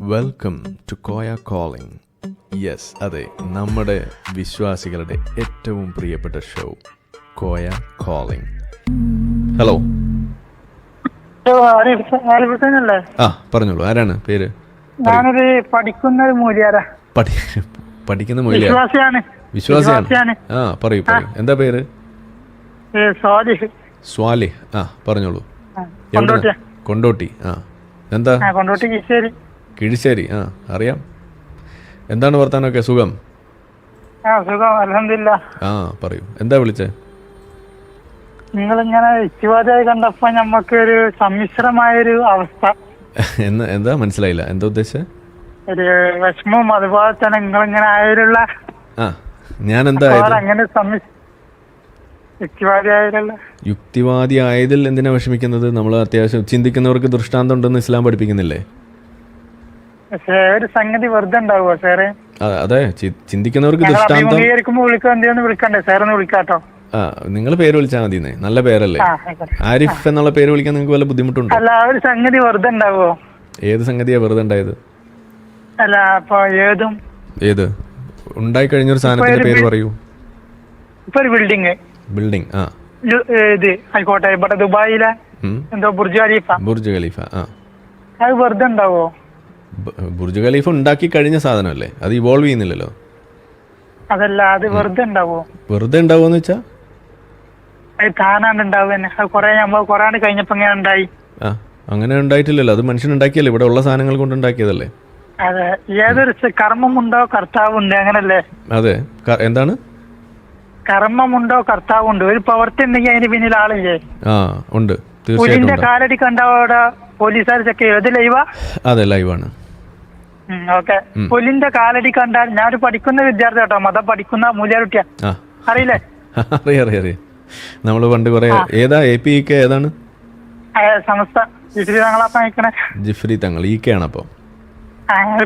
Welcome to Koya calling. Yes, അതെ, നമ്മുടെ വിശ്വാസികളുടെ ഏറ്റവും പ്രിയപ്പെട്ട ഷോ കോയ കോളിംഗ്. ഹലോ, ആ പറഞ്ഞോളൂ, ആരാണ് പേര്? ഞാനൊരു പഠിക്കുന്ന മൂല്യാരാ. പഠിക്കുന്ന മൂല്യ വിശ്വാസിയാണ്. ആ പറയൂ, എന്താ പേര്? സ്വാലിഹ്. ആ പറഞ്ഞോളൂ. കൊണ്ടോട്ടി. ആ എന്താ? കൊണ്ടോട്ടി കിഴിശ്ശേരി. ആ അറിയാം. എന്താണ് വർത്താനൊക്കെ? സുഖം? സുഖം, അൽഹംദുലില്ലാ. ആ പറയൂ, എന്താ വിളിച്ചേ? നിങ്ങളിങ്ങനെ യുക്തിവാദിയായി കണ്ടപ്പോ ഞമ്മക്കൊരു സമ്മിശ്രമായൊരു അവസ്ഥ. എന്താ മനസ്സിലായില്ല, എന്താ ഉദ്ദേശിച്ചത്? ഒരു വിഷമവും അതുപോലെ തന്നെ നിങ്ങളിങ്ങനെ ആയുള്ള ഞാൻ എന്താ അങ്ങനെ യുക്തിവാദി ആയതിൽ എന്തിനാ വിഷമിക്കുന്നത്? നമ്മൾ അത്യാവശ്യം ചിന്തിക്കുന്നവർക്ക് ദൃഷ്ടാന്തം ഉണ്ടെന്ന് ഇസ്ലാം പഠിപ്പിക്കുന്നില്ലേ? ഒരു സംഗതി വെറുതെ ഉണ്ടാവുമോ സാറേ? അതെ, ചിന്തിക്കുന്നവർക്ക് ദൃഷ്ടാന്തം വിളിക്കണ്ടേ സാറൊന്ന് വിളിക്കാട്ടോ. നിങ്ങൾ പേര് വിളിച്ചാൽ മതി. നല്ല പേരല്ലേ? ആരിഫ് എന്നുള്ള പേര് വിളിക്കാൻ നിങ്ങൾക്ക് വല്ല ബുദ്ധിമുട്ടുണ്ടോ? അല്ല, ഒരു സംഗതി വെറുതെ ഉണ്ടാവോ? ഏത് സംഗതിയാ വെറുതെ ഉണ്ടായത്? അല്ല, അപ്പൊ ഏത് ഉണ്ടായി കഴിഞ്ഞൊരു സാധനത്തിന്റെ പേര് പറയൂ. ഇപ്പൊ ഒരു ബിൽഡിംഗ് ഇത് ആയിക്കോട്ടെ, ഇവിടെ ദുബായിലെ എന്തോ ബുർജ് ഖലീഫ. അത് വെറുതെ ഉണ്ടാവോ? ബുർജ് ഖലീഫ ഉണ്ടാക്കി കഴിഞ്ഞ സാധനമല്ലേ, അത് ഇവോൾവ് ചെയ്യുന്നില്ലല്ലോ. അതല്ല, അത് വെറുതെ ഉണ്ടാവോ? വെറുതെ ഉണ്ടാവോന്ന് വെച്ചാ അത് താനാണ്ട് ഉണ്ടാവുന്നെ. അത് കൊറേ കഴിഞ്ഞപ്പോ ഇങ്ങനെ ഉണ്ടായി. അങ്ങനെ ഉണ്ടായിട്ടില്ലല്ലോ, അത് മനുഷ്യൻ ഉണ്ടാക്കിയല്ലേ, ഇവിടെ ഉള്ള സാധനങ്ങൾ കൊണ്ട് ഉണ്ടാക്കിയതല്ലേ. അതെ, ഏതൊരു കർമ്മമുണ്ടോ കർത്താവുണ്ട്, അങ്ങനല്ലേ? അതെ, എന്താണ്? കർമ്മമുണ്ടോ കർത്താവുണ്ട്. ഒരു പ്രവൃത്തി ഉണ്ടെങ്കിൽ അതിന് പിന്നിൽ ആളില്ലേ? ഉണ്ട്, പുലിന്റെ കാലടി കണ്ടവിടെ പോലീസുകാർ ചെക്ക് ചെയ്യും. അത് ലൈവാ? അതെ, ലൈവാണ്. ഓക്കെ. പുലിന്റെ കാലടി കണ്ടാൽ, ഞാനൊരു പഠിക്കുന്ന വിദ്യാർത്ഥി കേട്ടോ, മതം പഠിക്കുന്ന മൂല്യാരുട്ടിയാ. അറിയില്ലേ? അറിയാം. നമ്മള് പണ്ട് കുറെ ഏതാ APEK ഏതാണ്? സമസ്ത ജിഫ്രി തങ്ങളാ നയിക്കണേ. ജിഫ്രി തങ്ങൾ ഈക്കെയാണ്. അപ്പൊ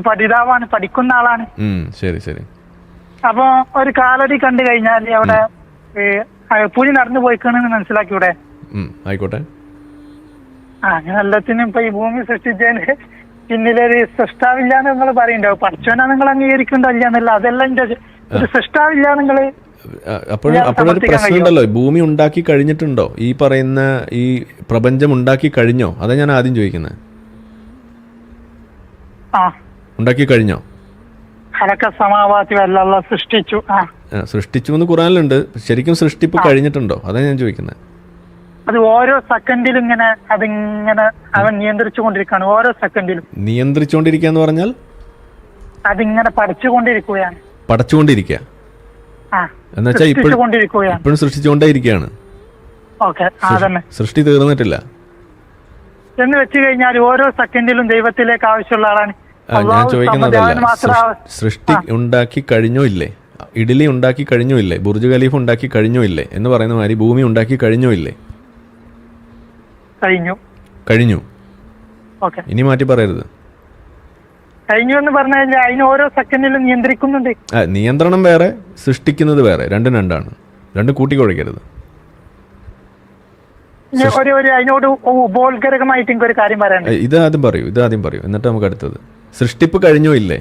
പഠിതാവാണ്, പഠിക്കുന്ന ആളാണ്. ശരി. അപ്പൊ ഒരു കാലടി കണ്ടു കഴിഞ്ഞാൽ അവിടെ പുലി നടന്നു പോയിക്കണെന്ന് മനസ്സിലാക്കിയൂടെ? ആയിക്കോട്ടെ. അങ്ങനെ എല്ലാത്തിനും ഇപ്പൊ ഈ ഭൂമി സൃഷ്ടിച്ചതിന് പിന്നിലൊരു സൃഷ്ടാവില്ലാന്ന് നിങ്ങൾ പറയുന്നുണ്ടാവും. പഠിച്ചോനാ നിങ്ങൾ അംഗീകരിക്കണ്ടോ ഇല്ലാന്നല്ല, അതെല്ലാം ഒരു സൃഷ്ടാവില്ല നിങ്ങള്. അപ്പോഴൊരു പ്രശ്നമുണ്ടല്ലോ, ഭൂമി ഉണ്ടാക്കി കഴിഞ്ഞിട്ടുണ്ടോ? ഈ പറയുന്ന ഈ പ്രപഞ്ചം ഉണ്ടാക്കി കഴിഞ്ഞോ? അതാ ഞാൻ ആദ്യം ചോദിക്കുന്നത്. ഉണ്ടാക്കി കഴിഞ്ഞോ? സൃഷ്ടിച്ചു എന്ന് ഖുർആനിലുണ്ട്. ശരിക്കും സൃഷ്ടിപ്പ് കഴിഞ്ഞിട്ടുണ്ടോ? അതാ ഞാൻ ചോദിക്കുന്നത്. അത് ഓരോ സെക്കൻഡിലും ഇങ്ങനെ അതിങ്ങനെ അവൻ നിയന്ത്രിച്ചുകൊണ്ടിരിക്കുകയാണ്. ഓരോ സെക്കൻഡിലും നിയന്ത്രിച്ചുകൊണ്ടിരിക്കാന്ന് പറഞ്ഞാൽ അതിങ്ങനെ പഠിച്ചുകൊണ്ടിരിക്കുകയാണ്. പടച്ചുകൊണ്ടിരിക്കുക എന്നുവെച്ചാൽ ഇപ്പോഴും സൃഷ്ടിച്ചുകൊണ്ടേയിരിക്കുകയാണ്. സൃഷ്ടി തീർന്നിട്ടില്ല എന്ന് വെച്ച് കഴിഞ്ഞാൽ ഓരോ സെക്കൻഡിലും ദൈവത്തിലേക്ക് ആവശ്യമുള്ള ആളാണ്. ഞാൻ ചോദിക്കുന്നതല്ല, സൃഷ്ടി ഉണ്ടാക്കി കഴിഞ്ഞോ ഇല്ലേ? ഇഡ്ഡലി ഉണ്ടാക്കി കഴിഞ്ഞോ ഇല്ലേ? ബുർജ് ഖലീഫ ഉണ്ടാക്കി കഴിഞ്ഞോ ഇല്ലേ എന്ന് പറയുന്ന മാതിരി ഭൂമി ഉണ്ടാക്കി കഴിഞ്ഞോ ഇല്ലേ? കഴിഞ്ഞു. ഇനി മാറ്റി പറയരുത്. കഴിഞ്ഞു എന്ന് പറഞ്ഞാൽ അതിന് ഓരോ സെക്കൻഡിലും നിയന്ത്രിക്കുന്നുണ്ട്. നിയന്ത്രണം വേറെ, സൃഷ്ടിക്കുന്നത് വേറെ, രണ്ടും രണ്ടാണ്. രണ്ടും കൂട്ടിക്കൊഴിക്കരുത്. അതിനോട് ഉപോത്കരമായിട്ട് ഒരു കാര്യം പറയാൻ, ഇത് ആദ്യം പറയൂ, എന്നിട്ട് നമുക്ക് അടുത്തത്. സൃഷ്ടിപ്പ് കഴിഞ്ഞോ ഇല്ലേ?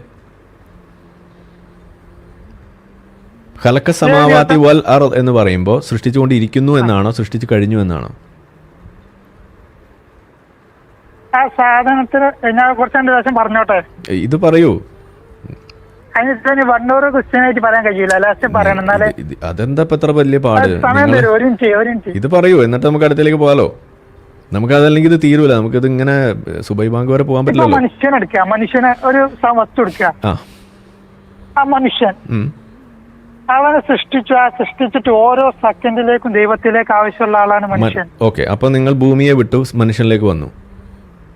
ഖലഖ സമാവാതി വൽ അർദ് എന്ന് പറയുമ്പോൾ സൃഷ്ടിച്ചുകൊണ്ടിരിക്കുന്നു എന്നാണോ, സൃഷ്ടിച്ചു കഴിഞ്ഞു എന്നാണോ? ആ സാധനത്തിന് ഞാൻ കുറച്ച് ദിവസം പറഞ്ഞോട്ടെ. ഇത് പറയൂ. ക്വസ്റ്റ്യനായിട്ട് പറയാൻ കഴിയില്ല, ലാസ്റ്റ് പറയണം. അതെന്താ ഇത്ര വലിയ പാട്? ഇത് പറയൂ, എന്നിട്ട് നമുക്ക് അടുത്തേക്ക് പോകാലോ. നമുക്ക് അതല്ലെങ്കിൽ ഇത് തീരൂല. നമുക്കിത് ഇങ്ങനെ സുബൈ ബാങ്ക് വരെ പോകാൻ പറ്റില്ല. മനുഷ്യനെ ഒരു വസ്തു എടുക്കുക. ആ മനുഷ്യൻ അവനെ സൃഷ്ടിച്ചിട്ട് ഓരോ സെക്കൻഡിലേക്കും ദൈവത്തിലേക്ക് ആവശ്യമുള്ള ആളാണ് മനുഷ്യൻ. ഓക്കെ, അപ്പൊ നിങ്ങൾ ഭൂമിയെ വിട്ടു മനുഷ്യനിലേക്ക് വന്നു.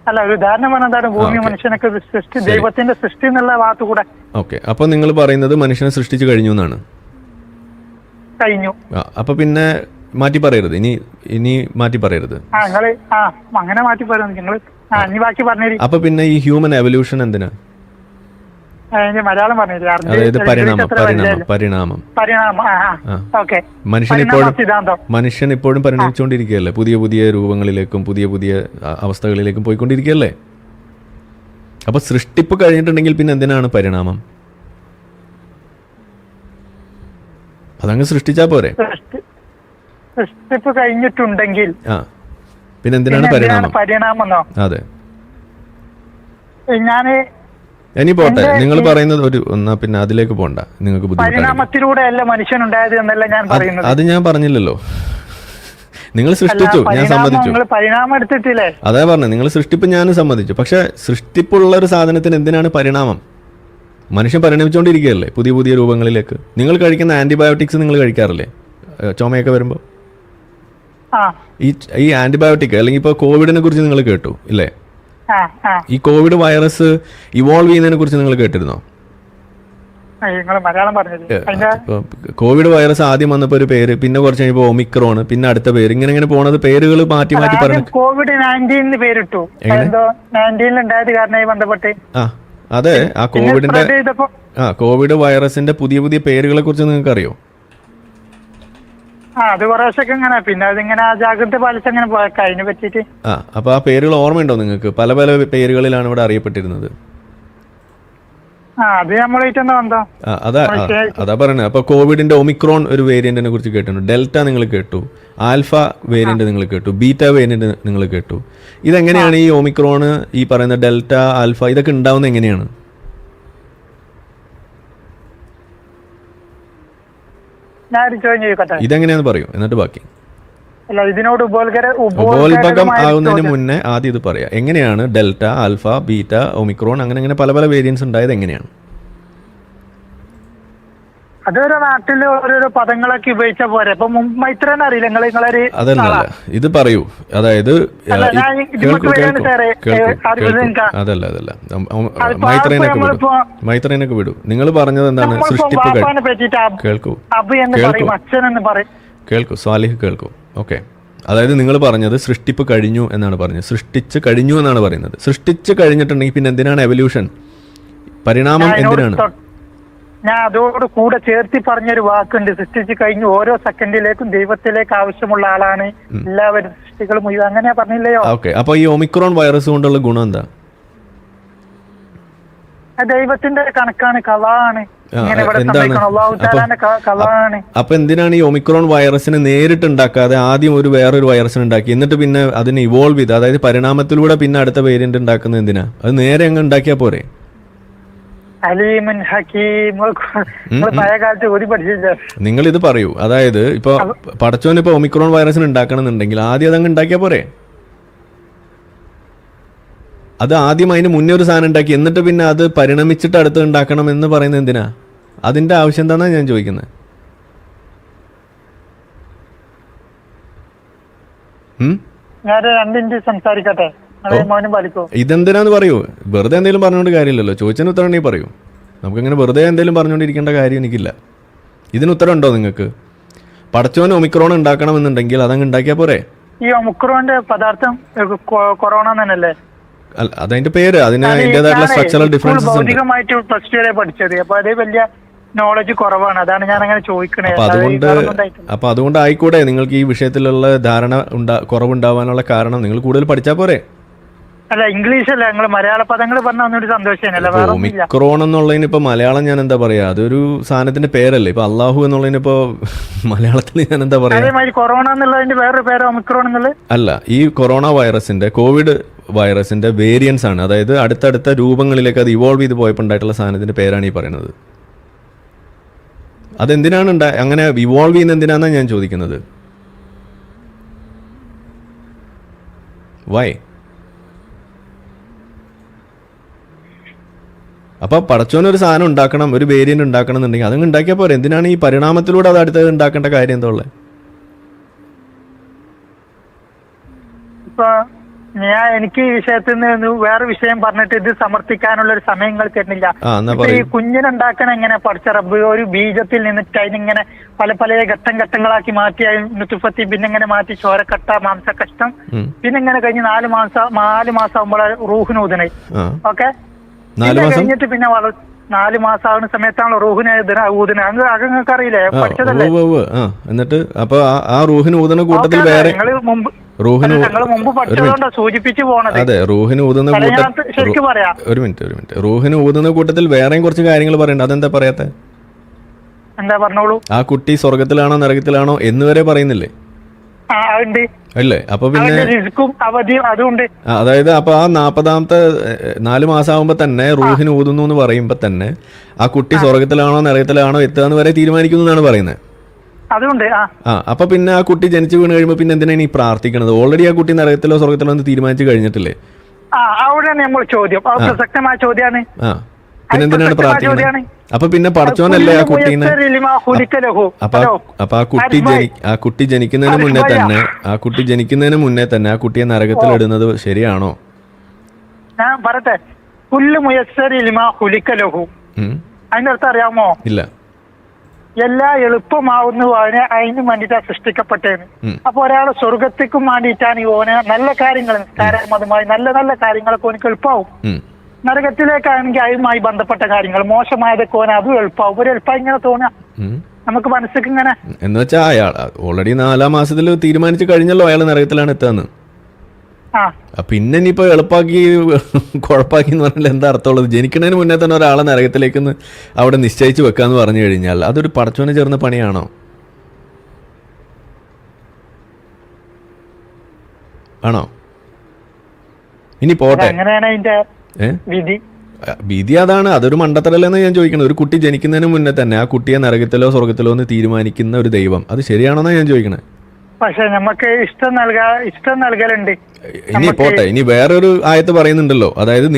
അല്ല, ഒരു ഉദാഹരണം പറഞ്ഞതാണ് ഭൂമി മനുഷ്യനൊക്കെ സൃഷ്ടി, ദൈവത്തിന്റെ സൃഷ്ടി എന്നുള്ള ഭാഗത്ത് കൂടെ. ഓക്കെ, അപ്പൊ നിങ്ങൾ പറയുന്നത് മനുഷ്യനെ സൃഷ്ടിച്ചു കഴിഞ്ഞു എന്നാണ്. കഴിഞ്ഞു. അപ്പൊ പിന്നെ മാറ്റി പറയരുത്, ഇനി മാറ്റി പറയരുത്. അങ്ങനെ മാറ്റി പറയുന്നത്. അപ്പൊ പിന്നെ ഈ ഹ്യൂമൻ എവല്യൂഷൻ എന്തിനാ? മലയാളം പറഞ്ഞില്ല, അതായത് പരിണാമം. മനുഷ്യൻ ഇപ്പോഴും പരിണമിച്ചുകൊണ്ടിരിക്കുകയല്ലേ, പുതിയ പുതിയ രൂപങ്ങളിലേക്കും പുതിയ പുതിയ അവസ്ഥകളിലേക്കും പോയിക്കൊണ്ടിരിക്കുകയല്ലേ. അപ്പൊ സൃഷ്ടിപ്പ് കഴിഞ്ഞിട്ടുണ്ടെങ്കിൽ പിന്നെ എന്തിനാണ് പരിണാമം? അതങ്ങ് സൃഷ്ടിച്ചാ പോരെ? സൃഷ്ടിപ്പ് കഴിഞ്ഞിട്ടുണ്ടെങ്കിൽ പിന്നെ എന്തിനാണ് പരിണാമെന്നോ? അതെ, ഞാന് ഇനി പോട്ടെ, നിങ്ങൾ പറയുന്നത് എന്നാ പിന്നെ അതിലേക്ക് പോണ്ട, നിങ്ങൾക്ക് പരിണാമത്തിലൂടെ അല്ല മനുഷ്യൻ ഉണ്ടായത് എന്നല്ല ഞാൻ പറയുന്നത്. അത് ഞാൻ പറഞ്ഞില്ലല്ലോ. നിങ്ങൾ സൃഷ്ടിച്ചു, ഞാൻ സമ്മതിച്ചു. പരിണാമം എടുത്തിട്ടില്ലേ? അതാ പറഞ്ഞു, നിങ്ങൾ സൃഷ്ടിപ്പ് ഞാൻ സമ്മതിച്ചു. പക്ഷെ സൃഷ്ടിപ്പുള്ള ഒരു സാധനത്തിന് എന്തിനാണ് പരിണാമം? മനുഷ്യൻ പരിണമിച്ചുകൊണ്ടിരിക്കുകയല്ലേ പുതിയ പുതിയ രൂപങ്ങളിലേക്ക്. നിങ്ങൾ കഴിക്കുന്ന ആന്റിബയോട്ടിക്സ് നിങ്ങൾ കഴിക്കാറില്ലേ ചുമയൊക്കെ വരുമ്പോൾ? ഈ ആന്റിബയോട്ടിക് അല്ലെങ്കിൽ ഇപ്പോൾ കോവിഡിനെ കുറിച്ച് നിങ്ങൾ കേട്ടു ഇല്ലേ? ഈ കോവിഡ് വൈറസ് ഇവോൾവ് ചെയ്യുന്നതിനെ കുറിച്ച് നിങ്ങൾ കേട്ടിരുന്നോ? കോവിഡ് വൈറസ് ആദ്യം വന്നപ്പോ ഒരു പേര്, പിന്നെ കുറച്ച് കഴിഞ്ഞപ്പോ ഒമിക്രോൺ, പിന്നെ അടുത്ത പേര്, ഇങ്ങനെ ഇങ്ങനെ പോണത് പേരുകൾ മാറ്റി മാറ്റി പറഞ്ഞു. കോവിഡ്-19 പേരിട്ടു. അതെ, ആ കോവിഡിന്റെ കോവിഡ് വൈറസിന്റെ പുതിയ പുതിയ പേരുകളെ കുറിച്ച് നിങ്ങൾക്ക് അറിയോ? അത് കുറേശ്ശൊക്കെ ഇങ്ങനെ, പിന്നെ അതിങ്ങനെ ജാഗ്രത പാലിച്ചങ്ങനെ പോയേക്കാം അതിനെ പറ്റിട്ട്. അപ്പൊ ആ പേരുകൾ ഓർമ്മയുണ്ടോ നിങ്ങൾക്ക്? പല പല പേരുകളിലാണ് ഇവിടെ അറിയപ്പെട്ടിരുന്നത്. അതാ പറയുന്നത്. അപ്പൊ കോവിഡിന്റെ ഒമിക്രോൺ ഒരു വേരിയന്റിനെ കുറിച്ച് കേട്ടിട്ടുണ്ട്. ഡെൽറ്റ നിങ്ങൾ കേട്ടു, ആൽഫ വേരിയന്റ് നിങ്ങൾ കേട്ടു, ബീറ്റ വേരിയന്റ് നിങ്ങൾ കേട്ടു. ഇതെങ്ങനെയാണ് ഈ ഒമിക്രോൺ, ഈ പറയുന്ന ഡെൽറ്റ, ആൽഫ ഇതൊക്കെ ഉണ്ടാവുന്നത് എങ്ങനെയാണ്? ഇതെങ്ങനെയാന്ന് പറയൂ, എന്നിട്ട് ബാക്കി. ഉപോത്ഭകം ആകുന്നതിന് മുന്നേ ആദ്യം ഇത് പറയാം. എങ്ങനെയാണ് ഡെൽറ്റ, ആൽഫ, ബീറ്റ, ഒമിക്രോൺ അങ്ങനെ അങ്ങനെ പല പല വേരിയൻസ് ഉണ്ടായത് എങ്ങനെയാണ്? അതൊരു നാട്ടില് ഓരോരോ പദങ്ങളൊക്കെ ഉപയോഗിച്ച പോരെ. ഇപ്പൊ മൈത്രേനെ അറിയില്ല നിങ്ങളൊരു? അതല്ല, ഇത് പറയൂ. അതായത് മൈത്രേനൊക്കെ വിടൂ. നിങ്ങൾ പറഞ്ഞത് എന്താണ്? സൃഷ്ടിപ്പ് കേൾക്കൂ സ്വാലിഹ്, കേൾക്കൂ. ഓക്കെ, അതായത് നിങ്ങൾ പറഞ്ഞത് സൃഷ്ടിപ്പ് കഴിഞ്ഞു എന്നാണ് പറഞ്ഞത്. സൃഷ്ടിച്ച് കഴിഞ്ഞു എന്നാണ് പറയുന്നത്. സൃഷ്ടിച്ച് കഴിഞ്ഞിട്ടുണ്ടെങ്കിൽ പിന്നെ എന്തിനാണ് എവല്യൂഷൻ, പരിണാമം എന്തിനാണ്? ഞാൻ അതോട് കൂടെ ചേർത്തി പറഞ്ഞൊരു വാക്കുണ്ട്, സൃഷ്ടിച്ച് കഴിഞ്ഞു. ഓരോ സെക്കൻഡിലേക്കും ദൈവത്തിലേക്ക് ആവശ്യമുള്ള ആളാണ് എല്ലാവരും, സൃഷ്ടികൾ മുഴുവൻ. അങ്ങനെയാ പറഞ്ഞില്ലയോ? ഓക്കെ, അപ്പൊ ഈ ഒമിക്രോൺ വൈറസ് കൊണ്ടുള്ള ഗുണം എന്താ? ദൈവത്തിന്റെ കണക്കാണ്, കലാണ്. അപ്പൊ എന്തിനാണ് ഈ ഒമിക്രോൺ വൈറസിനെ നേരിട്ട് ഉണ്ടാക്കാതെ ആദ്യം വേറൊരു വൈറസിനെ ഉണ്ടാക്കി, എന്നിട്ട് പിന്നെ അതിനെ ഇവോൾവ് ചെയ്ത്, അതായത് പരിണാമത്തിലൂടെ പിന്നെ അടുത്ത വേരിയന്റ് ഉണ്ടാക്കുന്നത് എന്തിനാ? അത് നേരെ അങ്ങ് ഉണ്ടാക്കിയാ പോരെ? നിങ്ങൾ ഇത് പറയൂ. അതായത് ഇപ്പൊ പടച്ചോന് ഇപ്പൊ ഒമിക്രോൺ വൈറസിന് ഉണ്ടാക്കണമെന്നുണ്ടെങ്കിൽ ആദ്യം അതങ്ങ് ഉണ്ടാക്കിയാ പോരെ? അത് ആദ്യം അതിന് മുന്നേ ഒരു സാധനം ഉണ്ടാക്കി എന്നിട്ട് പിന്നെ അത് പരിണമിച്ചിട്ട് അടുത്ത് ഉണ്ടാക്കണം എന്ന് പറയുന്നത് എന്തിനാ? അതിന്റെ ആവശ്യം എന്താണെന്നാ ഞാൻ ചോദിക്കുന്നത്. ഇതെന്തിനാന്ന് പറയൂ. വെറുതെ എന്തെങ്കിലും പറഞ്ഞുകൊണ്ട് കാര്യമില്ലല്ലോ. ചോദിച്ചതിന് ഉത്തരം ഉണ്ടെങ്കിൽ പറയൂ. നമുക്കങ്ങനെ വെറുതെ എന്തെങ്കിലും പറഞ്ഞുകൊണ്ടിരിക്കേണ്ട കാര്യം എനിക്കില്ല. ഇതിന് ഉത്തരം ഉണ്ടോ നിങ്ങൾക്ക്? പടച്ചോന് ഒമിക്രോൺ ഉണ്ടാക്കണമെന്നുണ്ടെങ്കിൽ അതങ്ങ് ഉണ്ടാക്കിയാ പോരെ? ഈ ഒമിക്രോണിന്റെ പദാർത്ഥം കൊറോണ തന്നെയല്ലേ? അതതിന്റെ പേര്, അതിന് അതിന്റേതായിട്ടുള്ള സ്ട്രക്ചറൽ ഡിഫറൻസസ് ഉണ്ട്. ഭൗതികമായിട്ട് പ്ലസ് ടു വരെ പഠിച്ചത്, അപ്പൊ അത് വലിയ നോളജ് കുറവാണ്. അതാണ് ഞാൻ അങ്ങനെ ചോദിക്കണത്. അപ്പൊ അതുകൊണ്ട് ആയിക്കൂടെ നിങ്ങൾക്ക് ഈ വിഷയത്തിലുള്ള ധാരണ കുറവുണ്ടാവാനുള്ള കാരണം? നിങ്ങൾ കൂടുതൽ പഠിച്ചാ പോരെ? അല്ല, ഇംഗ്ലീഷ് അല്ല, നിങ്ങൾ മലയാള പദങ്ങൾ പറഞ്ഞ ഒന്നൊരു സന്തോഷമല്ല. ഒമിക്രോൺ എന്നുള്ളതിന് ഇപ്പൊ മലയാളം ഞാൻ എന്താ പറയാ? അതൊരു സാധനത്തിന്റെ പേരല്ലേ. ഇപ്പൊ അള്ളാഹു എന്നുള്ളതിന് ഇപ്പൊ മലയാളത്തിൽ ഞാൻ എന്താ പറയാ? കൊറോണ എന്നുള്ളതിന്റെ വേറൊരു പേര് ഒമിക്രോൺ എന്നുള്ളത് അല്ല. ഈ കൊറോണ വൈറസിന്റെ, കോവിഡ് വൈറസിന്റെ വേരിയൻസ് ആണ്. അതായത് അടുത്തടുത്ത രൂപങ്ങളിലേക്ക് അത് ഇവോൾവ് ചെയ്ത് പോയപ്പോൾ ഉണ്ടായിട്ടുള്ള സാധനത്തിന്റെ പേരാണ് ഈ പറയുന്നത്. അതെന്തിനാണ് അങ്ങനെ ഇവോൾവ് ചെയ്യുന്നത് എന്തിനാന്നാണ് ഞാൻ ചോദിക്കുന്നത്. വൈ? അപ്പൊ പടച്ചോനൊരു സാധനം ഉണ്ടാക്കണം, ഒരു വേരിയന്റ് ഉണ്ടാക്കണം എന്നുണ്ടെങ്കിൽ അതങ്ങ് ഉണ്ടാക്കിയാൽ പോരെ? എന്തിനാണ് ഈ പരിണാമത്തിലൂടെ അത് അടുത്തത് ഉണ്ടാക്കേണ്ട കാര്യം എന്താ ഉള്ളത്? എനിക്ക് ഈ വിഷയത്തിൽ നിന്ന് വേറെ വിഷയം പറഞ്ഞിട്ട് ഇത് സമർത്ഥിക്കാനുള്ള ഒരു സമയം നിങ്ങൾ തരുന്നില്ല. ഈ കുഞ്ഞിനുണ്ടാക്കണ എങ്ങനെ പഠിച്ച റബ്ബ് ഒരു ബീജത്തിൽ നിന്നിട്ട് അതിനിങ്ങനെ പല പല ഘട്ടങ്ങളാക്കി മാറ്റി, നുത്തുഫത്തി പിന്നെ ഇങ്ങനെ മാറ്റി ചോരക്കട്ട, മാംസക്കഷ്ടം, പിന്നെ ഇങ്ങനെ കഴിഞ്ഞ് 4 മാസം ആകുമ്പോൾ റൂഹിന് ഊതണേ. ഓക്കെ, കഴിഞ്ഞിട്ട് പിന്നെ 4 മാസം ആവുന്ന സമയത്താണ് റൂഹിനെ ഊതിനെ നിങ്ങൾക്ക് അറിയില്ലേ, പഠിച്ചതല്ലേ? എന്നിട്ട് അപ്പൊ ആ റൂഹിന് ഊതുന്ന കൂട്ടത്തിൽ വേറെ ഞങ്ങൾ മുമ്പ് പഠിച്ചതുകൊണ്ടാ സൂചിപ്പിച്ചു പോണത്. അതെ, റൂഹിന് ഊതുന്ന ശരിക്കും പറയാം. ഒരു മിനിറ്റ്. റൂഹിന് ഊതുന്ന കൂട്ടത്തിൽ വേറെയും കുറച്ച് കാര്യങ്ങൾ പറയണ്ട, അതെന്താ പറയാത്തെ? എന്താ പറഞ്ഞോളൂ. ആ കുട്ടി സ്വർഗത്തിലാണോ നരകത്തിലാണോ എന്ന് വരെ പറയുന്നില്ലേ? അല്ലേ? അപ്പൊ പിന്നെ അതായത് അപ്പൊ ആ 40ാമത്തെ 4 മാസം ആകുമ്പോ തന്നെ റൂഹിന് ഊതുന്നു എന്ന് പറയുമ്പോ തന്നെ ആ കുട്ടി സ്വർഗത്തിലാണോ നരകത്തിലാണോ എത്തുക എന്ന് വരെ തീരുമാനിക്കുന്നു എന്നാണ് പറയുന്നത്. അപ്പൊ പിന്നെ ആ കുട്ടി ജനിച്ചു വീണ് കഴിയുമ്പോ പിന്നെ എന്തിനാണ് ഈ പ്രാർത്ഥിക്കണത്? ഓൾറെഡി ആ കുട്ടി നരകത്തിലോ സ്വർഗത്തിലോ എന്ന് തീരുമാനിച്ചു കഴിഞ്ഞിട്ടില്ലേ? പ്രസക്തമായ ചോദ്യമാണ്. പിന്നെന്തിനാണ് പ്രാർത്ഥിക്കുന്നത്? അപ്പൊ പിന്നെ പടച്ചോനല്ലേ ആ കുട്ടീനെ? അപ്പൊ ആ കുട്ടി ജനിക്കുന്നതിന് മുന്നേ തന്നെ ആ കുട്ടിയെ നരകത്തിൽ ഇടുന്നത് ശരിയാണോ? ഞാൻ പറട്ടെ, അതിന്റെ അർത്ഥം അറിയാമോ? ഇല്ല. എല്ലാ എളുപ്പമാവുന്നു അതിന് വേണ്ടിയിട്ടാണ് സൃഷ്ടിക്കപ്പെട്ടേന്ന്. അപ്പൊ ഒരാള് സ്വർഗത്തേക്കും വേണ്ടിയിട്ടാണ് ഈ ഓന് നല്ല കാര്യങ്ങൾ നിസ്കാരമതുമായി നല്ല നല്ല കാര്യങ്ങളൊക്കെ ഓനക്ക് എളുപ്പമാവും. നരകത്തിലേക്കാണെങ്കിൽ അതുമായി ബന്ധപ്പെട്ട കാര്യങ്ങൾ മോശമായതൊക്കെ ഓന അതും എളുപ്പമാവും. ഒരു എളുപ്പം ഇങ്ങനെ തോന്നുക നമുക്ക് മനസ്സിലേക്ക് ഇങ്ങനെ. എന്ന് വെച്ചാൽ അയാൾ ഓൾറെഡി 4ാം മാസത്തിൽ തീരുമാനിച്ചു കഴിഞ്ഞല്ലോ അയാൾ നരകത്തിലാണ് എത്താന്ന്. പിന്നെ ഇനിയിപ്പോ എളുപ്പാക്കി കുഴപ്പാക്കി എന്ന് പറഞ്ഞാൽ എന്താ അർത്ഥമുള്ളത്? ജനിക്കുന്നതിന് മുന്നേ തന്നെ ഒരാളെ നരകത്തിലേക്ക് അവിടെ നിശ്ചയിച്ചു വെക്കാന്ന് പറഞ്ഞു കഴിഞ്ഞാൽ അതൊരു പടച്ചോന് ചേർന്ന പണിയാണോ? ആണോ? ഇനി പോട്ടെ, വിധി അതാണ്, അതൊരു മണ്ടത്തരല്ലെന്ന് ഞാൻ ചോദിക്കുന്നത്. ഒരു കുട്ടി ജനിക്കുന്നതിന് മുന്നേ തന്നെ ആ കുട്ടിയെ നരകത്തിലോ സ്വർഗത്തിലോ എന്ന് തീരുമാനിക്കുന്ന ഒരു ദൈവം, അത് ശരിയാണോന്നാ ഞാൻ ചോദിക്കണേ. പക്ഷെ നമുക്ക് ഇഷ്ടം നൽകലുണ്ട്. ഇനി പോട്ടെ, ഇനി വേറൊരു ആയത്ത് പറയുന്നുണ്ടല്ലോ, അതായത്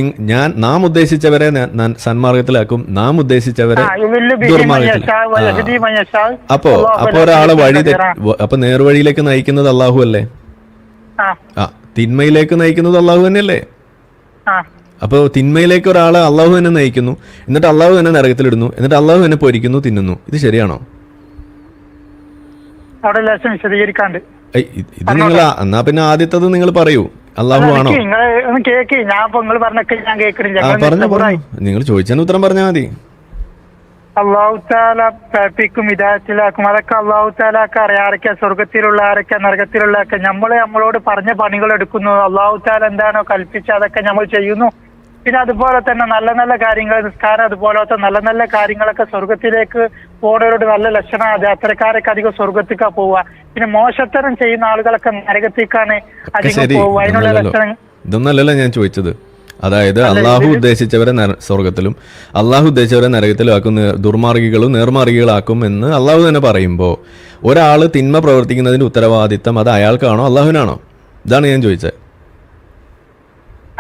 നാം ഉദ്ദേശിച്ചവരെ സന്മാർഗത്തിലാക്കും, നാം ഉദ്ദേശിച്ചവരെ ദുർമാർഗത്തിലാക്കും. അപ്പൊ ഒരാളെ അപ്പൊ നേർവഴിയിലേക്ക് നയിക്കുന്നത് അള്ളാഹു അല്ലേ? തിന്മയിലേക്ക് നയിക്കുന്നത് അള്ളാഹു തന്നെയല്ലേ? അപ്പോൾ തിന്മയിലേക്ക് ഒരാളെ അള്ളാഹു തന്നെ നയിക്കുന്നു, എന്നിട്ട് അള്ളാഹു തന്നെ നരകത്തിലിടുന്നു, എന്നിട്ട് അള്ളാഹു തന്നെ പൊരിക്കുന്നു, തിന്നുന്നു. ഇത് ശരിയാണോ? ഇത് നിങ്ങൾ എന്നാ പിന്നെ ആദ്യത്തത് നിങ്ങൾ പറയൂ, അള്ളാഹു ആണോ? പറഞ്ഞു, നിങ്ങൾ ചോദിച്ചതിന് ഉത്തരം പറഞ്ഞാൽ മതി. അള്ളാഹു താല പേപ്പിക്കും ഹിദായത്തിലാക്കും. അതൊക്കെ അള്ളാഹു താലാക്ക് അറിയാം. ആരൊക്കെ സ്വർഗത്തിലുള്ള ആരൊക്കെ നരകത്തിലുള്ള നമ്മളോട് പറഞ്ഞ പണികൾ എടുക്കുന്നു. അള്ളാഹു താല എന്താണോ കൽപ്പിച്ച അതൊക്കെ നമ്മൾ ചെയ്യുന്നു. പിന്നെ അതുപോലെ തന്നെ നല്ല നല്ല കാര്യങ്ങൾ, നിസ്കാരം അതുപോലത്തെ നല്ല നല്ല കാര്യങ്ങളൊക്കെ സ്വർഗത്തിലേക്ക് പോണവരോട് നല്ല ലക്ഷണം. അത് അത്തരക്കാരൊക്കെ അധികം സ്വർഗത്തേക്കാ പോവുക. പിന്നെ മോശത്തരം ചെയ്യുന്ന ആളുകളൊക്കെ നരകത്തേക്കാണ് അധികം പോവുക. അതിനുള്ള ലക്ഷണം ഇതൊന്നല്ലല്ലോ ഞാൻ ചോദിച്ചത്. അതായത് അള്ളാഹു ഉദ്ദേശിച്ചവരെ സ്വർഗത്തിലും അള്ളാഹു ഉദ്ദേശിച്ചവരെ നരകത്തിലും ആക്കും, ദുർമാർഗികളും നേർമാർഗികളാക്കും എന്ന് അള്ളാഹു തന്നെ പറയുമ്പോൾ ഒരാൾ തിന്മ പ്രവർത്തിക്കുന്നതിന്റെ ഉത്തരവാദിത്തം അത് അയാൾക്കാണോ അള്ളാഹുവിനാണോ? ഇതാണ് ഞാൻ ചോദിച്ചത്.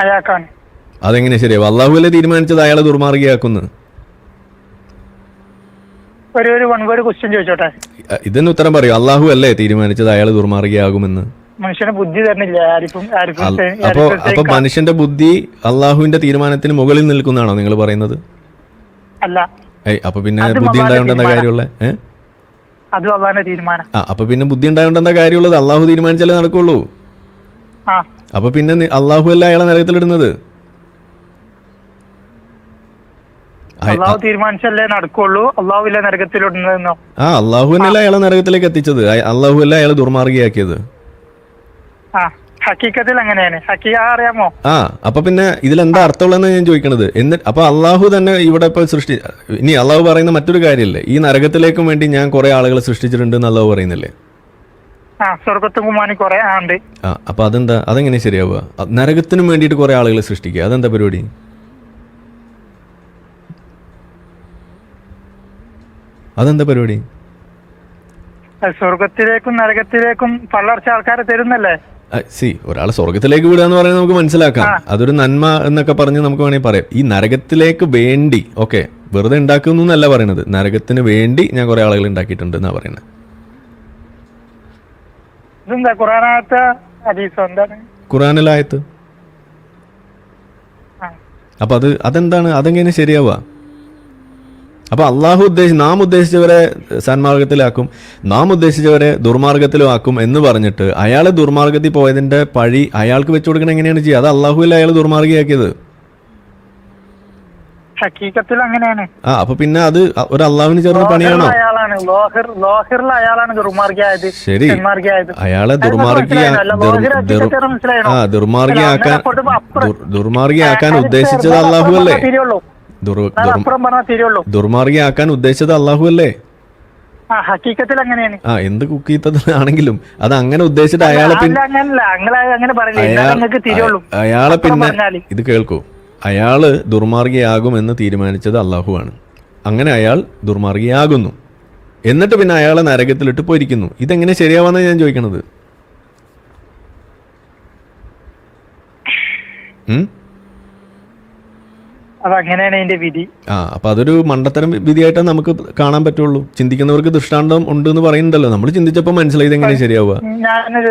അയാൾക്കാണ്. അതെങ്ങനെ ശരിയാവും? അള്ളാഹു അല്ലേ തീരുമാനിച്ചത് അയാളെ ദുർമാർഗിയാക്കുന്നു? ഒരു ക്വസ്റ്റ്യൻ ചോദിച്ചോട്ടെ, ഇതിന് ഉത്തരം പറയൂ. അള്ളാഹു അല്ലേ തീരുമാനിച്ചത് അയാൾ ദുർമാർഗിയാകുമെന്ന്? മനുഷ്യന്റെ ബുദ്ധി തരുന്നില്ല. അപ്പൊ മനുഷ്യന്റെ ബുദ്ധി അള്ളാഹുവിന്റെ തീരുമാനത്തിന് മുകളിൽ നിൽക്കുന്നതാണോ നിങ്ങൾ പറയുന്നത്? അല്ല. അപ്പൊ പിന്നെ ബുദ്ധി ഉണ്ടായോണ്ടെന്താ കാര്യമുള്ളത്? അപ്പൊ പിന്നെ ബുദ്ധി ഉണ്ടായോണ്ടെന്താ കാര്യമുള്ളത്? അള്ളാഹു തീരുമാനിച്ചാലേ നടക്കുള്ളൂ. അപ്പൊ പിന്നെ അള്ളാഹു അല്ല അയാളെ നരകത്തിലിടുന്നത്? അള്ളാഹു തീരുമാനിച്ചല്ലേ നടക്കുള്ളൂ. അള്ളാഹു ഇല്ല നരകത്തിലിടുന്നതെന്നോ? അള്ളാഹു അല്ല അയാളെ നരകത്തിലേക്ക് എത്തിച്ചത്, അള്ളാഹു അല്ല അയാളെ ദുർമാർഗിയാക്കിയത്. ഹക്കീക്കത്തിൽ അങ്ങനെയാണ്. അറിയാമോ? അപ്പൊ പിന്നെ ഇതിലെന്താ അർത്ഥമുള്ളതെന്ന് ഞാൻ ചോദിക്കണത്. എന്നിട്ട് അപ്പൊ അള്ളാഹു തന്നെ ഇവിടെ ഇപ്പൊ ഇനി അള്ളാഹു പറയുന്ന മറ്റൊരു കാര്യമില്ലേ, ഈ നരകത്തിലേക്കും വേണ്ടി ഞാൻ കുറെ ആളുകളെ സൃഷ്ടിച്ചിട്ടുണ്ട് എന്ന് അള്ളാഹു പറയുന്നില്ലേ? അപ്പൊ അതെന്താ, അതെങ്ങനെ ശരിയാവുക? നരകത്തിനും വേണ്ടിയിട്ട് കുറെ ആളുകളെ സൃഷ്ടിക്കുക, അതെന്താ പരിപാടി? അതെന്താ പരിപാടി? സ്വർഗത്തിലേക്കും നരകത്തിലേക്കും പള്ളർച്ച ആൾക്കാരെ തരുന്നല്ലേ? ഒരാളെ സ്വർഗത്തിലേക്ക് വിടുക എന്ന് പറയുന്നത് നമുക്ക് മനസ്സിലാക്കാം, അതൊരു നന്മ എന്നൊക്കെ പറഞ്ഞ് നമുക്ക് വേണമെങ്കിൽ പറയാം. ഈ നരകത്തിലേക്ക് വേണ്ടി ഓക്കെ വെറുതെ ഉണ്ടാക്കുന്നു എന്നല്ല പറയണത്, നരകത്തിന് വേണ്ടി ഞാൻ കുറെ ആളുകൾ ഉണ്ടാക്കിയിട്ടുണ്ട് എന്നാ പറയുന്നത്. ഖുറാനിലായത്ത്. അപ്പൊ അതെന്താണ്, അതെങ്ങനെ ശരിയാവുക? അപ്പൊ അള്ളാഹു നാം ഉദ്ദേശിച്ചവരെ സന്മാർഗത്തിലാക്കും, നാം ഉദ്ദേശിച്ചവരെ ദുർമാർഗത്തിലും ആക്കും എന്ന് പറഞ്ഞിട്ട് അയാളെ ദുർമാർഗത്തിൽ പോയതിന്റെ പഴി അയാൾക്ക് വെച്ചു കൊടുക്കണം എങ്ങനെയാണ് ചെയ്യുക? അത് അള്ളാഹു അല്ല അയാൾ ദുർമാർഗിയാക്കിയത്. ഹക്കീക്കത്തിൽ അങ്ങനെയാണ്. അപ്പൊ പിന്നെ അത് ഒരു അള്ളാഹുവിന് ചേർന്ന പണിയാണോ? അയാളാണ് ലോഹിറിൽ അയാളാണ് ദുർമാർഗിയായത്. ശരി, അയാളെ ദുർമാർഗിയാക്കാൻ ഉദ്ദേശിച്ചത് അള്ളാഹു അല്ലേ? ദുർമാർഗിയാക്കാൻ ഉദ്ദേശിച്ചത് അള്ളാഹു അല്ലേ? ഹക്കീക്കത്തിൽ അങ്ങനെയാണ്. എന്ത് കുക്കീത്തത്തിലാണെങ്കിലും അത് അങ്ങനെ ഉദ്ദേശിച്ചിട്ട് അയാളെ പിന്നെ ഇത് കേൾക്കൂ, അയാള് ദുർമാർഗിയാകുമെന്ന് തീരുമാനിച്ചത് അള്ളാഹുവാണ്. അങ്ങനെ അയാൾ ദുർമാർഗിയാകുന്നു, എന്നിട്ട് പിന്നെ അയാളെ നരകത്തിലിട്ട് പോയിരിക്കുന്നു. ഇതെങ്ങനെ ശരിയാവാന്നാ ഞാൻ ചോദിക്കണത്? അതങ്ങനെയാണ് അതിന്റെ വിധി. അപ്പൊ അതൊരു മണ്ടത്തരം വിധിയായിട്ടേ നമുക്ക് കാണാൻ പറ്റുള്ളൂ. ചിന്തിക്കുന്നവർക്ക് ദൃഷ്ടാന്തം ഉണ്ട് എന്ന് പറയുന്നുണ്ടല്ലോ. നമ്മൾ ചിന്തിച്ചപ്പോ മനസ്സിലായി ഇതെങ്ങനെ ശരിയാവുക. ഞാനൊരു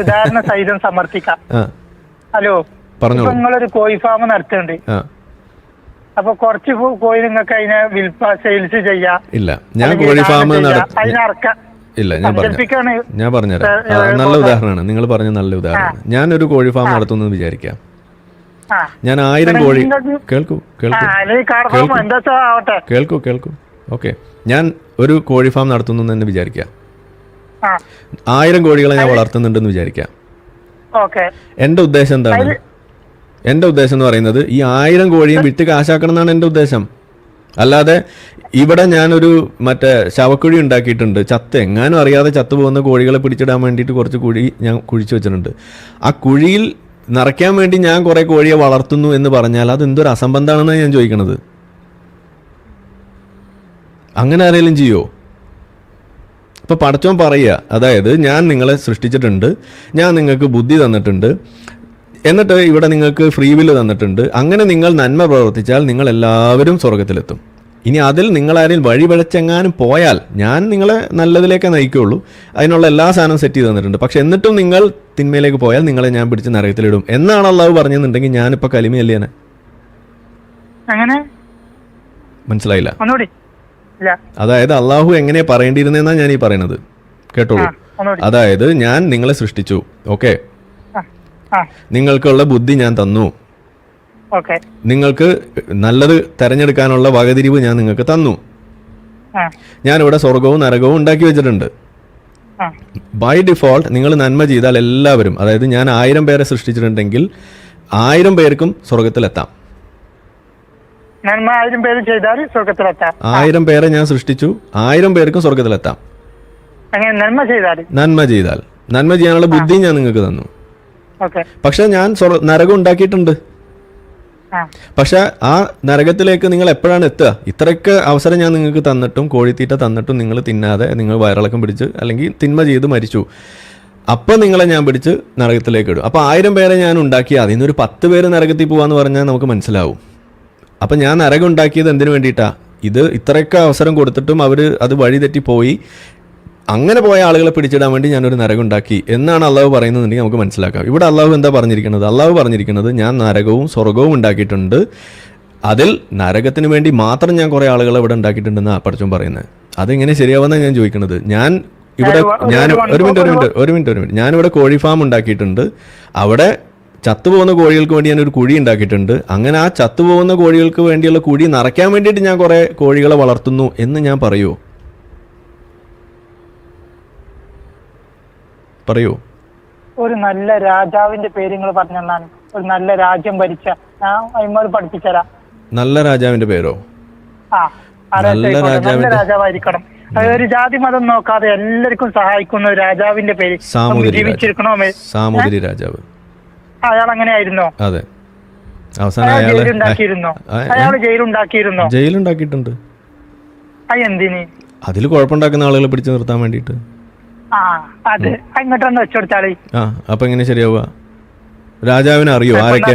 ഉദാഹരണ സഹിതം സമർത്ഥിക്കാം. ഹലോ, നിങ്ങളൊരു കോഴി ഫാം നടത്തുന്നുണ്ട്. അപ്പൊ കുറച്ച് കോഴി നിങ്ങൾക്ക് അതിനെ സെയിൽസ് ചെയ്യാം. ഇല്ല, ഞാൻ കോഴി ഫാം ഇല്ല, ഞാൻ പറഞ്ഞുതരാം. നല്ല ഉദാഹരണമാണ് നിങ്ങൾ പറഞ്ഞ, നല്ല ഉദാഹരണമാണ്. ഞാനൊരു കോഴി ഫാം നടത്തുന്നു വിചാരിക്കാം. ഞാൻ 1000 കോഴി കേൾക്കൂ. ഓക്കെ, ഞാൻ ഒരു കോഴി ഫാം നടത്തുന്നു എന്ന് വിചാരിക്കാം. 1000 കോഴികളെ ഞാൻ വളർത്തുന്നുണ്ടെന്ന് വിചാരിക്കാം. എന്റെ ഉദ്ദേശം എന്താണ്? എന്റെ ഉദ്ദേശം എന്ന് പറയുന്നത് ഈ 1000 കോഴിയും വിറ്റ് കാശാക്കണം എന്നാണ് എന്റെ ഉദ്ദേശം. അല്ലാതെ ഇവിടെ ഞാനൊരു മറ്റേ ശവക്കുഴി ഉണ്ടാക്കിയിട്ടുണ്ട്. എങ്ങാനും അറിയാതെ ചത്തുപോകുന്ന കോഴികളെ പിടിച്ചിടാൻ വേണ്ടിയിട്ട് കുറച്ച് കുഴി ഞാൻ കുഴിച്ചു വെച്ചിട്ടുണ്ട്. ആ കുഴിയിൽ നിറയ്ക്കാൻ വേണ്ടി ഞാൻ കുറെ കോഴിയെ വളർത്തുന്നു എന്ന് പറഞ്ഞാൽ അത് എന്തൊരു അസംബന്ധമാണെന്നാണ് ഞാൻ ചോദിക്കണത്. അങ്ങനെ ആരെങ്കിലും ചെയ്യോ? ഇപ്പൊ പടച്ചോൻ പറയുക, അതായത് ഞാൻ നിങ്ങളെ സൃഷ്ടിച്ചിട്ടുണ്ട്, ഞാൻ നിങ്ങൾക്ക് ബുദ്ധി തന്നിട്ടുണ്ട്, എന്നിട്ട് ഇവിടെ നിങ്ങൾക്ക് ഫ്രീ വില്ല് തന്നിട്ടുണ്ട്. അങ്ങനെ നിങ്ങൾ നന്മ പ്രവർത്തിച്ചാൽ നിങ്ങൾ എല്ലാവരും സ്വർഗത്തിലെത്തും. ഇനി അതിൽ നിങ്ങളാരെയും വഴിപഴച്ചെങ്ങാനും പോയാൽ ഞാൻ നിങ്ങളെ നല്ലതിലേക്കേ നയിക്കുള്ളൂ. അതിനുള്ള എല്ലാ സാധനവും സെറ്റ് ചെയ്ത് തന്നിട്ടുണ്ട്. പക്ഷെ എന്നിട്ടും നിങ്ങൾ തിന്മയിലേക്ക് പോയാൽ നിങ്ങളെ ഞാൻ പിടിച്ച് നരകത്തിലിടും എന്നാണ് അള്ളാഹു പറഞ്ഞെന്നുണ്ടെങ്കിൽ ഞാനിപ്പോൾ കലിമയല്ലേ? മനസ്സിലായില്ല? അതായത് അള്ളാഹു എങ്ങനെ പറയേണ്ടിയിരുന്നെന്നാണ് ഞാൻ ഈ പറയുന്നത്. കേട്ടോളൂ. അതായത് ഞാൻ നിങ്ങളെ സൃഷ്ടിച്ചു, ഓക്കെ, നിങ്ങൾക്കുള്ള ബുദ്ധി ഞാൻ തന്നു, നിങ്ങൾക്ക് നല്ലത് തെരഞ്ഞെടുക്കാനുള്ള വകതിരിവ് ഞാൻ നിങ്ങൾക്ക് തന്നു. ഞാനിവിടെ സ്വർഗവും നരകവും ഉണ്ടാക്കി വെച്ചിട്ടുണ്ട്. ബൈ ഡിഫോൾട്ട് നിങ്ങൾ നന്മ ചെയ്താൽ എല്ലാവരും, അതായത് ഞാൻ 1000 പേരെ സൃഷ്ടിച്ചിട്ടുണ്ടെങ്കിൽ 1000 പേർക്കും സ്വർഗത്തിലെത്താം. 1000 പേരെ ഞാൻ സൃഷ്ടിച്ചു, 1000 പേർക്കും സ്വർഗത്തിലെത്താം. നന്മ ചെയ്താൽ, നന്മ ചെയ്യാനുള്ള ബുദ്ധി ഞാൻ നിങ്ങൾക്ക് തന്നു. പക്ഷെ ഞാൻ നരകം ഉണ്ടാക്കിയിട്ടുണ്ട്. പക്ഷെ ആ നരകത്തിലേക്ക് നിങ്ങൾ എപ്പോഴാണ് എത്തുക? ഇത്രയൊക്കെ അവസരം ഞാൻ നിങ്ങൾക്ക് തന്നിട്ടും, കോഴിത്തീറ്റ തന്നിട്ടും നിങ്ങൾ തിന്നാതെ നിങ്ങൾ വയറിളക്കം പിടിച്ച് അല്ലെങ്കിൽ തിന്മ ചെയ്ത് മരിച്ചു. അപ്പം നിങ്ങളെ ഞാൻ പിടിച്ച് നരകത്തിലേക്ക് ഇടും. അപ്പോൾ 1000 പേരെ ഞാൻ ഉണ്ടാക്കി, അതിൽ നിന്നൊരു 10 പേര് നരകത്തിൽ പോകാന്ന് പറഞ്ഞാൽ നമുക്ക് മനസ്സിലാവും. അപ്പം ഞാൻ നരകം ഉണ്ടാക്കിയത് എന്തിനു വേണ്ടിയിട്ടാണ്? ഇത് ഇത്രയൊക്കെ അവസരം കൊടുത്തിട്ടും അവർ അത് വഴി തെറ്റിപ്പോയി. അങ്ങനെ പോയ ആളുകളെ പിടിച്ചിടാൻ വേണ്ടി ഞാനൊരു നരകം ഉണ്ടാക്കി എന്നാണ് അള്ളാഹു പറയുന്നതെന്നുണ്ടെങ്കിൽ നമുക്ക് മനസ്സിലാക്കാം. ഇവിടെ അള്ളാഹു എന്താ പറഞ്ഞിരിക്കുന്നത്? അള്ളാഹു പറഞ്ഞിരിക്കുന്നത് ഞാൻ നരകവും സ്വർഗവും ഉണ്ടാക്കിയിട്ടുണ്ട്, അതിൽ നരകത്തിന് വേണ്ടി മാത്രം ഞാൻ കുറേ ആളുകളെ ഇവിടെ ഉണ്ടാക്കിയിട്ടുണ്ടെന്നാണ് പടച്ചോൻ പറയുന്നത്. അതെങ്ങനെ ശരിയാവുമെന്നാണ് ഞാൻ ചോദിക്കുന്നത്. ഒരു മിനിറ്റ് ഞാനിവിടെ കോഴി ഫാം ഉണ്ടാക്കിയിട്ടുണ്ട്, അവിടെ ചത്തുപോകുന്ന കോഴികൾക്ക് വേണ്ടി ഞാനൊരു കുഴി ഉണ്ടാക്കിയിട്ടുണ്ട്. അങ്ങനെ ആ ചത്തുപോകുന്ന കോഴികൾക്ക് വേണ്ടിയുള്ള കുഴി നിറയ്ക്കാൻ വേണ്ടിയിട്ട് ഞാൻ കുറേ കോഴികളെ വളർത്തുന്നു എന്ന് ഞാൻ പറയുമോ? പറയൂ. ഒരു നല്ല രാജാവിന്റെ പേര് നിങ്ങൾ പറഞ്ഞാണ്, ഒരു നല്ല രാജ്യം ഭരിച്ച, ഞാൻ പഠിപ്പിച്ചരാ. നല്ല രാജാവിന്റെ പേരോ? നല്ല രാജാവായിരിക്കണം. ഒരു ജാതി മതം നോക്കാതെ എല്ലാവർക്കും സഹായിക്കുന്ന ഒരു രാജാവിന്റെ പേര് ജീവിച്ചിരിക്കണോ? സാമൂതിരി രാജാവ്. അയാൾ അങ്ങനെയായിരുന്നോ? അതെ. അവസാനം അയാൾ ജയിലുണ്ടാക്കിയിരുന്നോ? ജയിലുണ്ടാക്കിയിട്ടുണ്ട്. എന്തിന്? അതിൽ കുഴപ്പമുണ്ടാക്കുന്ന ആളുകളെ പിടിച്ചു നിർത്താൻ വേണ്ടിയിട്ട്. അപ്പൊ എങ്ങനെ ശരിയാവുക? രാജാവിന് അറിയോ ആരൊക്കെ?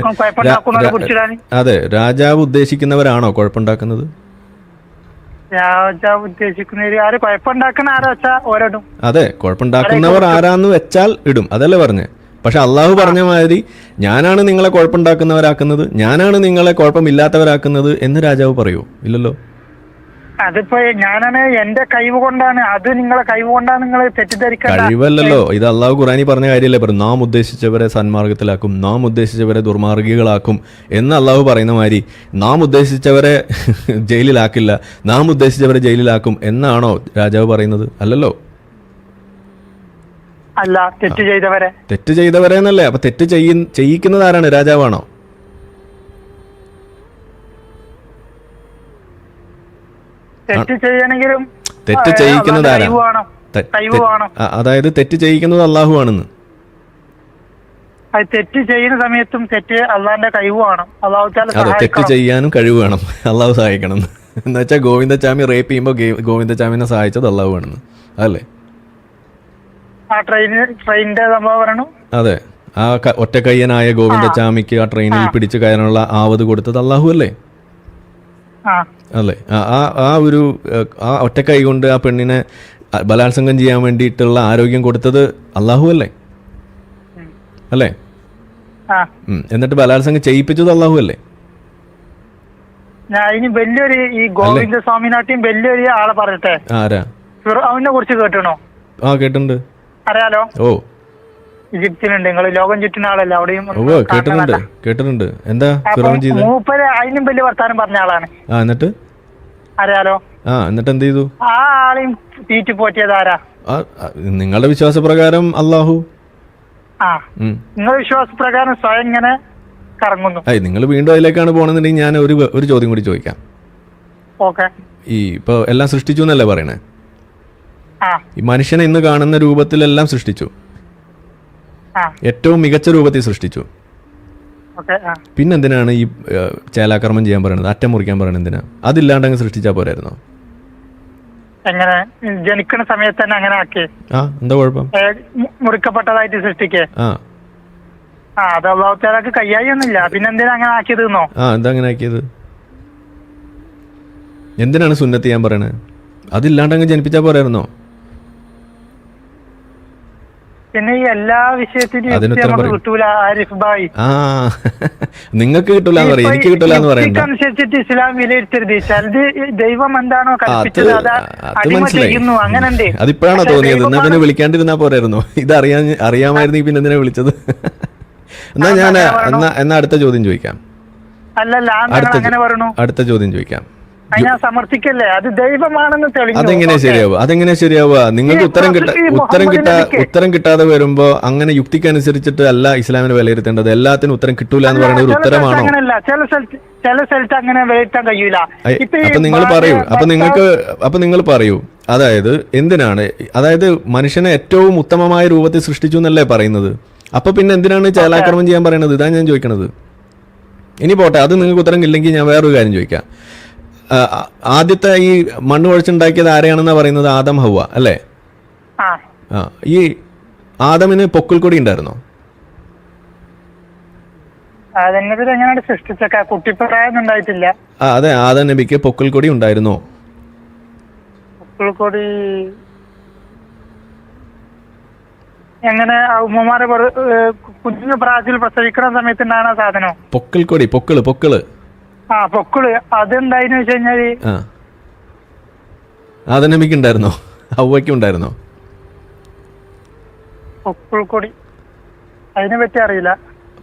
അതെ, രാജാവ് ഉദ്ദേശിക്കുന്നവരാണോ കുഴപ്പമുണ്ടാക്കുന്നത്? രാജാവ് ഉദ്ദേശിക്കുന്ന അതെ, കുഴപ്പമുണ്ടാക്കുന്നവർ ആരാന്ന് വെച്ചാൽ ഇടും, അതല്ലേ പറഞ്ഞേ. പക്ഷെ അള്ളാഹു പറഞ്ഞ മാതിരി ഞാനാണ് നിങ്ങളെ കുഴപ്പമുണ്ടാക്കുന്നവരാക്കുന്നത്, ഞാനാണ് നിങ്ങളെ കുഴപ്പമില്ലാത്തവരാക്കുന്നത് എന്ന് രാജാവ് പറയൂ? ഇല്ലല്ലോ. അതിപ്പോ ഞാനാണ് എന്റെ കഴിവ് കൊണ്ടാണ്, അത് നിങ്ങളെ കഴിവ് കൊണ്ടാണ് നിങ്ങൾ തെറ്റിദ്ധരിക്കേണ്ട. കഴിവല്ലല്ലോ, ഇത് അള്ളാഹു ഖുറാനി പറഞ്ഞ കാര്യമല്ലേ പറയും, നാം ഉദ്ദേശിച്ചവരെ സന്മാർഗത്തിലാക്കും, നാം ഉദ്ദേശിച്ചവരെ ദുർമാർഗികളാക്കും എന്ന് അള്ളാഹു പറയുന്ന മാതിരി നാം ഉദ്ദേശിച്ചവരെ ജയിലിലാക്കില്ല, നാം ഉദ്ദേശിച്ചവരെ ജയിലിലാക്കും എന്നാണോ രാജാവ് പറയുന്നത്? അല്ലല്ലോ. അല്ല, തെറ്റ് ചെയ്തവരെ. തെറ്റ് ചെയ്തവരെ എന്നല്ലേ? അപ്പൊ തെറ്റ് ചെയ്യിക്കുന്നത് ആരാണ്? രാജാവാണോ? തെറ്റ് ചെയ്യണമെങ്കിലും തെറ്റ് ചെയ്യിക്കുന്നത് ആരാ? കഴിവ് വേണം. അതായത് തെറ്റ് ചെയ്യിക്കുന്നത് അള്ളാഹു ആണെന്ന്. അത് തെറ്റ് ചെയ്യുന്ന സമയത്തും തെറ്റ് അള്ളാന്റെ കഴിവ് വേണം. അതെ, തെറ്റ് ചെയ്യാനും കഴിവ് വേണം, അള്ളാഹു സഹായിക്കണം എന്ന് വെച്ചാൽ ഗോവിന്ദച്ചാമി റേപ്പ് ചെയ്യുമ്പോ ഗോവിന്ദച്ചാമിനെ സഹായിച്ചത് അള്ളാഹു ആണെന്ന്, അല്ലേ? ആ ട്രെയിനിന്റെ സംഭവം പറയണു. അതെ, ആ ഒറ്റക്കയ്യനായ ഗോവിന്ദച്ചാമിക്ക് ആ ട്രെയിനിൽ പിടിച്ചു കയറാനുള്ള ആവത് കൊടുത്തത് അള്ളാഹു അല്ലേ? അല്ലേ? ആ ഒരു ആ ഒറ്റക്കൈ കൊണ്ട് ആ പെണ്ണിനെ ബലാത്സംഗം ചെയ്യാൻ വേണ്ടിയിട്ടുള്ള ആരോഗ്യം കൊടുത്തത് അള്ളാഹു അല്ലേ? അല്ലേ? എന്നിട്ട് ബലാത്സംഗം ചെയ്യിപ്പിച്ചത് അള്ളാഹു അല്ലേ? ഞാൻ വലിയൊരു ഈ ഗോവിന്ദ സ്വാമിനാട്ടിയും വലിയൊരു ആളെ പറയട്ടെ. ആരാ? അവനെ കുറിച്ച് കേട്ടണോ? ആ, കേട്ടിട്ടുണ്ട്. അറിയാലോ? ഓ, ഈജിപ്തിലുണ്ട്. നിങ്ങൾ ലോകം ചുറ്റുന്ന ആളല്ല, അവിടെയും കേട്ടിട്ടുണ്ട്. എന്താ മൂപ്പര് അതിനും വലിയ വർത്താനം പറഞ്ഞ ആളാണ്. എന്നിട്ട് അറിയാലോ? എന്നിട്ട് എന്ത് ചെയ്തു? ആ ആളെയും തീറ്റി പോറ്റിയത് ആരാ? നിങ്ങളുടെ വിശ്വാസപ്രകാരം അള്ളാഹു. നിങ്ങളുടെ വിശ്വാസപ്രകാരം സ്വയം ഇങ്ങനെ കറങ്ങുന്നു. നിങ്ങൾ വീണ്ടും അതിലേക്കാണ് പോണെന്നുണ്ടെങ്കിൽ ഞാൻ ഒരു ചോദ്യം കൂടി ചോദിക്കാം. ഓക്കെ. ഈ ഇപ്പൊ എല്ലാം സൃഷ്ടിച്ചു എന്നല്ലേ പറയണേ? ഈ മനുഷ്യനെ ഇന്ന് കാണുന്ന രൂപത്തിലെല്ലാം സൃഷ്ടിച്ചു, ഏറ്റവും മികച്ച രൂപത്തിൽ സൃഷ്ടിച്ചു. പിന്നെന്തിനാണ് ഈ ചേലാക്രമം ചെയ്യാൻ പറയുന്നത്, അറ്റം മുറിക്കാൻ പറയുന്നത്? എന്തിനാ? അതില്ലാണ്ടങ്ങ് സൃഷ്ടിച്ചാ പോരായിരുന്നോ? എങ്ങനെ ജനിക്കുന്ന സമയത്ത് തന്നെ അങ്ങനെ ആക്കി? എന്താ കുഴപ്പം? മുറിക്കപ്പെട്ടതായിട്ട് സൃഷ്ടിക്കേ? അത് അള്ളാഹുത്താലാക്ക് കയ്യായൊന്നുമില്ല. പിന്നെന്തിനാ അങ്ങനെ ആക്കിയതെന്നോ? എന്താ അങ്ങനെ ആക്കിയത്? എന്തിനാണ് സുന്നത്ത് ചെയ്യാൻ പറയണത്? അതില്ലാണ്ടങ്ങ് ജനിപ്പിച്ചാ പോരായിരുന്നോ? പിന്നെ ഈ എല്ലാ വിഷയത്തിനും കിട്ടൂല ആരിഫ് ഭായ്. നിങ്ങൾക്ക് കിട്ടൂല എന്ന് പറയും, എനിക്ക് കിട്ടൂല എന്ന് പറയണ്ട. അനുസരിച്ചിട്ട് ഇസ്ലാം വിലയിരുത്തരുത്. ചിലത് ദൈവം എന്താണോ കൽപ്പിച്ചത് അത് അടിമ ചെയ്യുന്നു, അങ്ങനെയുണ്ട്. അതിപ്പോഴാണോ തോന്നിയത്? എന്നാ പിന്നെ വിളിക്കാണ്ടിരുന്നാ പോരായിരുന്നോ? ഇത് അറിയാമായിരുന്നു, പിന്നെ എന്തിനാ വിളിച്ചത്? എന്നാ ഞാൻ എന്നാ അടുത്ത ചോദ്യം ചോദിക്കാം. അല്ലല്ല, അങ്ങനെ പറഞ്ഞു. അടുത്ത ചോദ്യം ചോദിക്കാം. ഞാൻ സമർത്ഥിക്കല്ലേ, അത് ദൈവമാണെന്ന് തെളിഞ്ഞു. അതെങ്ങനെ ശരിയാവുക? നിങ്ങൾക്ക് ഉത്തരം കിട്ടാതെ വരുമ്പോ അങ്ങനെ യുക്തിക്കനുസരിച്ചിട്ട് അല്ല ഇസ്ലാമിനെ വിലയിരുത്തേണ്ടത്. എല്ലാത്തിനും ഉത്തരം കിട്ടൂല എന്ന് പറയുന്നത് ഒരു ഉത്തരമാണോ? ചില സ്ഥലത്ത് അങ്ങനെ വിലയിരുത്താൻ കഴിയൂല. അപ്പൊ നിങ്ങൾ പറയൂ, അതായത് എന്തിനാണ്, അതായത് മനുഷ്യനെ ഏറ്റവും ഉത്തമമായ രൂപത്തിൽ സൃഷ്ടിച്ചു എന്നല്ലേ പറയുന്നത്? അപ്പൊ പിന്നെ എന്തിനാണ് ചേലാക്രമം ചെയ്യാൻ പറയുന്നത്? ഇതാ ഞാൻ ചോദിക്കണത്. ഇനി പോട്ടെ, അത് നിങ്ങൾക്ക് ഉത്തരം ഇല്ലെങ്കിൽ ഞാൻ വേറൊരു കാര്യം ചോദിക്കാം. ആദ്യത്തെ ഈ മണ്ണ് കുഴച്ചുണ്ടാക്കിയത് ആരെയാണെന്നാ പറയുന്നത്? ആദം ഹവ്വ അല്ലേ? ഈ ആദമിന് പൊക്കിൾ കൊടി ഉണ്ടായിരുന്നോ? അതെ, ആദം നബിക്ക് പൊക്കിൾ കൊടി ഉണ്ടായിരുന്നോ? എങ്ങനെ ഉമ്മമാരെ കുഞ്ഞു പ്രായത്തിൽ പ്രസവിക്കുന്ന സമയത്തുണ്ടാകുന്ന സാധനം പൊക്കിൾ കൊടി? പൊക്കിള് പൊക്കിള് അതെന്തായെന്ന് വെച്ച് കഴിഞ്ഞാല് ആദം നബിക്ക് ഉണ്ടായിരുന്നോ? ഹവ്വയ്ക്ക് ഉണ്ടായിരുന്നോ പൊക്കിൾ കൊടി? അതിനെ പറ്റി അറിയില്ല.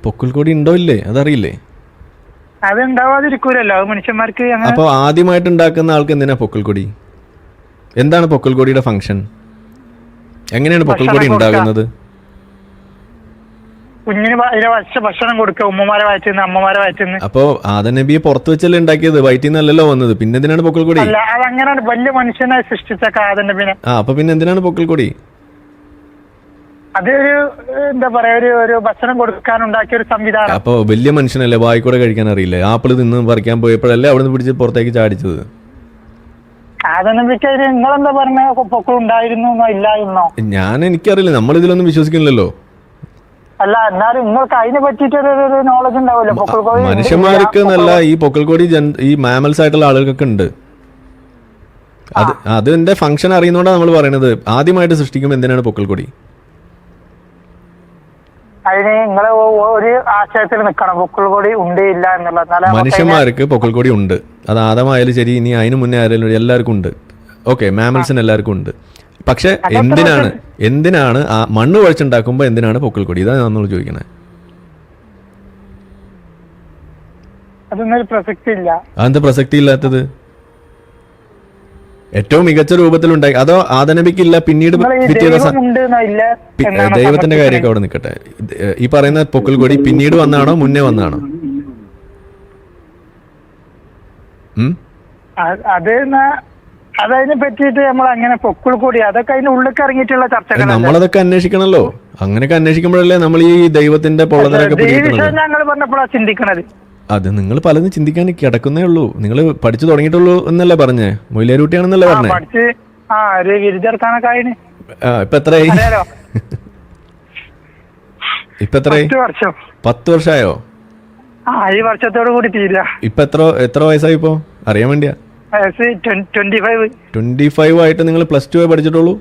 പൊക്കിൾ കൊടി ഉണ്ടോ ഇല്ലേ അതറിയില്ലേ? അത് ഉണ്ടാവാതിരിക്കൂലല്ലോ, അത് മനുഷ്യന്മാർക്ക്. അപ്പൊ ആദ്യമായിട്ട് ഉണ്ടാക്കുന്ന ആൾക്ക് എന്തിനാ പൊക്കിൾ കൊടി? എന്താണ് പൊക്കിൾ കൊടിയുടെ ഫംഗ്ഷൻ? എങ്ങനെയാണ് പൊക്കിൾ കൊടി ഉണ്ടാകുന്നത്? കുഞ്ഞിന് ഭക്ഷണം കൊടുക്കുക, ഉമ്മമാരെ വയറ്റുന്ന, അമ്മമാരെ വയറ്റുന്ന. അപ്പൊ ആദം നബിയെ പുറത്തു വെച്ചല്ലേ ഉണ്ടാക്കിയത്, വയറ്റിൽ നിന്നല്ലല്ലോ വന്നത്. പിന്നെ എന്തിനാണ് പൊക്കിൾ കൊടി? അല്ല, അതങ്ങനെയാണ് വലിയ മനുഷ്യനായി സൃഷ്ടിച്ച ആദം നബിനെ. അപ്പൊ പിന്നെ എന്തിനാണ് പൊക്കിൾ കൊടി? അതൊരു എന്താ പറയാ, ഒരു ഭക്ഷണം കൊടുക്കാൻ ഉണ്ടാക്കിയ ഒരു സംവിധാനം. അപ്പൊ വലിയ മനുഷ്യനല്ലേ, വായിക്കൂടെ കഴിക്കാൻ അറിയില്ലേ? ആപ്പിള് നിന്ന് പറിക്കാൻ പോയപ്പോഴല്ലേ അവിടെ നിന്ന് പിടിച്ച് പുറത്തേക്ക് ചാടിച്ചത്. ആദം നബിക്ക് നിങ്ങളെന്താ പറഞ്ഞ പൊക്കിൾ ഉണ്ടായിരുന്നു ഇല്ലായിരുന്നോ? എനിക്കറിയില്ല, നമ്മൾ ഇതിലൊന്നും വിശ്വസിക്കുന്നില്ലല്ലോ. അല്ല, എന്നാലും നിങ്ങൾക്ക് അതിനെ പറ്റിയിട്ടൊരു നോളജ് ഉണ്ടാവില്ല. പൊക്കിൾ കൊടി മനുഷ്യന്മാർക്ക് എന്നല്ല, ഈ പൊക്കിൾ കൊടി ഈ മാമൽസ് ആയിട്ടുള്ള ആളുകൾക്കൊക്കെ ഉണ്ട്. അതിന്റെ ഫംഗ്ഷൻ അറിയുന്നോണ്ടാണ് നമ്മൾ പറയുന്നത്. ആദ്യമായിട്ട് സൃഷ്ടിക്കുമ്പോൾ എന്തിനാണ് പൊക്കിൾ കൊടി? അതിന് നിങ്ങള് ഒരു ആശയത്തിൽ നിൽക്കണം, പൊക്കിൾക്കൊടി ഉണ്ട് ഇല്ല എന്നുള്ളത്. മനുഷ്യന്മാർക്ക് പൊക്കിൾക്കൊടി ഉണ്ട്, അത് ആദമായാലും ശരി, ഇനി അതിന് മുന്നേ ആയാലും എല്ലാവർക്കും ഉണ്ട്. ഓക്കെ, മാമൽസിന് എല്ലാവർക്കും ഉണ്ട്. പക്ഷെ എന്തിനാണ് ആ മണ്ണ് കുഴച്ചുണ്ടാക്കുമ്പോ എന്തിനാണ് പൊക്കിൾക്കൊടി? ഇതാണ് നമ്മൾ ചോദിക്കുന്നത്. അതൊന്നും പ്രസക്തി ഇല്ല. അതെന്താ പ്രസക്തി ഇല്ലാത്തത്? ഏറ്റവും മികച്ച രൂപത്തിലുണ്ടായി. അതോ ആദനബിക്കില്ല പിന്നീട് ദൈവത്തിന്റെ കാര്യമൊക്കെ അവിടെ നിൽക്കട്ടെ. ഈ പറയുന്ന പൊക്കിൾക്കൊടി പിന്നീട് വന്നാണോ മുന്നേ വന്നാണോ? അതിനെ പറ്റിയിട്ട് നമ്മൾ അങ്ങനെ പൊക്കിൾക്കൊടി അതൊക്കെ അതിന്റെ ഉള്ളിൽ ഇറങ്ങിയിട്ടുള്ള ചർച്ചകൾ നമ്മളതൊക്കെ അന്വേഷിക്കണല്ലോ. അങ്ങനെയൊക്കെ അന്വേഷിക്കുമ്പോഴല്ലേ നമ്മൾ ഈ ദൈവത്തിന്റെ പൊള്ളലൊക്കെ ഞങ്ങൾ പറഞ്ഞപ്പോഴാണ് ചിന്തിക്കണത്. അത് നിങ്ങൾ പലതും ചിന്തിക്കാൻ കിടക്കുന്നേ ഉള്ളൂ. നിങ്ങൾ പഠിച്ചു തുടങ്ങിയിട്ടുള്ളൂ എന്നല്ലേ പറഞ്ഞേ? മൊയിലേരുട്ടിയാണെന്നല്ലേ പറഞ്ഞേ? ഇപ്പൊ എത്രയായി? ഇപ്പൊ എത്രയായി? 10 വർഷമായോ? ഈ വർഷത്തോടു കൂടി തീരാ. ഇപ്പൊ എത്ര വയസ്സായി? ഇപ്പൊ അറിയാൻ വേണ്ടിയാ. 25 ആയിട്ട് നിങ്ങൾ +2 പഠിച്ചിട്ടുള്ളൂ?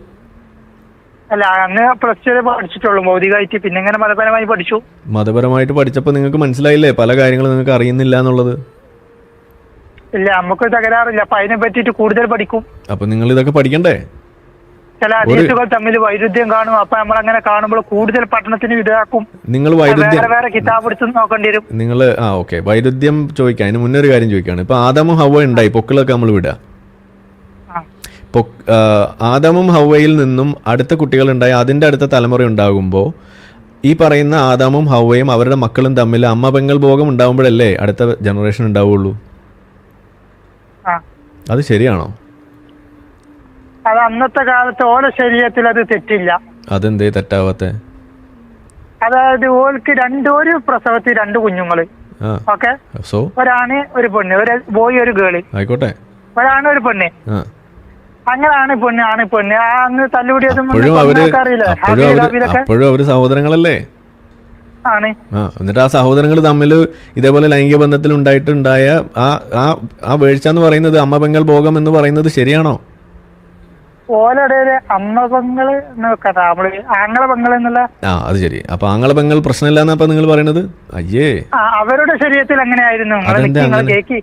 അല്ല, അന്ന് +2 പഠിച്ചിട്ടുള്ളൂ ഭൗതികമായിട്ട്. പിന്നെ ഇങ്ങനെ മതപരമായി പഠിച്ചു. മതപരമായിട്ട് പഠിച്ചപ്പോ നിങ്ങൾക്ക് മനസ്സിലായില്ലേ പല കാര്യങ്ങളും നിങ്ങൾക്ക് അറിയുന്നില്ല എന്നുള്ളത്? ഇല്ല, നമുക്ക് തകരാറില്ല. അപ്പൊ അതിനെ പറ്റിയിട്ട് കൂടുതൽ പഠിക്കും. അപ്പൊ നിങ്ങൾ ഇതൊക്കെ പഠിക്കണ്ടേ? ചില ഹദീസുകൾ തമ്മിൽ വൈരുദ്ധ്യം കാണും. അപ്പൊ നമ്മൾ അങ്ങനെ കാണുമ്പോൾ കൂടുതൽ പഠനത്തിന് വിധേയാക്കും. നിങ്ങൾ വേറെ കിതാബ് എടുത്ത് നോക്കേണ്ടി വരും. നിങ്ങൾ ഓക്കെ, വൈരുദ്ധ്യം ചോദിക്കാം. അതിന് മുന്നേ ഒരു കാര്യം ചോദിക്കാണ്. ഇപ്പൊ ആദമും ഹവ്വ ഉണ്ടായി, പൊക്കിളൊക്കെ നമ്മൾ വിടുക. ആദമും ഹവ്വയിൽ നിന്നും അടുത്ത കുട്ടികളുണ്ടായി, അതിന്റെ അടുത്ത തലമുറ ഉണ്ടാകുമ്പോൾ ഈ പറയുന്ന ആദമും ഹവ്വയും അവരുടെ മക്കളും തമ്മിൽ അമ്മ പെങ്ങൾ ഭോഗം ഉണ്ടാവുമ്പോഴല്ലേ അടുത്ത ജനറേഷൻ ഉണ്ടാവുള്ളൂ. അത് ശരിയാണോ? അത് അന്നത്തെ കാലത്ത് ഓരോ ശരീരത്തിൽ അത് തെറ്റില്ല. അതെന്തേ തെറ്റാവാത്തെ? അതായത് ഓൾക്ക് ഒരു പ്രസവത്തിൽ 2 കുഞ്ഞുങ്ങള്. ഓക്കെ, ഒരാണ് ഒരു പെണ്ണ്, ഒരു ബോയ് ഒരു ഗേള്. ആയിക്കോട്ടെ, ഒരാണ് ഒരു പെണ്ണ്. അങ്ങനെയാണ് പെണ്ണ് അന്ന് തല്ലുകൂടിയതും അപ്പോഴും അവര് സഹോദരങ്ങളല്ലേ? ആണ്. എന്നിട്ട് ആ സഹോദരങ്ങൾ തമ്മിൽ ഇതേപോലെ ലൈംഗിക ബന്ധത്തിൽ ഉണ്ടായിട്ടുണ്ടായ ആ വീഴ്ച എന്ന് പറയുന്നത്, അമ്മ പെങ്ങൾ ഭോഗം എന്ന് പറയുന്നത് ശരിയാണോ? ഓലടയില് അമ്മ പെങ്ങള് നമ്മള് ആങ്ങള പെങ്ങള് എന്നുള്ള. അത് ശരി. അപ്പൊ ആങ്ങള പെങ്ങൾ പ്രശ്നമില്ലാന്ന് അപ്പൊ നിങ്ങൾ പറയണത്? അയ്യേ, അവരുടെ ശരീരത്തിൽ എങ്ങനെയായിരുന്നു? കേക്ക്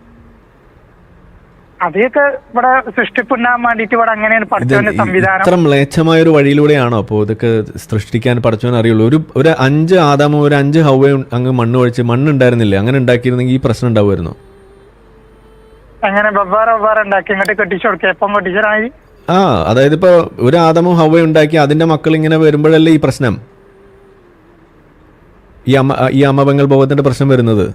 അതൊക്കെ ഇവിടെ സൃഷ്ടിപ്പുണ്ടാകാൻ വേണ്ടിട്ട് ഇവിടെ അങ്ങനെയാണ് പഠിച്ചവന്റെ സംവിധാനം. ഇത്ര മ്ലേച്ഛമായ ഒരു വഴിയിലൂടെയാണോ അപ്പോ ഇതൊക്കെ സൃഷ്ടിക്കാൻ പഠിച്ചവൻ അറിയുള്ളൂ? ഒരു 5 ആദാമും ഒരു 5 ഹവ്വയും അങ്ങ് മണ്ണ് ഒഴിച്ച് മണ്ണുണ്ടായിരുന്നില്ലേ? അങ്ങനെ ഉണ്ടാക്കിയിരുന്നെങ്കിൽ ഈ പ്രശ്നം ഉണ്ടാവുമായിരുന്നോ? അങ്ങനെ വെവ്വേറെ ഉണ്ടാക്കി ഇങ്ങോട്ട് കെട്ടിച്ചു കൊടുക്കുക. എപ്പം കെട്ടിച്ചതായി? അതായത് ഇപ്പൊ ഒരു ആദമും ഹവ്വയും ഉണ്ടാക്കി അതിന്റെ മക്കൾ ഇങ്ങനെ വരുമ്പോഴല്ലേ ഈ പ്രശ്നം, ഈ അമ്മ പെങ്ങൾ ഭോഗത്തിന്റെ പ്രശ്നം വരുന്നത്?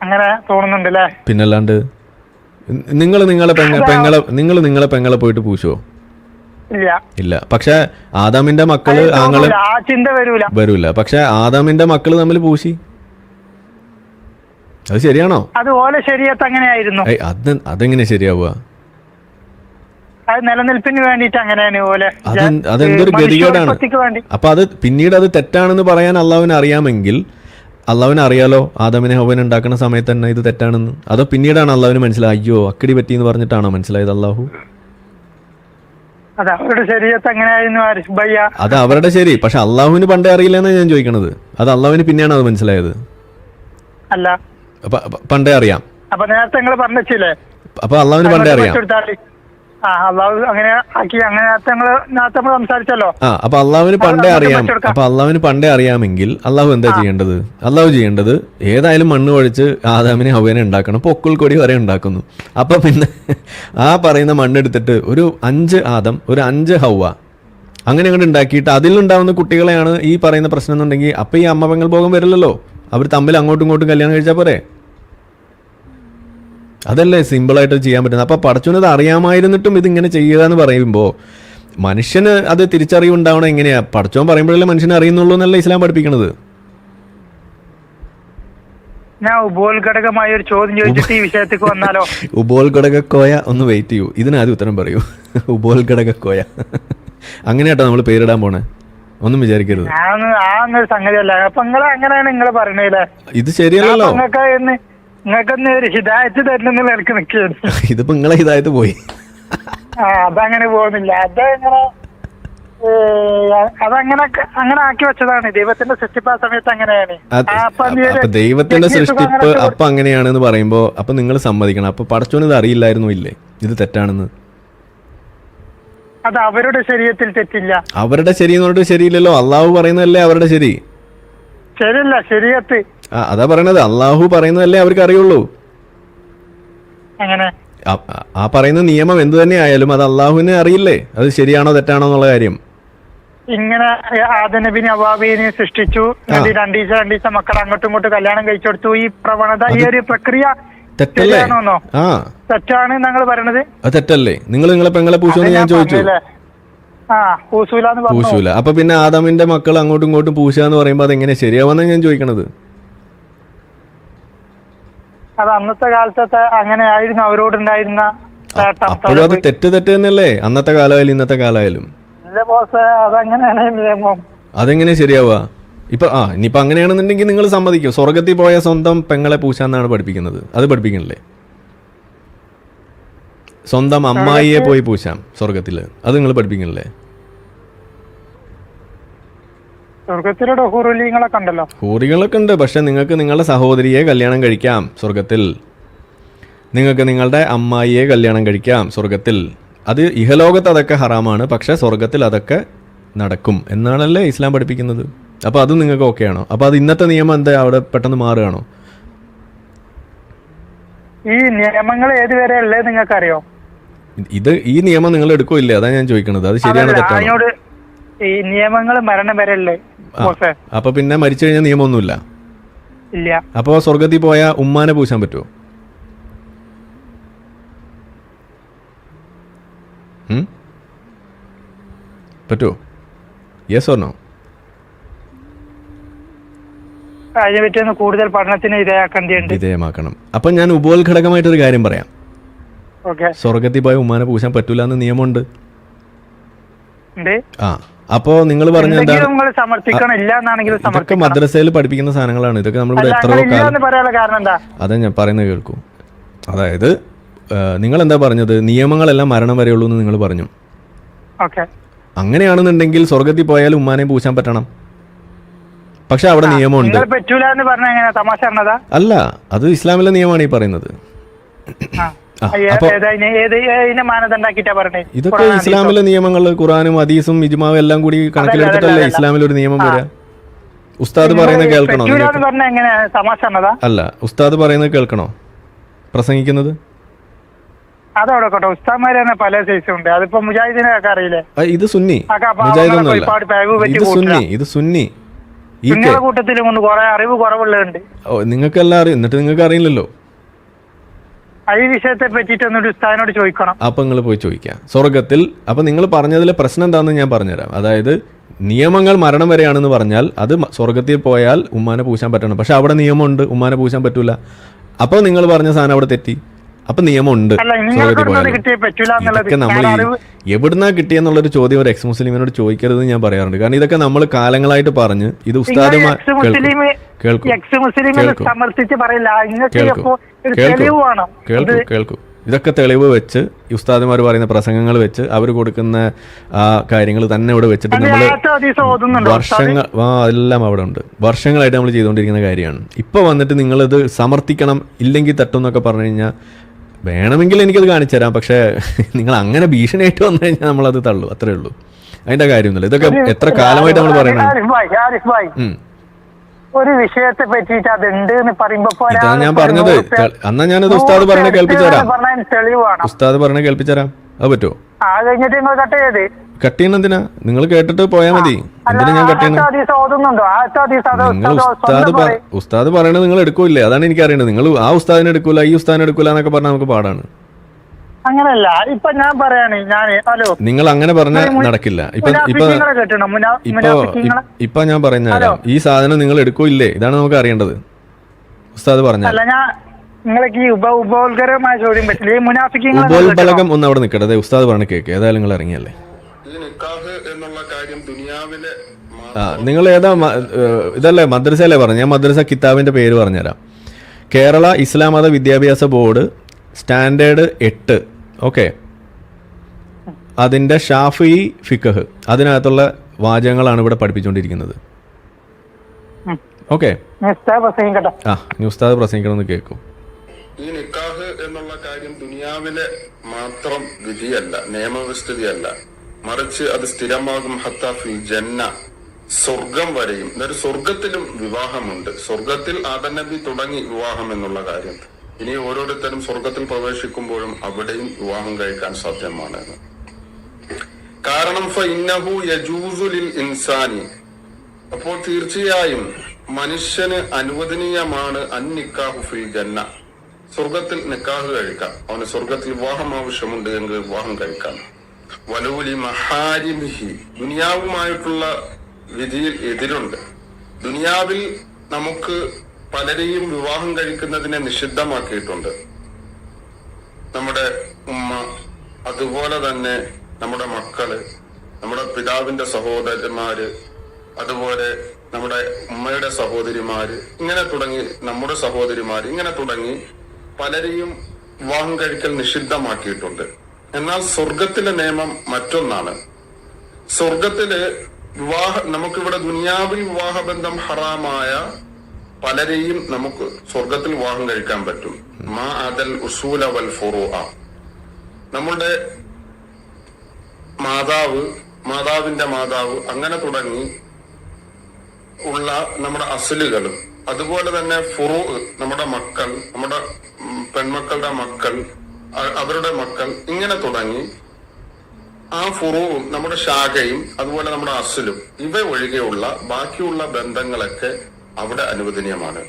അങ്ങനെ തോന്നുന്നുണ്ടല്ലേ? പിന്നല്ലാണ്ട് നിങ്ങൾ നിങ്ങളെ പെങ്ങളെ പോയിട്ട് പൂശോ? ഇല്ല. പക്ഷെ ആദാമിന്റെ മക്കള് ആങ്ങള് വരൂല. പക്ഷെ ആദാമിന്റെ മക്കള് തമ്മിൽ പൂശി. അത് ശരിയാണോ? അതുപോലെ ശരിയത്ത് അങ്ങനെയായിരുന്നു. അതെങ്ങനെ ശരിയാവുക? അത് നിലനിൽപ്പിന് വേണ്ടിട്ട് അങ്ങനെയാണ്. അതെന്തൊരു ഗതികേടാണ്. അപ്പൊ അത് പിന്നീട് അത് തെറ്റാണെന്ന് പറയാൻ അള്ളാഹുവിന് അറിയാമെങ്കിൽ, അള്ളാഹുവിന് അറിയാലോ ആദമിനെ ഹവ്വനെ ഉണ്ടാക്കുന്ന സമയത്ത് തന്നെ ഇത് തെറ്റാണെന്ന്. അതോ പിന്നീടാണ് അള്ളാഹുവിന് മനസ്സിലായി അയ്യോ അക്കടി പറ്റി എന്ന് പറഞ്ഞിട്ടാണോ മനസ്സിലായത് അള്ളാഹു? അത് അവരുടെ ശരി. പക്ഷെ അള്ളാഹുവിന് പണ്ടേ അറിയില്ലെന്നാണ് ഞാൻ ചോദിക്കണത്. അത് അള്ളാഹുവിന് പിന്നെയാണ് അത് മനസ്സിലായത്? അല്ല, പണ്ടേ അറിയാം. അപ്പൊ നേരത്തെ നിങ്ങൾ പറഞ്ഞില്ലേ? അപ്പൊ അള്ളാഹുവിന് പണ്ടേ അറിയാം. അങ്ങനെ സംസാരിച്ചല്ലോ. അപ്പൊ അള്ളാഹുവിന് പണ്ടേ അറിയാം. അപ്പൊ അള്ളാഹുവിന് പണ്ടേ അറിയാമെങ്കിൽ അള്ളാഹു എന്താ ചെയ്യേണ്ടത്? അള്ളാഹു ചെയ്യേണ്ടത് ഏതായാലും മണ്ണ് ഒഴിച്ച് ആദാമിനെ ഹവ്വനെ ഉണ്ടാക്കണം. പൊക്കിൾക്കൊടി വരെ ഉണ്ടാക്കുന്നു. അപ്പൊ പിന്നെ ആ പറയുന്ന മണ്ണെടുത്തിട്ട് ഒരു 5 ആദം ഒരു 5 ഹവ്വ അങ്ങനെ അങ്ങോട്ട് ഉണ്ടാക്കിയിട്ട് അതിലുണ്ടാവുന്ന കുട്ടികളെയാണ് ഈ പറയുന്ന പ്രശ്നം എന്നുണ്ടെങ്കിൽ അപ്പൊ ഈ അമ്മ പെങ്ങൾ ഭോഗം വരില്ലല്ലോ. അവർ തമ്മിൽ അങ്ങോട്ടും ഇങ്ങോട്ടും കല്യാണം കഴിച്ചാൽ പോരെ? അതല്ലേ സിമ്പിളായിട്ട് ചെയ്യാൻ പറ്റുന്നത്. അപ്പോൾ പടച്ചോനത് അറിയാമായിരുന്നിട്ടും ഇതിങ്ങനെ ചെയ്യുക എന്ന് പറയുമ്പോൾ മനുഷ്യന് അത് തിരിച്ചറിവുണ്ടാവണം. എങ്ങനെയാ? പടച്ചോൻ പറയുമ്പോഴല്ലേ മനുഷ്യനെ അറിയുന്നുള്ളൂ എന്നല്ല ഇസ്ലാം പഠിപ്പിക്കണത്. ഞാൻ ഉപോത്ഘടകമായ ഒരു ചോദ്യം ചോദിച്ചിട്ട് ഈ വിഷയത്തേക്ക് വന്നാലോ? ഉപോത്ഘടകക്കോയ ഒന്ന് വെയിറ്റ് ചെയ്യൂ, ഇതിനാദ്യം ഉത്തരം പറയൂ. ഉപോത്ഘടകക്കോയ അങ്ങനെയാട്ടോ നമ്മൾ പേരിടാൻ പോണേ, ഒന്നും വിചാരിക്കരുത്. സംഗതിയല്ല. അപ്പൊ അങ്ങനെയാണ് നിങ്ങൾ പറയണേ. ഇത് ശരിയല്ലല്ലോ. നിങ്ങൾക്കൊന്ന് ഒരു ഹിദായത്ത് തരുന്ന എനിക്ക് നിൽക്കുകയാണ്. ഇതിപ്പോ നിങ്ങളെ ഹിദായത്ത് പോയി. അതങ്ങനെ പോകുന്നില്ല. അതങ്ങനെ അങ്ങനെ ആക്കി വെച്ചതാണ്. ദൈവത്തിന്റെ സൃഷ്ടിപ്പ് ആ സമയത്ത് അങ്ങനെയാണ്. അപ്പൊ ദൈവത്തിന്റെ സൃഷ്ടിപ്പ് അപ്പൊ അങ്ങനെയാണെന്ന് പറയുമ്പോ അപ്പൊ നിങ്ങൾ സമ്മതിക്കണം. അപ്പൊ പടച്ചോന് ഇത് അറിയില്ലായിരുന്നു ഇല്ലേ ഇത് തെറ്റാണെന്ന്? അത് അവരുടെ ശരീരത്തിൽ തെറ്റില്ല. അവരുടെ ശരി എന്ന് പറഞ്ഞിട്ട് ശരിയില്ലല്ലോ. അള്ളാഹു പറയുന്നതല്ലേ അവരുടെ ശരി. ശരിയല്ല ശരീരത്ത്. അതാ പറയണത്. അള്ളാഹു പറയുന്നതല്ലേ അവർക്ക് അറിയുള്ളൂ. അങ്ങനെ ആ പറയുന്ന നിയമം എന്ത് തന്നെ ആയാലും അത് അള്ളാഹുവിനെ അറിയില്ലേ അത് ശരിയാണോ തെറ്റാണോ എന്നുള്ള കാര്യം. ഇങ്ങനെ ആദനബിനെ അവാബിനെ സൃഷ്ടിച്ചു, രണ്ടീസം മക്കളെ അങ്ങോട്ടും ഇങ്ങോട്ടും കല്യാണം കഴിച്ചെടുത്തു. ഈ പ്രവണത, ഈ ഒരു പ്രക്രിയ തെറ്റാണോന്നോ? തെറ്റാണ് ഞങ്ങൾ പറയണത്. അത് തെറ്റല്ലേ? നിങ്ങളെ പെങ്ങളെ പൂശുമെന്ന് ഞാൻ ചോദിച്ചു. പൂശൂല. അപ്പൊ പിന്നെ ആദാമിന്റെ മക്കൾ അങ്ങോട്ടും ഇങ്ങോട്ടും പൂശുക എന്ന് പറയുമ്പോ അതെങ്ങനെ ശരിയാവുന്ന ഞാൻ ചോദിക്കണത്. അത് അന്നത്തെ കാലത്തെ അങ്ങനെ ആയിരുന്നു അവരോടുണ്ടായിരുന്ന. അപ്പോഴും അത് തെറ്റ് തന്നെയല്ലേ അന്നത്തെ കാലമായാലും ഇന്നത്തെ കാലമായാലും. അതങ്ങനെയാണ് നിയമം. അതെങ്ങനെ ശരിയാവുക? ഇനിയിപ്പൊ അങ്ങനെയാണെന്നുണ്ടെങ്കിൽ നിങ്ങൾ സമ്മതിക്കും സ്വർഗത്തിൽ പോയ സ്വന്തം പെങ്ങളെ പൂശാന്നാണ് പഠിപ്പിക്കുന്നത്. അത് പഠിപ്പിക്കണില്ലേ? സ്വന്തം അമ്മായിയെ പോയി പൂശാം സ്വർഗത്തില്, അത് നിങ്ങൾ പഠിപ്പിക്കണില്ലേ? സ്വർഗത്തിലൂടെ ഹൂറികളൊക്കെ ഉണ്ട്. പക്ഷെ നിങ്ങൾക്ക് നിങ്ങളുടെ സഹോദരിയെ കല്യാണം കഴിക്കാം സ്വർഗത്തിൽ. നിങ്ങൾക്ക് നിങ്ങളുടെ അമ്മായിയെ കല്യാണം കഴിക്കാം സ്വർഗത്തിൽ. അത് ഇഹലോകത്ത് അതൊക്കെ ഹറാമാണ്, പക്ഷെ സ്വർഗത്തിൽ അതൊക്കെ നടക്കും എന്നാണല്ലേ ഇസ്ലാം പഠിപ്പിക്കുന്നത്. അപ്പൊ അത് നിങ്ങൾക്ക് ഓക്കെ ആണോ? അപ്പൊ അത് ഇന്നത്തെ നിയമം എന്താ അവിടെ പെട്ടെന്ന് മാറുകയാണോ? ഈ നിയമങ്ങൾ ഏതുവരെ ഉള്ളത് നിങ്ങൾക്ക് അറിയോ? ഈ നിയമം നിങ്ങൾ എടുക്കില്ലേ? അതാ ഞാൻ ചോദിക്കണത്. അത് ശരിയാണോ തെറ്റാണോ? ഈ നിയമങ്ങൾ മരണം വരെ അല്ലേ? അപ്പൊ പിന്നെ മരിച്ചു കഴിഞ്ഞാൽ നിയമമൊന്നുമില്ല. ഇല്ല. അപ്പൊ സ്വർഗത്തിൽ പോയ ഉമ്മാനെ പൂശാൻ പറ്റുമോ? പറ്റുമോ? Yes or no? അതിനെപ്പറ്റി കൂടുതൽ പഠനത്തിന് വിധേയമാക്കണം. അപ്പൊ ഞാൻ ഉപോത്ഘടകമായിട്ടൊരു കാര്യം പറയാം. സ്വർഗത്തിൽ പോയ ഉമ്മാനെ പൂശാൻ പറ്റൂല എന്ന് നിയമമുണ്ട്. അപ്പോ നിങ്ങൾ പറഞ്ഞ ഇതൊക്കെ മദ്രസയിൽ പഠിപ്പിക്കുന്ന സാധനങ്ങളാണ്. ഇതൊക്കെ നമ്മളിവിടെ എത്രയോ കാലം. അതാ ഞാൻ പറയുന്നത് കേൾക്കൂ. അതായത് നിങ്ങൾ എന്താ പറഞ്ഞത്? നിയമങ്ങളെല്ലാം മരണം വരെയുള്ളൂ എന്ന് നിങ്ങൾ പറഞ്ഞു. അങ്ങനെയാണെന്നുണ്ടെങ്കിൽ സ്വർഗത്തിൽ പോയാൽ ഉമ്മാനെ പൂശാൻ പറ്റണം. പക്ഷെ അവിടെ നിയമമുണ്ട്. അല്ല, അത് ഇസ്ലാമിലെ നിയമമാണ് ഈ പറയുന്നത്. ഇതൊക്കെ ഇസ്ലാമിലെ നിയമങ്ങൾ, ഖുറാനും ഹദീസും ഇജ്മാവും എല്ലാം കൂടി കണക്കിലെടുത്തിട്ടല്ലേ ഇസ്ലാമിൽ ഒരു നിയമം വരിക. ഉസ്താദ് പറയുന്നത് കേൾക്കണോ? അല്ല, ഉസ്താദ് പറയുന്നത് കേൾക്കണോ പ്രസംഗിക്കുന്നത്? ഇത് സുന്നി, മുജാഹിദൊന്നുമല്ല. ഇത് സുന്നി. നിങ്ങൾക്കെല്ലാം അറിയും, എന്നിട്ട് നിങ്ങൾക്ക് അറിയില്ലല്ലോ. ഈ വിഷയത്തെ പറ്റിയിട്ടൊന്നും ഉസ്താദിനോട് ചോദിക്കണം. അപ്പൊ നിങ്ങൾ പോയി ചോദിക്കാം സ്വർഗത്തിൽ. അപ്പൊ നിങ്ങൾ പറഞ്ഞതിലെ പ്രശ്നം എന്താണെന്ന് ഞാൻ പറഞ്ഞുതരാം. അതായത് നിയമങ്ങൾ മരണം വരെയാണെന്ന് പറഞ്ഞാൽ അത് സ്വർഗത്തിൽ പോയാൽ ഉമ്മാനെ പൂശാൻ പറ്റണം. പക്ഷെ അവിടെ നിയമമുണ്ട്, ഉമ്മാനെ പൂശാൻ പറ്റൂല. അപ്പൊ നിങ്ങൾ പറഞ്ഞ സാധനം അവിടെ തെറ്റി. അപ്പൊ നിയമമുണ്ട് സ്വർഗത്തിൽ പോയാൽ. ഇതൊക്കെ നമ്മൾ എവിടുന്നാ കിട്ടിയെന്നുള്ളൊരു ചോദ്യം ഒരു എക്സ് മുസ്ലിമിനോട് ചോദിക്കരുത് ഞാൻ പറയാറുണ്ട്. കാരണം ഇതൊക്കെ നമ്മൾ കാലങ്ങളായിട്ട് പറഞ്ഞ് ഇത് ഉസ്താദുമാർ കേൾക്കൂ. ഇതൊക്കെ തെളിവ് വെച്ച് ഉസ്താദുമാർ പറയുന്ന പ്രസംഗങ്ങൾ വെച്ച് അവർ കൊടുക്കുന്ന ആ കാര്യങ്ങൾ തന്നെ ഇവിടെ വെച്ചിട്ട് നമ്മൾ എല്ലാം അവിടെ ഉണ്ട്. വർഷങ്ങളായിട്ട് നമ്മൾ ചെയ്തുകൊണ്ടിരിക്കുന്ന കാര്യമാണ്. ഇപ്പൊ വന്നിട്ട് നിങ്ങളിത് സമർത്ഥിക്കണം, ഇല്ലെങ്കിൽ തട്ടും എന്നൊക്കെ പറഞ്ഞു കഴിഞ്ഞാൽ വേണമെങ്കിൽ എനിക്കത് കാണിച്ചു തരാം. പക്ഷെ നിങ്ങൾ അങ്ങനെ ഭീഷണിയായിട്ട് വന്നു കഴിഞ്ഞാൽ നമ്മളത് തള്ളു, അത്രേ ഉള്ളൂ. അതിന്റെ കാര്യമൊന്നുമില്ല. ഇതൊക്കെ എത്ര കാലമായിട്ട് നമ്മൾ പറയണത്. ഒരു വിഷയത്തെ പറ്റിയിട്ട് അതുണ്ട് എന്ന് പറയുമ്പോ ഇതാ ഞാൻ പറഞ്ഞത്. എന്നാ ഞാനത് ഉസ്താദ് പറഞ്ഞ കേൾപ്പിച്ചുതരാം. ഉസ്താദ് പറഞ്ഞ കേൾപ്പിച്ചുതരാം. അത് പറ്റുമോ? കട്ട് ചെയ്യണം എന്തിനാ? നിങ്ങൾ കേട്ടിട്ട് പോയാൽ മതി. എന്തിനാ ഞാൻ കട്ട് ചെയ്യണം? നിങ്ങൾ ഉസ്താദ് പറയണത് നിങ്ങൾ എടുക്കൂല്ലേ? അതാണ് എനിക്ക് അറിയേണ്ടത്. നിങ്ങൾ ആ ഉസ്താദിനെ എടുക്കൂല, ഈ ഉസ്താദിനെ എടുക്കൂല എന്നൊക്കെ പറഞ്ഞാൽ നമുക്ക് പാടാണ്. അങ്ങനല്ല. ഇപ്പൊ ഞാൻ പറയാണ്, നിങ്ങൾ അങ്ങനെ പറഞ്ഞാൽ നടക്കില്ല. ഇപ്പൊ ഞാൻ പറഞ്ഞ ഈ സാധനം നിങ്ങൾ എടുക്കൂല്ലേ? ഇതാണ് നമുക്ക് അറിയേണ്ടത്. ഉസ്താദ് പറഞ്ഞ ഉപോത്ബലകം ഒന്ന് അവിടെ നിൽക്കട്ടെ. ഉസ്താദ് പറഞ്ഞ കേക്ക്. ഏതായാലും നിങ്ങൾ ഇറങ്ങിയല്ലേ. നിങ്ങൾ ഏതാ ഇതല്ലേ മദ്രസയല്ലേ പറഞ്ഞു? ഞാൻ മദ്രസ കിതാബിന്റെ പേര് പറഞ്ഞുതരാം. കേരള ഇസ്ലാം മത വിദ്യാഭ്യാസ ബോർഡ് സ്റ്റാൻഡേർഡ് 8. ഓക്കെ, അതിൻ്റെ ഷാഫി ഫിഖഹ് അതിനകത്തുള്ള വാചകങ്ങളാണ് ഇവിടെ പഠിപ്പിച്ചുകൊണ്ടിരിക്കുന്നത്. ഓക്കെ, ആ ഉസ്താദ് പ്രസംഗിക്കണമെന്ന് കേൾക്കും. ഈ നിക്കാഹ് എന്നുള്ള കാര്യം ദുനിയാവിലെ മാത്രം വിധിയല്ല, നിയമവിസ്ഥിതിയല്ല, മറിച്ച് അത് സ്ഥിരമാകും ഹത്താ ഫിൽ ജന്ന, സ്വർഗം വരെയും. എന്നൊരു സ്വർഗത്തിലും വിവാഹമുണ്ട്. സ്വർഗത്തിൽ ആദം നബി തുടങ്ങി വിവാഹം എന്നുള്ള കാര്യം. ഇനി ഓരോരുത്തരും സ്വർഗത്തിൽ പ്രവേശിക്കുമ്പോഴും അവിടെയും വിവാഹം കഴിക്കാൻ സാധ്യമാണ്. കാരണം ഫഇന്നഹു യജൂസു ലിൽ ഇൻസാനി, അപ്പോൾ തീർച്ചയായും മനുഷ്യന് അനുവദനീയമാണ് അൻ നിക്കാഹു ഫിൽ ജന്ന, സ്വർഗത്തിൽ നിക്കാഹ് കഴിക്കാം. അവന് സ്വർഗത്തിൽ വിവാഹം ആവശ്യമുണ്ട് എങ്കിൽ വിവാഹം കഴിക്കാം. വലൂലി മഹാരിമിഹി, ദുനിയാവുമായിട്ടുള്ള വിധിയിൽ എതിരുണ്ട്. ദുനിയാവിൽ നമുക്ക് പലരെയും വിവാഹം കഴിക്കുന്നതിനെ നിഷിദ്ധമാക്കിയിട്ടുണ്ട്. നമ്മുടെ ഉമ്മ, അതുപോലെ തന്നെ നമ്മുടെ മക്കള്, നമ്മുടെ പിതാവിന്റെ സഹോദരന്മാര്, അതുപോലെ നമ്മുടെ ഉമ്മയുടെ സഹോദരിമാര്, ഇങ്ങനെ തുടങ്ങി നമ്മുടെ സഹോദരിമാര്, ഇങ്ങനെ തുടങ്ങി പലരെയും വിവാഹം കഴിക്കൽ നിഷിദ്ധമാക്കിയിട്ടുണ്ട്. എന്നാൽ സ്വർഗത്തിലെ നിയമം മറ്റൊന്നാണ്. സ്വർഗത്തില് നമുക്കിവിടെ ദുനിയാവിൽ വിവാഹബന്ധം ഹറാമായ പലരെയും നമുക്ക് സ്വർഗത്തിൽ വിവാഹം കഴിക്കാൻ പറ്റും. മാ അദൽ ഉസൂല വൽ ഫുറൂഅ, നമ്മുടെ മാതാവിന്റെ മാതാവ്, അങ്ങനെ തുടങ്ങി ഉള്ള നമ്മുടെ അസലുകളും, അതുപോലെ തന്നെ ഫുറൂ, നമ്മുടെ മക്കൾ, നമ്മുടെ പെൺമക്കളുടെ മക്കൾ, അവരുടെ മക്കൾ, ഇങ്ങനെ തുടങ്ങി ആ ഫുറൂവും നമ്മുടെ ശാഖയും അതുപോലെ നമ്മുടെ അസലും ഇവ ഒഴികെയുള്ള ബാക്കിയുള്ള ബന്ധങ്ങളൊക്കെ അവിടെ അനുവദനീയമാണ്.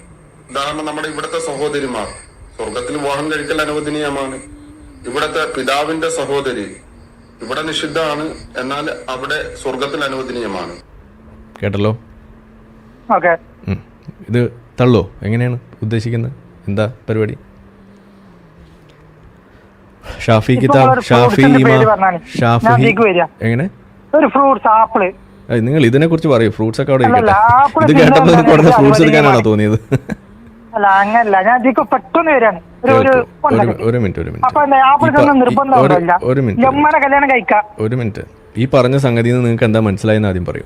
ഉദാഹരണം, നമ്മുടെ ഇവിടുത്തെ സഹോദരിമാർ സ്വർഗത്തിൽ വിവാഹം കഴിക്കൽ അനുവദനീയമാണ്. ഇവിടുത്തെ പിതാവിന്റെ സഹോദരി ഇവിടെ നിഷിദ്ധമാണ്, എന്നാൽ അവിടെ സ്വർഗത്തിൽ അനുവദനീയമാണ്. കേട്ടല്ലോ? ഇത് തള്ളോ? എങ്ങനെയാണ് ഉദ്ദേശിക്കുന്നത്? എന്താ പരിപാടി? ഷാഫി കിതാബ്, ഷാഫി എങ്ങനെ? നിങ്ങൾ ഇതിനെ കുറിച്ച് പറയൂ. ഫ്രൂട്ട്സ് ഒക്കെ അവിടെ ഇത് കേട്ടപ്പോൾ കുറച്ച് ഫ്രൂട്ട്സ് എടുക്കാനാണോ തോന്നിയത്? അല്ല, അങ്ങനല്ല, ഞാൻ ഇതിക്ക് പെട്ടെന്ന് വരാണ്. ഒരു മിനിറ്റ്. ഈ പറഞ്ഞ സംഗതി നിങ്ങൾക്ക് എന്താ മനസ്സിലായെന്ന് ആദ്യം പറയൂ.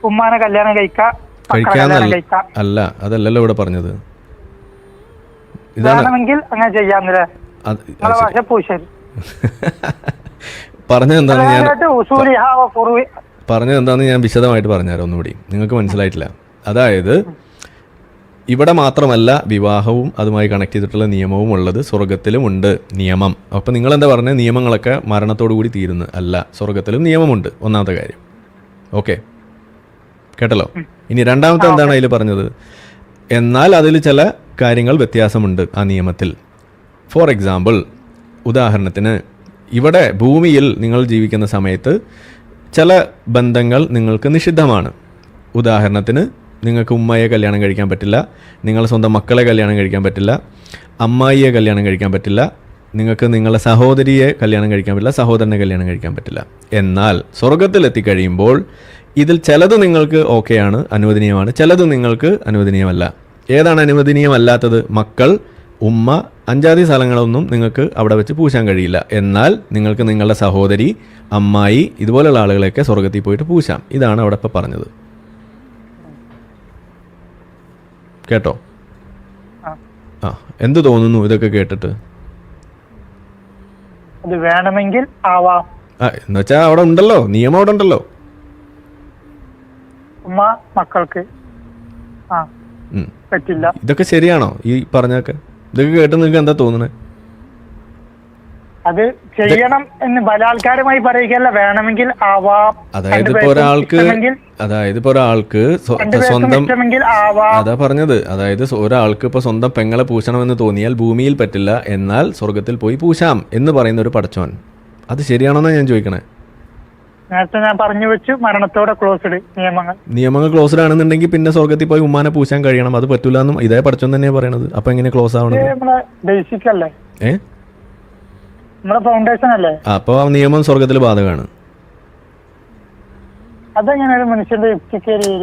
ഉമ്മാനെ കല്യാണം കഴിക്കാന്നല്ല, അല്ല, അതല്ലല്ലോ ഇവിടെ പറഞ്ഞത്. ഇതാണെങ്കിൽ അങ്ങനെ ചെയ്യാന്നില്ല. പറഞ്ഞതെന്താന്ന് ഞാൻ വിശദമായിട്ട് പറഞ്ഞുതരാം ഒന്നുകൂടി. നിങ്ങൾക്ക് മനസ്സിലായിട്ടില്ല. അതായത് ഇവിടെ മാത്രമല്ല വിവാഹവും അതുമായി കണക്ട് ചെയ്തിട്ടുള്ള നിയമവും ഉള്ളത്, സ്വർഗത്തിലും ഉണ്ട് നിയമം. അപ്പം നിങ്ങൾ എന്താ പറഞ്ഞത്? നിയമങ്ങളൊക്കെ മരണത്തോടു കൂടി തീരുന്നു. അല്ല, സ്വർഗത്തിലും നിയമമുണ്ട്, ഒന്നാമത്തെ കാര്യം. ഓക്കെ, കേട്ടല്ലോ? ഇനി രണ്ടാമത്തെ എന്താണ് അതിൽ പറഞ്ഞത്? എന്നാൽ അതിൽ ചില കാര്യങ്ങൾ വ്യത്യാസമുണ്ട് ആ നിയമത്തിൽ. ഫോർ എക്സാമ്പിൾ, ഉദാഹരണത്തിന് ഇവിടെ ഭൂമിയിൽ നിങ്ങൾ ജീവിക്കുന്ന സമയത്ത് ചില ബന്ധങ്ങൾ നിങ്ങൾക്ക് നിഷിദ്ധമാണ്. ഉദാഹരണത്തിന്, നിങ്ങൾക്ക് ഉമ്മയെ കല്യാണം കഴിക്കാൻ പറ്റില്ല, നിങ്ങളുടെ സ്വന്തം മക്കളെ കല്യാണം കഴിക്കാൻ പറ്റില്ല, അമ്മായിയെ കല്യാണം കഴിക്കാൻ പറ്റില്ല, നിങ്ങൾക്ക് നിങ്ങളുടെ സഹോദരിയെ കല്യാണം കഴിക്കാൻ പറ്റില്ല, സഹോദരനെ കല്യാണം കഴിക്കാൻ പറ്റില്ല. എന്നാൽ സ്വർഗത്തിലെത്തിക്കഴിയുമ്പോൾ ഇതിൽ ചിലത് നിങ്ങൾക്ക് ഓക്കെയാണ്, അനുവദനീയമാണ്, ചിലത് നിങ്ങൾക്ക് അനുവദനീയമല്ല. ഏതാണ് അനുവദനീയമല്ലാത്തത്? മക്കൾ, ഉമ്മ, അഞ്ചാതി സ്ഥലങ്ങളൊന്നും നിങ്ങൾക്ക് അവിടെ വെച്ച് പൂശാൻ കഴിയില്ല. എന്നാൽ നിങ്ങൾക്ക് നിങ്ങളുടെ സഹോദരി, അമ്മായി, ഇതുപോലെയുള്ള ആളുകളെയൊക്കെ സ്വർഗത്തിൽ പോയിട്ട് പൂശാം. ഇതാണ് അവിടെ ഇപ്പം പറഞ്ഞത്. കേട്ടോ? ആ, എന്ത് തോന്നുന്നു ഇതൊക്കെ കേട്ടിട്ട്? വേണമെങ്കിൽ ആവാം എന്നുവെച്ചാ അവിടെ ഉണ്ടല്ലോ, നിയമം അവിടെ ഉണ്ടല്ലോ. ഉമ്മ മക്കൾക്ക് പറ്റില്ല. ഇതൊക്കെ ശരിയാണോ ഈ പറഞ്ഞൊക്കെ? ഇതൊക്കെ കേട്ട് നിങ്ങൾക്ക് എന്താ തോന്നുന്നത്? അത് ചെയ്യണം എന്ന് ബലാത്കാരമായി പറയുകയല്ല, വേണമെങ്കിൽ ആവാം. അതായത് ഇപ്പൊ ഒരാൾക്ക് സ്വന്തം, അതാ പറഞ്ഞത്, അതായത് ഒരാൾക്ക് ഇപ്പൊ സ്വന്തം പെങ്ങളെ പൂശണമെന്ന് തോന്നിയാൽ ഭൂമിയിൽ പറ്റില്ല, എന്നാൽ സ്വർഗത്തിൽ പോയി പൂശാം എന്ന് പറയുന്ന ഒരു പടച്ചോൻ. അത് ശരിയാണോന്നാ ഞാൻ ചോദിക്കണേ. നേരത്തെ ഞാൻ പറഞ്ഞു വെച്ചു, മരണത്തോടെ ക്ലോസ്ഡ് നിയമങ്ങൾ ക്ലോസ്ഡ് ആണെന്നുണ്ടെങ്കിൽ പിന്നെ സ്വർഗത്തിൽ പോയി ഉമ്മാനെ പൂശാൻ കഴിയണം. അത് പറ്റൂല എന്നും ഇതേ പഠിച്ചോൻ തന്നെയാ പറയണത്. അപ്പൊ എങ്ങനെ ക്ലോസ് ആവണം? ബേസിക് അല്ലേ, നമ്മുടെ ഫൗണ്ടേഷൻ അല്ലേ? അപ്പൊ ആ നിയമം സ്വർഗത്തിൽ ബാധകമാണ്.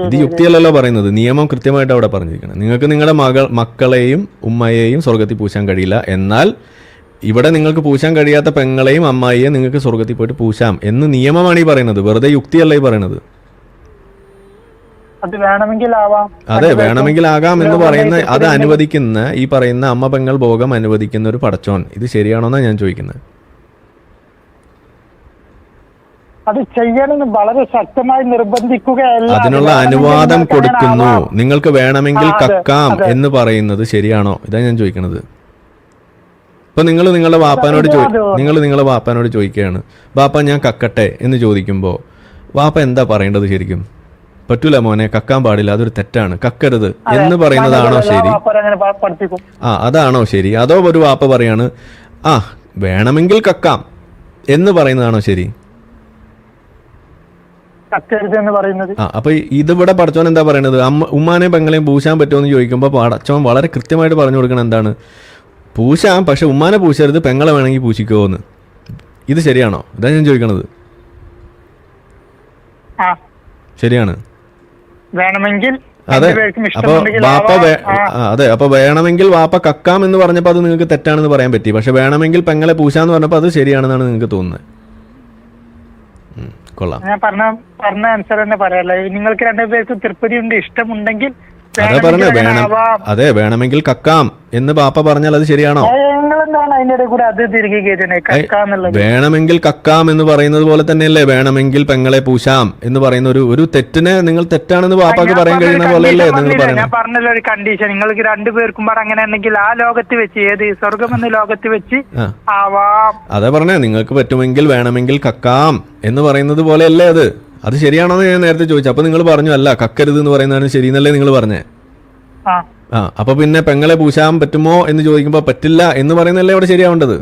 ഇത് യുക്തിയല്ലല്ലോ പറയുന്നത്, നിയമം കൃത്യമായിട്ട് അവിടെ പറഞ്ഞിരിക്കണം. നിങ്ങൾക്ക് നിങ്ങളുടെ മക്കളെയും ഉമ്മയെയും സ്വർഗത്തിൽ പൂശാൻ കഴിയില്ല. എന്നാൽ ഇവിടെ നിങ്ങൾക്ക് പൂശാൻ കഴിയാത്ത പെങ്ങളെയും അമ്മായിയെ നിങ്ങൾക്ക് സ്വർഗത്തിൽ പോയിട്ട് പൂശാം എന്ന് നിയമമാണ് ഈ പറയുന്നത്, വെറുതെ യുക്തിയല്ല ഈ പറയുന്നത്. അത് വേണമെങ്കിൽ ആവാം. അതെ, വേണമെങ്കിൽ ആകാം എന്ന് പറയുന്ന അത് അനുവദിക്കുന്ന ഈ പറയുന്ന അമ്മ പെങ്ങൾ ഭോഗം അനുവദിക്കുന്ന ഒരു പടച്ചോൻ, ഇത് ശരിയാണോന്നാ ഞാൻ ചോദിക്കുന്നത്. അത് ചെയ്യണമെന്ന് വളരെ ശക്തമായി നിർബന്ധിക്കുകയല്ല, അതിനുള്ള അനുവാദം കൊടുക്കുന്നു. നിങ്ങൾക്ക് വേണമെങ്കിൽ കക്കാം എന്ന് പറയുന്നത് ശരിയാണോ, ഇതാ ഞാൻ ചോദിക്കുന്നത്. ഇപ്പൊ നിങ്ങൾ നിങ്ങളുടെ വാപ്പാനോട് ചോദിക്കുകയാണ്, വാപ്പ ഞാൻ കക്കട്ടെ എന്ന് ചോദിക്കുമ്പോൾ വാപ്പ എന്താ പറയേണ്ടത്? ശരിക്കും പറ്റൂല മോനെ, കക്കാൻ പാടില്ല, അതൊരു തെറ്റാണ്, കക്കരുത് എന്ന് പറയുന്നതാണോ ശരി? അതാണോ ശരി? അതോ ഒരു വാപ്പ പറയാണ് വേണമെങ്കിൽ കക്കാം എന്ന് പറയുന്നതാണോ ശരി? അപ്പൊ ഇതിവിടെ പടച്ചോൻ എന്താ പറയണത്? ഉമ്മാനെയും പെങ്ങളെയും പൂശാൻ പറ്റുമോ എന്ന് ചോദിക്കുമ്പോൾ പടച്ചോൻ വളരെ കൃത്യമായിട്ട് പറഞ്ഞു കൊടുക്കണം എന്താണ്, പൂശാം, പക്ഷെ ഉമ്മാനെ പൂശരുത്, പെങ്ങളെ വേണമെങ്കിൽ പൂശിക്കോ എന്ന്. ഇത് ശരിയാണോ? ഇതാ ഞാൻ ചോദിക്കണത്. ശരിയാണ്. അതെ, അപ്പൊ വേണമെങ്കിൽ വാപ്പ കക്കാം എന്ന് പറഞ്ഞപ്പോ അത് നിങ്ങൾക്ക് തെറ്റാണെന്ന് പറയാൻ പറ്റി, പക്ഷെ വേണമെങ്കിൽ പെങ്ങളെ പൂശാന്ന് പറഞ്ഞപ്പോ അത് ശരിയാണെന്നാണ് നിങ്ങൾക്ക് തോന്നുന്നത്. കൊള്ളാം. ഞാൻ പറഞ്ഞ ആൻസർ തന്നെ പറയാല്ലേ, നിങ്ങൾക്ക് രണ്ടുപേർക്കും തൃപ്തി ഉണ്ട്, ഇഷ്ടമുണ്ടെങ്കിൽ അതെ പറഞ്ഞ അതെ വേണമെങ്കിൽ കക്കാം എന്ന് പാപ്പ പറഞ്ഞാൽ അത് ശരിയാണോ? വേണമെങ്കിൽ കക്കാം എന്ന് പറയുന്നത് പോലെ തന്നെയല്ലേ വേണമെങ്കിൽ പെങ്ങളെ പൂശാം എന്ന് പറയുന്ന ഒരു തെറ്റിനെ നിങ്ങൾ തെറ്റാണെന്ന് പാപ്പാക്ക് പറയാൻ കഴിയുന്ന പോലെയല്ലേ നിങ്ങൾ പറയുന്നത്? ഞാൻ പറഞ്ഞല്ലോ ഒരു കണ്ടീഷൻ, നിങ്ങൾക്ക് രണ്ടുപേർക്കും അങ്ങനെ ഉണ്ടെങ്കിൽ ആ ലോകത്ത് വെച്ച്, ഏത് സ്വർഗം എന്ന ലോകത്ത് വെച്ച് ആവാം. അതെ പറഞ്ഞേ, നിങ്ങൾക്ക് പറ്റുമെങ്കിൽ വേണമെങ്കിൽ കക്കാം എന്ന് പറയുന്നത് പോലെയല്ലേ അത് ശരിയാണോന്ന് ഞാൻ നേരത്തെ ചോദിച്ചു. അപ്പൊ നിങ്ങൾ പറഞ്ഞു അല്ല കക്കരുത് എന്ന് പറയുന്നതാണ് ശരിയെന്നല്ലേ നിങ്ങൾ പറഞ്ഞേ? അപ്പൊ പിന്നെ പെങ്ങളെ പൂശാൻ പറ്റുമോ എന്ന് ചോദിക്കുമ്പോ പറ്റില്ല എന്ന് പറയുന്നല്ലേ അവിടെ ശരിയാവേണ്ടത്?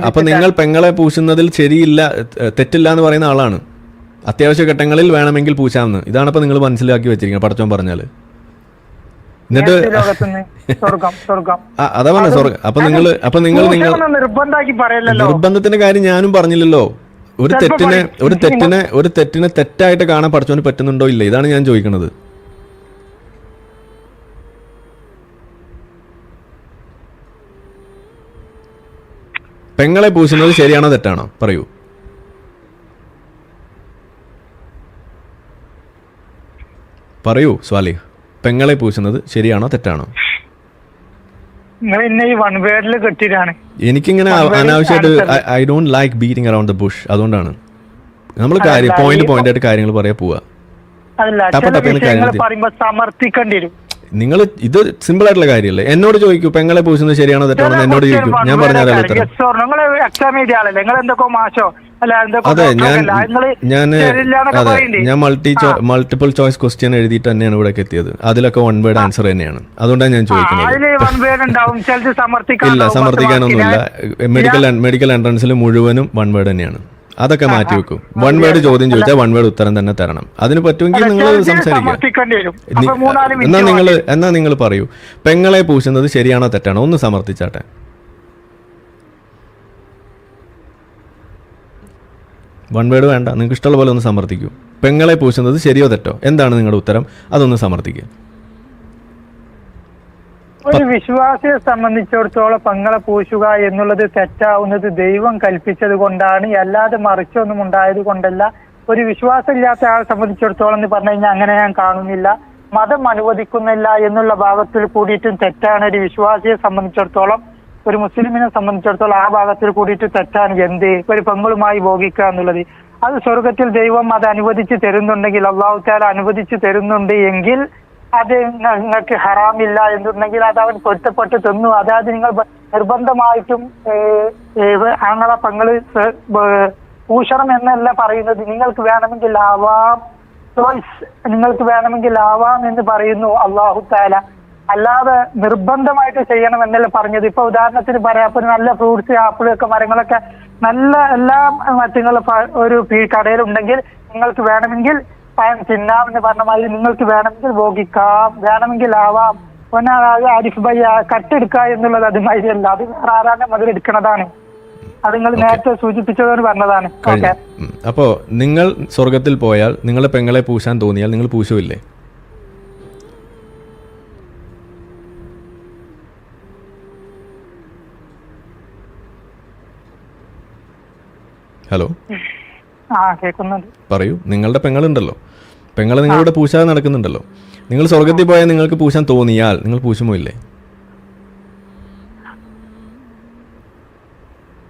അപ്പൊ നിങ്ങൾ പെങ്ങളെ പൂശുന്നതിൽ ശരിയില്ല, തെറ്റില്ല എന്ന് പറയുന്ന ആളാണ്. അത്യാവശ്യ ഘട്ടങ്ങളിൽ വേണമെങ്കിൽ പൂശാമെന്ന്, ഇതാണ് ഇപ്പൊ നിങ്ങൾ മനസ്സിലാക്കി വെച്ചിരിക്കുന്നത് പടച്ചോൻ പറഞ്ഞാല്. എന്നിട്ട് അതാ പറഞ്ഞ സ്വർഗം. അപ്പൊ നിങ്ങൾ നിർബന്ധത്തിന്റെ കാര്യം ഞാനും പറഞ്ഞില്ലല്ലോ. ഒരു തെറ്റിനെ തെറ്റായിട്ട് കാണാൻ പഠിച്ചോന് പറ്റുന്നുണ്ടോ ഇല്ല, ഇതാണ് ഞാൻ ചോദിക്കുന്നത്. പെങ്ങളെ പൂശുന്നത് ശരിയാണോ തെറ്റാണോ പറയൂ? പറയൂ സ്വാലിഹ്, പെങ്ങളെ പൂശുന്നത് ശരിയാണോ തെറ്റാണോ? എനിക്കിങ്ങനെ അനാവശ്യമായിട്ട് I don't like beating around the Bush, അതുകൊണ്ടാണ് നമ്മൾ പോയിന്റ് ആയിട്ട് കാര്യങ്ങൾ പറയാ പോവാ. നിങ്ങൾ ഇത് സിമ്പിൾ ആയിട്ടുള്ള കാര്യമല്ലേ? എന്നോട് ചോദിക്കൂ പെങ്ങളെ പൂശുന്നത് ശരിയാണോ തെറ്റാണോ എന്നോട് ചോദിക്കൂ, ഞാൻ പറഞ്ഞാലോ ഉത്തരം. അതെ ഞാൻ മൾട്ടിപ്പിൾ ചോയ്സ് ക്വസ്റ്റ്യൻ എഴുതിയിട്ട് തന്നെയാണ് ഇവിടെ എത്തിയത്. അതിലൊക്കെ വൺ വേർഡ് ആൻസർ തന്നെയാണ്, അതുകൊണ്ടാണ് ഞാൻ ചോദിക്കുന്നത്. ഇല്ല, സമർത്ഥിക്കാനൊന്നുമില്ല. മെഡിക്കൽ എൻട്രൻസിൽ മുഴുവനും വൺ വേർഡ് തന്നെയാണ്. അതൊക്കെ മാറ്റി വെക്കും. വൺ വേർഡ് ചോദ്യം ചോദിച്ചാൽ വൺ വേർഡ് ഉത്തരം തന്നെ തരണം. അതിന് പറ്റുമെങ്കിൽ നിങ്ങൾ സംസാരിക്കുക. എന്നാ നിങ്ങൾ പറയൂ, പെങ്ങളെ പൂശുന്നത് ശരിയാണോ തെറ്റാണോ ഒന്ന് സമർത്ഥിച്ചാട്ടെ. വൺ വേർഡ് വേണ്ട, നിങ്ങൾക്ക് ഇഷ്ടമുള്ള പോലെ ഒന്ന് സമർത്ഥിക്കൂ. പെങ്ങളെ പൂശുന്നത് ശരിയോ തെറ്റോ, എന്താണ് നിങ്ങളുടെ ഉത്തരം, അതൊന്ന് സമർത്ഥിക്കുക. ഒരു വിശ്വാസിയെ സംബന്ധിച്ചിടത്തോളം പെങ്ങളെ പൂശുക എന്നുള്ളത് തെറ്റാവുന്നത് ദൈവം കൽപ്പിച്ചത് കൊണ്ടാണ്, അല്ലാതെ മറിച്ചൊന്നും ഉണ്ടായത് കൊണ്ടല്ല. ഒരു വിശ്വാസം ഇല്ലാത്ത ആളെ സംബന്ധിച്ചിടത്തോളം എന്ന് പറഞ്ഞു കഴിഞ്ഞാൽ അങ്ങനെ ഞാൻ കാണുന്നില്ല. മതം അനുവദിക്കുന്നില്ല എന്നുള്ള ഭാഗത്തിൽ കൂടിയിട്ടും തെറ്റാണ്. ഒരു വിശ്വാസിയെ സംബന്ധിച്ചിടത്തോളം, ഒരു മുസ്ലിമിനെ സംബന്ധിച്ചിടത്തോളം ആ ഭാഗത്തിൽ കൂടിയിട്ട് തെറ്റാണ്. എന്ത് ഒരു പെങ്ങളുമായി ഭോഗിക്കുക എന്നുള്ളത്, അത് സ്വർഗത്തിൽ ദൈവം അത് അനുവദിച്ച് തരുന്നുണ്ടെങ്കിൽ, അള്ളാഹു തആല അനുവദിച്ച് തരുന്നുണ്ട് എങ്കിൽ അത് നിങ്ങൾക്ക് ഹറാമില്ല എന്നുണ്ടെങ്കിൽ അത് അവൻ പൊരുത്തപ്പെട്ട് തന്നു. അതായത് നിങ്ങൾ നിർബന്ധമായിട്ടും ആങ്ങളെ പെങ്ങള് പൂഷണം എന്നല്ല പറയുന്നത്. നിങ്ങൾക്ക് വേണമെങ്കിൽ ആവാം, നിങ്ങൾക്ക് വേണമെങ്കിൽ ആവാം എന്ന് പറയുന്നു അള്ളാഹു തആല. അല്ലാതെ നിർബന്ധമായിട്ട് ചെയ്യണം എന്നല്ല പറഞ്ഞത്. ഇപ്പൊ ഉദാഹരണത്തിന് പറയാം, ഇപ്പൊ നല്ല ഫ്രൂട്ട്സ്, ആപ്പിൾ ഒക്കെ മരങ്ങളൊക്കെ നല്ല എല്ലാ മറ്റുള്ള ഒരു കടയിലുണ്ടെങ്കിൽ നിങ്ങൾക്ക് വേണമെങ്കിൽ പഴം തിന്നാമെന്ന് പറഞ്ഞ മാതിരി നിങ്ങൾക്ക് വേണമെങ്കിൽ ഭോഗിക്കാം, വേണമെങ്കിൽ ആവാം. ആരിഫ് ഭായി കട്ടെടുക്കുക എന്നുള്ളത് അതുമാതിരി അല്ല, അത് വേറെ ആരാന്റെ മതിൽ എടുക്കുന്നതാണ്. അത് നിങ്ങൾ നേരത്തെ സൂചിപ്പിച്ചതെന്ന് പറഞ്ഞതാണ്. അപ്പോ നിങ്ങൾ സ്വർഗത്തിൽ പോയാൽ നിങ്ങളെ പെങ്ങളെ പൂശാൻ തോന്നിയാൽ നിങ്ങൾ പൂശുമില്ലേ? ഹലോ, കേൾക്കുന്നുണ്ട്. പറയൂ. നിങ്ങളുടെ പെങ്ങളുണ്ടല്ലോ, പെങ്ങളെ നിങ്ങളിവിടെ പൂശാതെ നടക്കുന്നുണ്ടല്ലോ. നിങ്ങൾ സ്വർഗത്തിൽ പോയാൽ നിങ്ങൾക്ക് പൂശാൻ തോന്നിയാൽ നിങ്ങൾ പൂശുമോ ഇല്ലേ?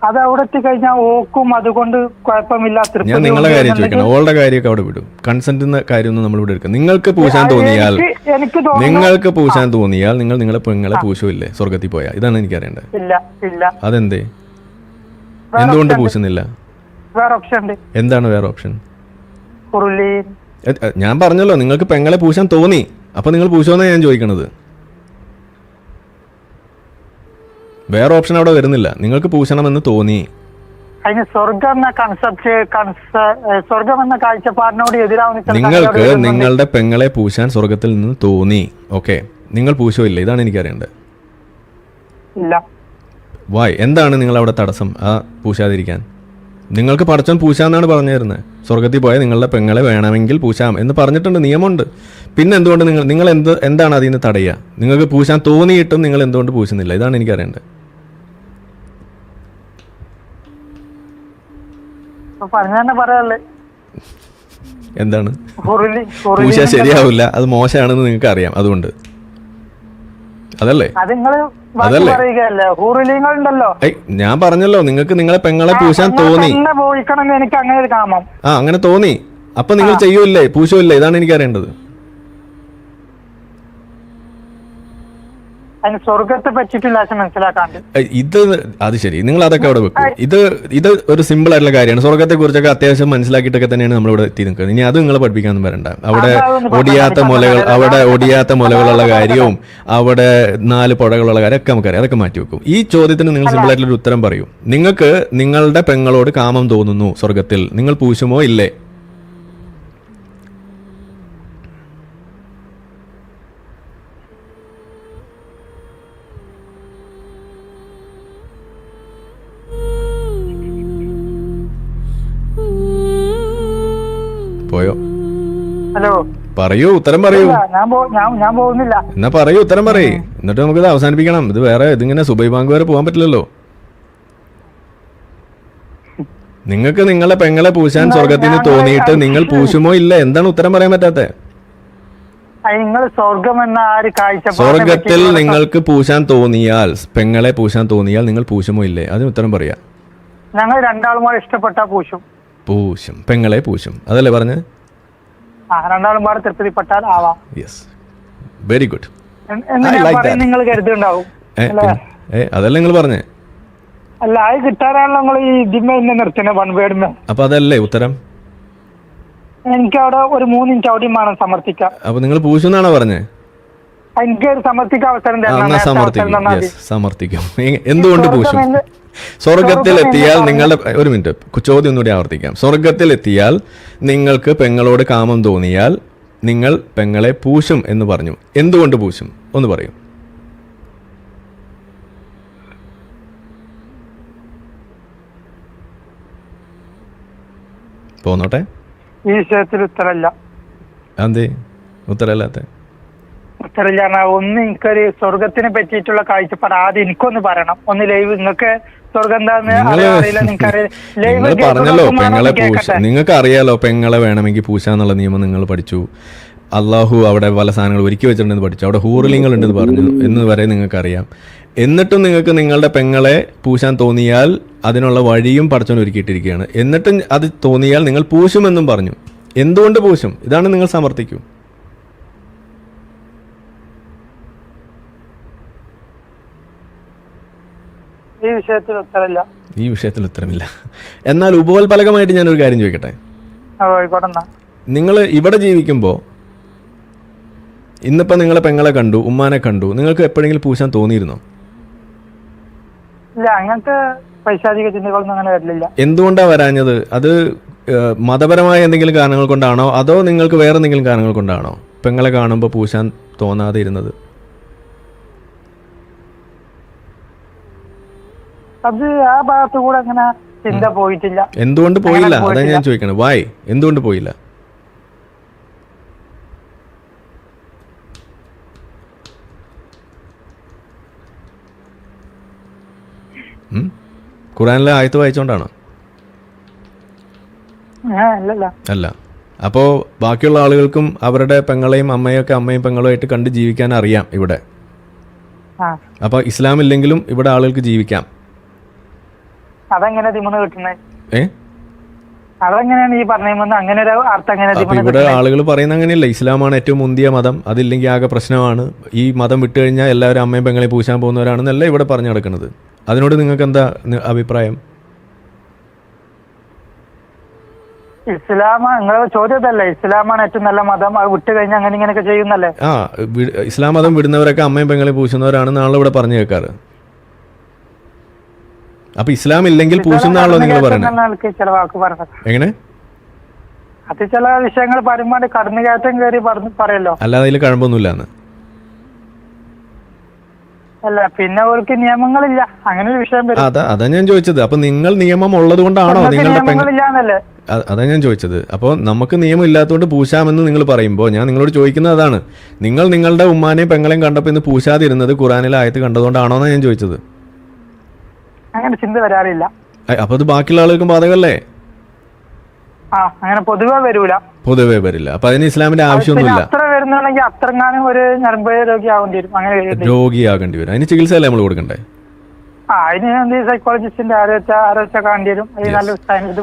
അത് അവിടെ എത്തിക്കഴിഞ്ഞാൽ ഓക്കും അതുകൊണ്ട് കുഴപ്പമില്ല. ഞാൻ നിങ്ങളുടെ കാര്യം ചോദിക്കണം, ഓളുടെ കാര്യമൊക്കെ അവിടെ വിടും. കൺസെന്റിന്റെ കാര്യമൊന്നും നമ്മളിവിടെ എടുക്കാം. നിങ്ങൾക്ക് പൂശാൻ തോന്നിയാൽ നിങ്ങൾ നിങ്ങളെ പെങ്ങളെ പൂശുമില്ലേ സ്വർഗത്തിൽ പോയാൽ? ഇതാണ് എനിക്ക് അറിയേണ്ടത്. അതെന്തേ, എന്തുകൊണ്ട് പൂശുന്നില്ല? എന്താണ് വേറെ ഓപ്ഷൻ? ഞാൻ പറഞ്ഞല്ലോ നിങ്ങൾക്ക് പെങ്ങളെ പൂശാൻ തോന്നി, അപ്പൊ നിങ്ങൾ പൂശുമെന്നാണ് ഞാൻ ചോദിക്കണത്. വേറെ ഓപ്ഷൻ അവിടെ വരുന്നില്ല. നിങ്ങൾക്ക് പൂശണമെന്ന് തോന്നി. നിങ്ങൾക്ക് നിങ്ങളുടെ പെങ്ങളെ പൂശാൻ സ്വർഗത്തിൽ നിന്ന് തോന്നി. ഓക്കെ, നിങ്ങൾ പൂശുമില്ല, ഇതാണ് എനിക്ക് അറിയേണ്ടത്. വായ്, എന്താണ് നിങ്ങൾ അവിടെ തടസ്സം ആ പൂശാതിരിക്കാൻ? നിങ്ങൾക്ക് പടച്ചോൻ പൂശാന്നാണ് പറഞ്ഞു തരുന്നത്. സ്വർഗത്തിൽ പോയാൽ നിങ്ങളുടെ പെങ്ങളെ വേണമെങ്കിൽ പൂശാം എന്ന് പറഞ്ഞിട്ടുണ്ട്, നിയമമുണ്ട്. പിന്നെ എന്തുകൊണ്ട് നിങ്ങൾ എന്താണ് അതിൽ നിന്ന് തടയുക? നിങ്ങൾക്ക് പൂശാൻ തോന്നിയിട്ടും നിങ്ങൾ എന്തുകൊണ്ട് പൂശുന്നില്ല? ഇതാണ് എനിക്ക് അറിയേണ്ടത്. എന്താണ്? പൂശ ശരിയാവില്ല, അത് മോശമാണെന്ന് നിങ്ങൾക്ക് അറിയാം, അതുകൊണ്ട് അതല്ലേ? ഞാൻ പറഞ്ഞല്ലോ നിങ്ങൾക്ക് നിങ്ങളെ പെങ്ങളെ പൂശാൻ തോന്നി. അങ്ങനെ തോന്നി, അപ്പൊ നിങ്ങൾ ചെയ്യൂല്ലേ, പൂശുമില്ലേ? ഇതാണ് എനിക്ക് അറിയേണ്ടത്. സ്വർഗത്തെ പറ്റിയിട്ടില്ല മനസ്സിലാക്കാണ്ട്. ഇത് അത് ശരി, നിങ്ങൾ അതൊക്കെ അവിടെ വെക്കും. ഇത് ഒരു സിമ്പിൾ ആയിട്ടുള്ള കാര്യമാണ്. സ്വർഗത്തെ കുറിച്ചൊക്കെ അത്യാവശ്യം മനസ്സിലാക്കിയിട്ടൊക്കെ തന്നെയാണ് നമ്മളിവിടെ എത്തി നിൽക്കുന്നത്. ഇനി അത് നിങ്ങൾ പഠിപ്പിക്കാനൊന്നും വരണ്ട. അവിടെ ഒടിയാത്ത മുലകളുള്ള കാര്യവും അവിടെ 4 പുഴകളുള്ള കാര്യം ഒക്കെ നമുക്കറിയാം. അതൊക്കെ മാറ്റി വെക്കും. ഈ ചോദ്യത്തിന് നിങ്ങൾ സിമ്പിൾ ആയിട്ടുള്ള ഒരു ഉത്തരം പറയൂ. നിങ്ങൾക്ക് നിങ്ങളുടെ പെങ്ങളോട് കാമം തോന്നുന്നു സ്വർഗത്തിൽ, നിങ്ങൾ പൂശുമോ ഇല്ലേ? പോയോ? ഹലോ, പറയൂ, ഉത്തരം പറയൂ. ഞാൻ പോകുന്നില്ല. എന്നാ പറയൂ, ഉത്തരം പറയൂ, എന്നിട്ട് നമുക്കിത് അവസാനിപ്പിക്കണം. ഇത് വേറെ ഇതിങ്ങനെ സുബൈ ബാങ്ക് വരെ പോകാൻ പറ്റില്ലല്ലോ. നിങ്ങൾക്ക് നിങ്ങളെ പെങ്ങളെ പൂശാൻ സ്വർഗത്തിന് തോന്നിയിട്ട് നിങ്ങൾ പൂശുമോ ഇല്ല? എന്താണ് ഉത്തരം പറയാൻ പറ്റാത്തെ? സ്വർഗത്തിൽ നിങ്ങൾക്ക് പൂശാൻ തോന്നിയാൽ, പെങ്ങളെ പൂശാൻ തോന്നിയാൽ നിങ്ങൾ പൂശുമോ ഇല്ലേ? അതിന് ഉത്തരം പറയാ. ഞങ്ങൾ രണ്ടാളും കൂടെ ഇഷ്ടപ്പെട്ട പൂശും. പെങ്ങളെ പൂശും, അതല്ലേ പറഞ്ഞ്? രണ്ടാളും പാടെ തൃപ്തിപ്പെട്ടാൽ ആവാം. Yes, very good. നിങ്ങൾ കരുതുണ്ടാവും അതല്ലേ നിങ്ങൾ പറഞ്ഞേ? അല്ല, അത് കിട്ടാനാണല്ലോ നിങ്ങൾ ഈ ഇതിന്മേ നിർത്തുന്ന വൺവേർഡ്. അപ്പൊ അതല്ലേ ഉത്തരം? എനിക്ക് അവിടെ ഒരു 3 ഇഞ്ച് അവിടെ വേണം സമർത്ഥിക്കാം. അപ്പൊ നിങ്ങൾ പൂശുന്നാണോ പറഞ്ഞേ? എനിക്ക് സമർത്ഥിക്കാൻ അവസരം സമർത്ഥിക്കും. എന്തുകൊണ്ട് പൂശും? സ്വർഗത്തിലെത്തിയാൽ നിങ്ങളുടെ, ഒരു മിനിറ്റ്, ചോദ്യം ഒന്നുകൂടി ആവർത്തിക്കാം. സ്വർഗത്തിലെത്തിയാൽ നിങ്ങൾക്ക് പെങ്ങളോട് കാമം തോന്നിയാൽ നിങ്ങൾ പെങ്ങളെ പൂശും എന്ന് പറഞ്ഞു. എന്തുകൊണ്ട് പൂശും ഒന്ന് പറയൂ. പോന്നോട്ടെ. ഈ വിഷയത്തിൽ ഉത്തരമില്ല. അതെ, ഉത്തരമില്ലാത്ത ഉത്തരമില്ല. ഒന്ന് എനിക്കൊരു സ്വർഗത്തിനെ പറ്റിയിട്ടുള്ള കാഴ്ചപ്പാട് ആദ്യം എനിക്കൊന്ന് പറയണം. ഒന്ന് ലൈവ് നിങ്ങൾക്ക് സ്വർഗം നിങ്ങൾ പറഞ്ഞല്ലോ പെങ്ങളെ പൂശ. നിങ്ങൾക്ക് അറിയാലോ പെങ്ങളെ വേണമെങ്കിൽ പൂശാന്നുള്ള നിയമം നിങ്ങൾ പഠിച്ചു. അള്ളാഹു അവിടെ പല സാധനങ്ങൾ ഒരുക്കി വെച്ചിട്ടുണ്ടെന്ന് പഠിച്ചു. അവിടെ ഹൂറിലിങ്ങൾ ഉണ്ടെന്ന് പറഞ്ഞു എന്ന് വരെ നിങ്ങൾക്കറിയാം. എന്നിട്ടും നിങ്ങൾക്ക് നിങ്ങളുടെ പെങ്ങളെ പൂശാൻ തോന്നിയാൽ അതിനുള്ള വഴിയും പടച്ചവൻ ഒരുക്കിയിട്ടിരിക്കുകയാണ്. എന്നിട്ടും അത് തോന്നിയാൽ നിങ്ങൾ പൂശുമെന്നും പറഞ്ഞു. എന്തുകൊണ്ട് പൂശും? ഇതാണ് നിങ്ങൾ സമർത്ഥിക്കൂ. ഈ വിഷയത്തിൽ ഉത്തരമില്ല. എന്നാൽ ഉപോത്പലകമായിട്ട് ഞാനൊരു കാര്യം ചോദിക്കട്ടെ. നിങ്ങൾ ഇവിടെ ജീവിക്കുമ്പോൾ ഇന്നിപ്പോ നിങ്ങളെ പെങ്ങളെ കണ്ടു, ഉമ്മാനെ കണ്ടു, നിങ്ങൾക്ക് എപ്പോഴെങ്കിലും പൂശാൻ തോന്നിയിരുന്നോ? എന്തുകൊണ്ടാ വരാഞ്ഞത്? അത് മതപരമായ എന്തെങ്കിലും കാരണങ്ങൾ കൊണ്ടാണോ അതോ നിങ്ങൾക്ക് വേറെ എന്തെങ്കിലും കാരണങ്ങൾ കൊണ്ടാണോ പെങ്ങളെ കാണുമ്പോൾ പൂശാൻ തോന്നാതെ ഇരുന്നത്? അത് ആ ഭാഗത്ത് കൂടെ അങ്ങനെ ചിന്ത പോയിട്ടില്ല. എന്തുകൊണ്ട് പോയില്ല? അതാ ഞാൻ ചോദിക്കണം. വായ്, എന്തുകൊണ്ട് പോയില്ല? ഖുറാനിലെ ആയത്ത് വായിച്ചോണ്ടാണോ? അല്ലല്ല. അല്ല. അപ്പോൾ ബാക്കിയുള്ള ആളുകൾക്കും അവരുടെ പെങ്ങളെയും അമ്മയും പെങ്ങളുമായിട്ട് കണ്ട് ജീവിക്കാൻ അറിയാം ഇവിടെ. അപ്പൊ ഇസ്ലാം ഇല്ലെങ്കിലും ഇവിടെ ആളുകൾക്ക് ജീവിക്കാം. അതെങ്ങനെ ദിമുന്ന് കിട്ടുന്നത്? അതെങ്ങനെയാണ് ഈ പറഞ്ഞ അങ്ങനെ ഒരു അർത്ഥം? അപ്പൊ ഇവിടെ ആളുകൾ പറയുന്ന അങ്ങനെയല്ല, ഇസ്ലാമാണ് ഏറ്റവും മുന്തിയ മതം, അതില്ലെങ്കിൽ ആകെ പ്രശ്നമാണ്, ഈ മതം വിട്ടു കഴിഞ്ഞാൽ എല്ലാവരും അമ്മയും പെങ്ങളെയും പൂശാൻ പോകുന്നവരാണെന്നല്ല ഇവിടെ പറഞ്ഞു നടക്കുന്നത്. അതിനോട് നിങ്ങൾക്ക് എന്താ അഭിപ്രായം? നിങ്ങളുടെ ചോദ്യമല്ലേ, ഇസ്ലാമാണ് ഏറ്റവും നല്ല മതം, അത് വിട്ട് കഴിഞ്ഞാൽ അങ്ങനെ ഇങ്ങനെയൊക്കെ ചെയ്യുന്നല്ലേ? ഇസ്ലാം മതം വിടുന്നവരൊക്കെ അമ്മയും പെങ്ങളെയും പൂശുന്നവരാണെന്നാണല്ലോ ഇവിടെ പറഞ്ഞു കേൾക്കാറ്. അപ്പൊ ഇസ്ലാം ഇല്ലെങ്കിൽ പൂശുന്നാണല്ലോ നിങ്ങൾ പറയുന്നത്. എങ്ങനെ? അത് ചില വിഷയങ്ങൾ പരമാവധി കടന്നുകയറ്റം കയറി പറയല്ലോ. അല്ലാതെ അതിൽ കഴമ്പൊന്നുമില്ലാന്ന്. അല്ല, പിന്നെ അവർക്ക് നിയമങ്ങളില്ല, അങ്ങനെ ഒരു വിഷയം വരും. അതാ ഞാൻ ചോദിച്ചത്. അപ്പൊ നിങ്ങൾ നിയമം ഉള്ളത് കൊണ്ടാണോ നിയമങ്ങളില്ലാന്നല്ലേ? അതാ ഞാൻ ചോദിച്ചത്. അപ്പോൾ നമുക്ക് നിയമം ഇല്ലാത്തതുകൊണ്ട് പൂശാമെന്ന് നിങ്ങൾ പറയുമ്പോൾ ഞാൻ നിങ്ങളോട് ചോദിക്കുന്നത് അതാണ്. നിങ്ങൾ നിങ്ങളുടെ ഉമ്മാനെയും പെങ്ങളെയും കണ്ടപ്പോൾ ഇന്ന് പൂശാതിരുന്നത് ഖുറാനിലെ ആയത്ത് കണ്ടതുകൊണ്ടാണോ എന്നാണ് ഞാൻ ചോദിച്ചത്. അങ്ങനെ ചിന്ത വരാറില്ല. അപ്പൊ അത് ബാക്കിയുള്ള ആളുകൾക്കും ബാധകല്ലേ? അങ്ങനെ പൊതുവെ വരില്ല. അപ്പൊ അതിന് ഇസ്ലാമിന്റെ ആവശ്യമൊന്നുമില്ല. രോഗിയാകേണ്ടി വരും. അതിന് ചികിത്സ അല്ലേ നമ്മൾ കൊടുക്കണ്ടേ? സൈക്കോളജിസ്റ്റിന്റെ ആലോചിച്ച കാണേണ്ടി വരും.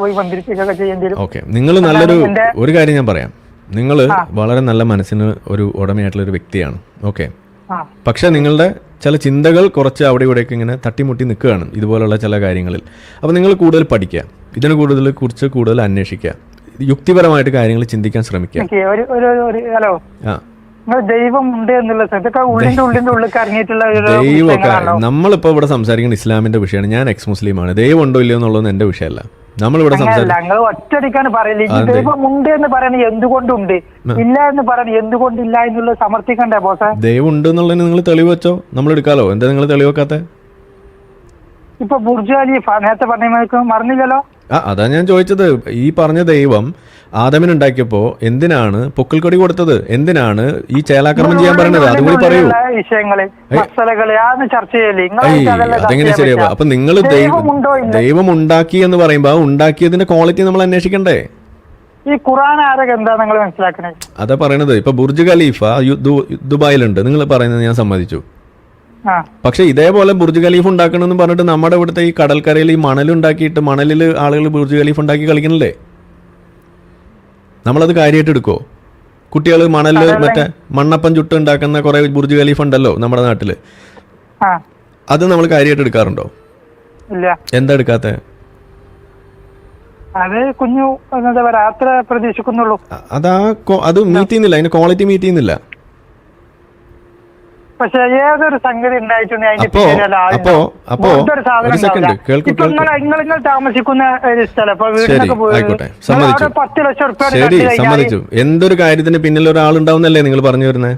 പോയി ബന്ധിപ്പിക്കുകയൊക്കെ ചെയ്യേണ്ടി വരും. ഓക്കെ, നിങ്ങൾ നല്ലൊരു ഒരു കാര്യം ഞാൻ പറയാം. നിങ്ങൾ വളരെ നല്ല മനസ്സിന് ഒരു ഉടമയായിട്ടുള്ള ഒരു വ്യക്തിയാണ്. ഓക്കെ, പക്ഷെ നിങ്ങളുടെ ചില ചിന്തകൾ കുറച്ച് അവിടെ ഇവിടെയൊക്കെ ഇങ്ങനെ തട്ടിമുട്ടി നിൽക്കുകയാണ് ഇതുപോലുള്ള ചില കാര്യങ്ങളിൽ. അപ്പോൾ നിങ്ങൾ കൂടുതൽ പഠിക്കുക, ഇതിനെ കുറിച്ച് കൂടുതൽ അന്വേഷിക്കുക, യുക്തിപരമായിട്ട് കാര്യങ്ങൾ ചിന്തിക്കാൻ ശ്രമിക്കുക. ഹലോ, ദൈവം ഉണ്ട് എന്നുള്ള ദൈവമൊക്കെ നമ്മളിപ്പോ ഇവിടെ സംസാരിക്കുന്ന ഇസ്ലാമിന്റെ വിഷയമാണ്. ഞാൻ എക്സ് മുസ്ലിമാണ്. ദൈവം ഉണ്ടോ ഇല്ലയോ എന്നുള്ളത് എന്റെ വിഷയമല്ല. നമ്മളിവിടെ ഒറ്റയടിക്കാണ് പറയില്ല. ദൈവം ഉണ്ട് എന്ന് പറയുന്നത് എന്തുകൊണ്ടുണ്ട്, ഇല്ല എന്ന് പറയുന്നത് എന്തുകൊണ്ടില്ല എന്നുള്ളത് സമർത്ഥിക്കണ്ടേ ബോസേ? ദൈവം ഉണ്ട് എന്നുള്ളതിന് നിങ്ങൾ തെളിവ് വെച്ചോ, നമ്മൾ എടുക്കാലോ. എന്താ നിങ്ങൾ തെളിവ് വെക്കാത്ത? ഇപ്പൊ ബുർജ് ഖലീഫ നേരത്തെ പറഞ്ഞ മറന്നില്ലല്ലോ. അതാ ഞാൻ ചോദിച്ചത്. ഈ പറഞ്ഞ ദൈവം ആദമിനുണ്ടാക്കിയപ്പോ എന്തിനാണ് പൊക്കിൾക്കൊടി കൊടുത്തത്? എന്തിനാണ് ഈ ചേലാക്രമം ചെയ്യാൻ പറയുന്നത്? അതുകൂടി പറയൂ. അതെങ്ങനെ ശരിയാവും? അപ്പൊ നിങ്ങൾ ദൈവം ഉണ്ടാക്കി എന്ന് പറയുമ്പോ ആ ഉണ്ടാക്കിയതിന്റെ ക്വാളിറ്റി നമ്മൾ അന്വേഷിക്കണ്ടേ? ഈ ഖുർആൻ ആരൊക്കെ എന്താ നിങ്ങൾ മനസ്സിലാക്കണേ? അതാ പറയണത്. ഇപ്പൊ ബുർജ് ഖലീഫ ദുബായിലുണ്ട്, നിങ്ങൾ പറയുന്നത് ഞാൻ സമ്മതിച്ചു. പക്ഷെ ഇതേപോലെ ബുർജ് ഖലീഫ് ഉണ്ടാക്കണമെന്ന് പറഞ്ഞിട്ട് നമ്മുടെ ഇവിടുത്തെ ഈ കടൽക്കരയിൽ ഈ മണലുണ്ടാക്കിയിട്ട് മണലിൽ ആളുകൾ ബുർജ് ഖലീഫ് ഉണ്ടാക്കി കളിക്കണില്ലേ? നമ്മളത് കാര്യമായിട്ട് എടുക്കോ? കുട്ടികൾ മണലിൽ മറ്റേ മണ്ണപ്പം ചുട്ട് ഉണ്ടാക്കുന്ന കുറെ ബുർജ് ഖലീഫ് ഉണ്ടല്ലോ നമ്മുടെ നാട്ടില്, അത് നമ്മൾ കാര്യമായിട്ട് എടുക്കാറുണ്ടോ? എന്താ എടുക്കാത്ത? അത് മീറ്റ് ചെയ്യുന്നില്ല, അതിന്റെ ക്വാളിറ്റി മീറ്റ് ചെയ്യുന്നില്ല. പക്ഷെ ഏതൊരു സംഗതി ഉണ്ടായിട്ടുണ്ടെങ്കിൽ താമസിക്കുന്ന ഒരു സ്ഥലം ശരി, സമ്മതിച്ചു. എന്തൊരു കാര്യത്തിന് പിന്നിൽ ഒരാളുണ്ടാവുന്നല്ലേ നിങ്ങൾ പറഞ്ഞു വരുന്നത്?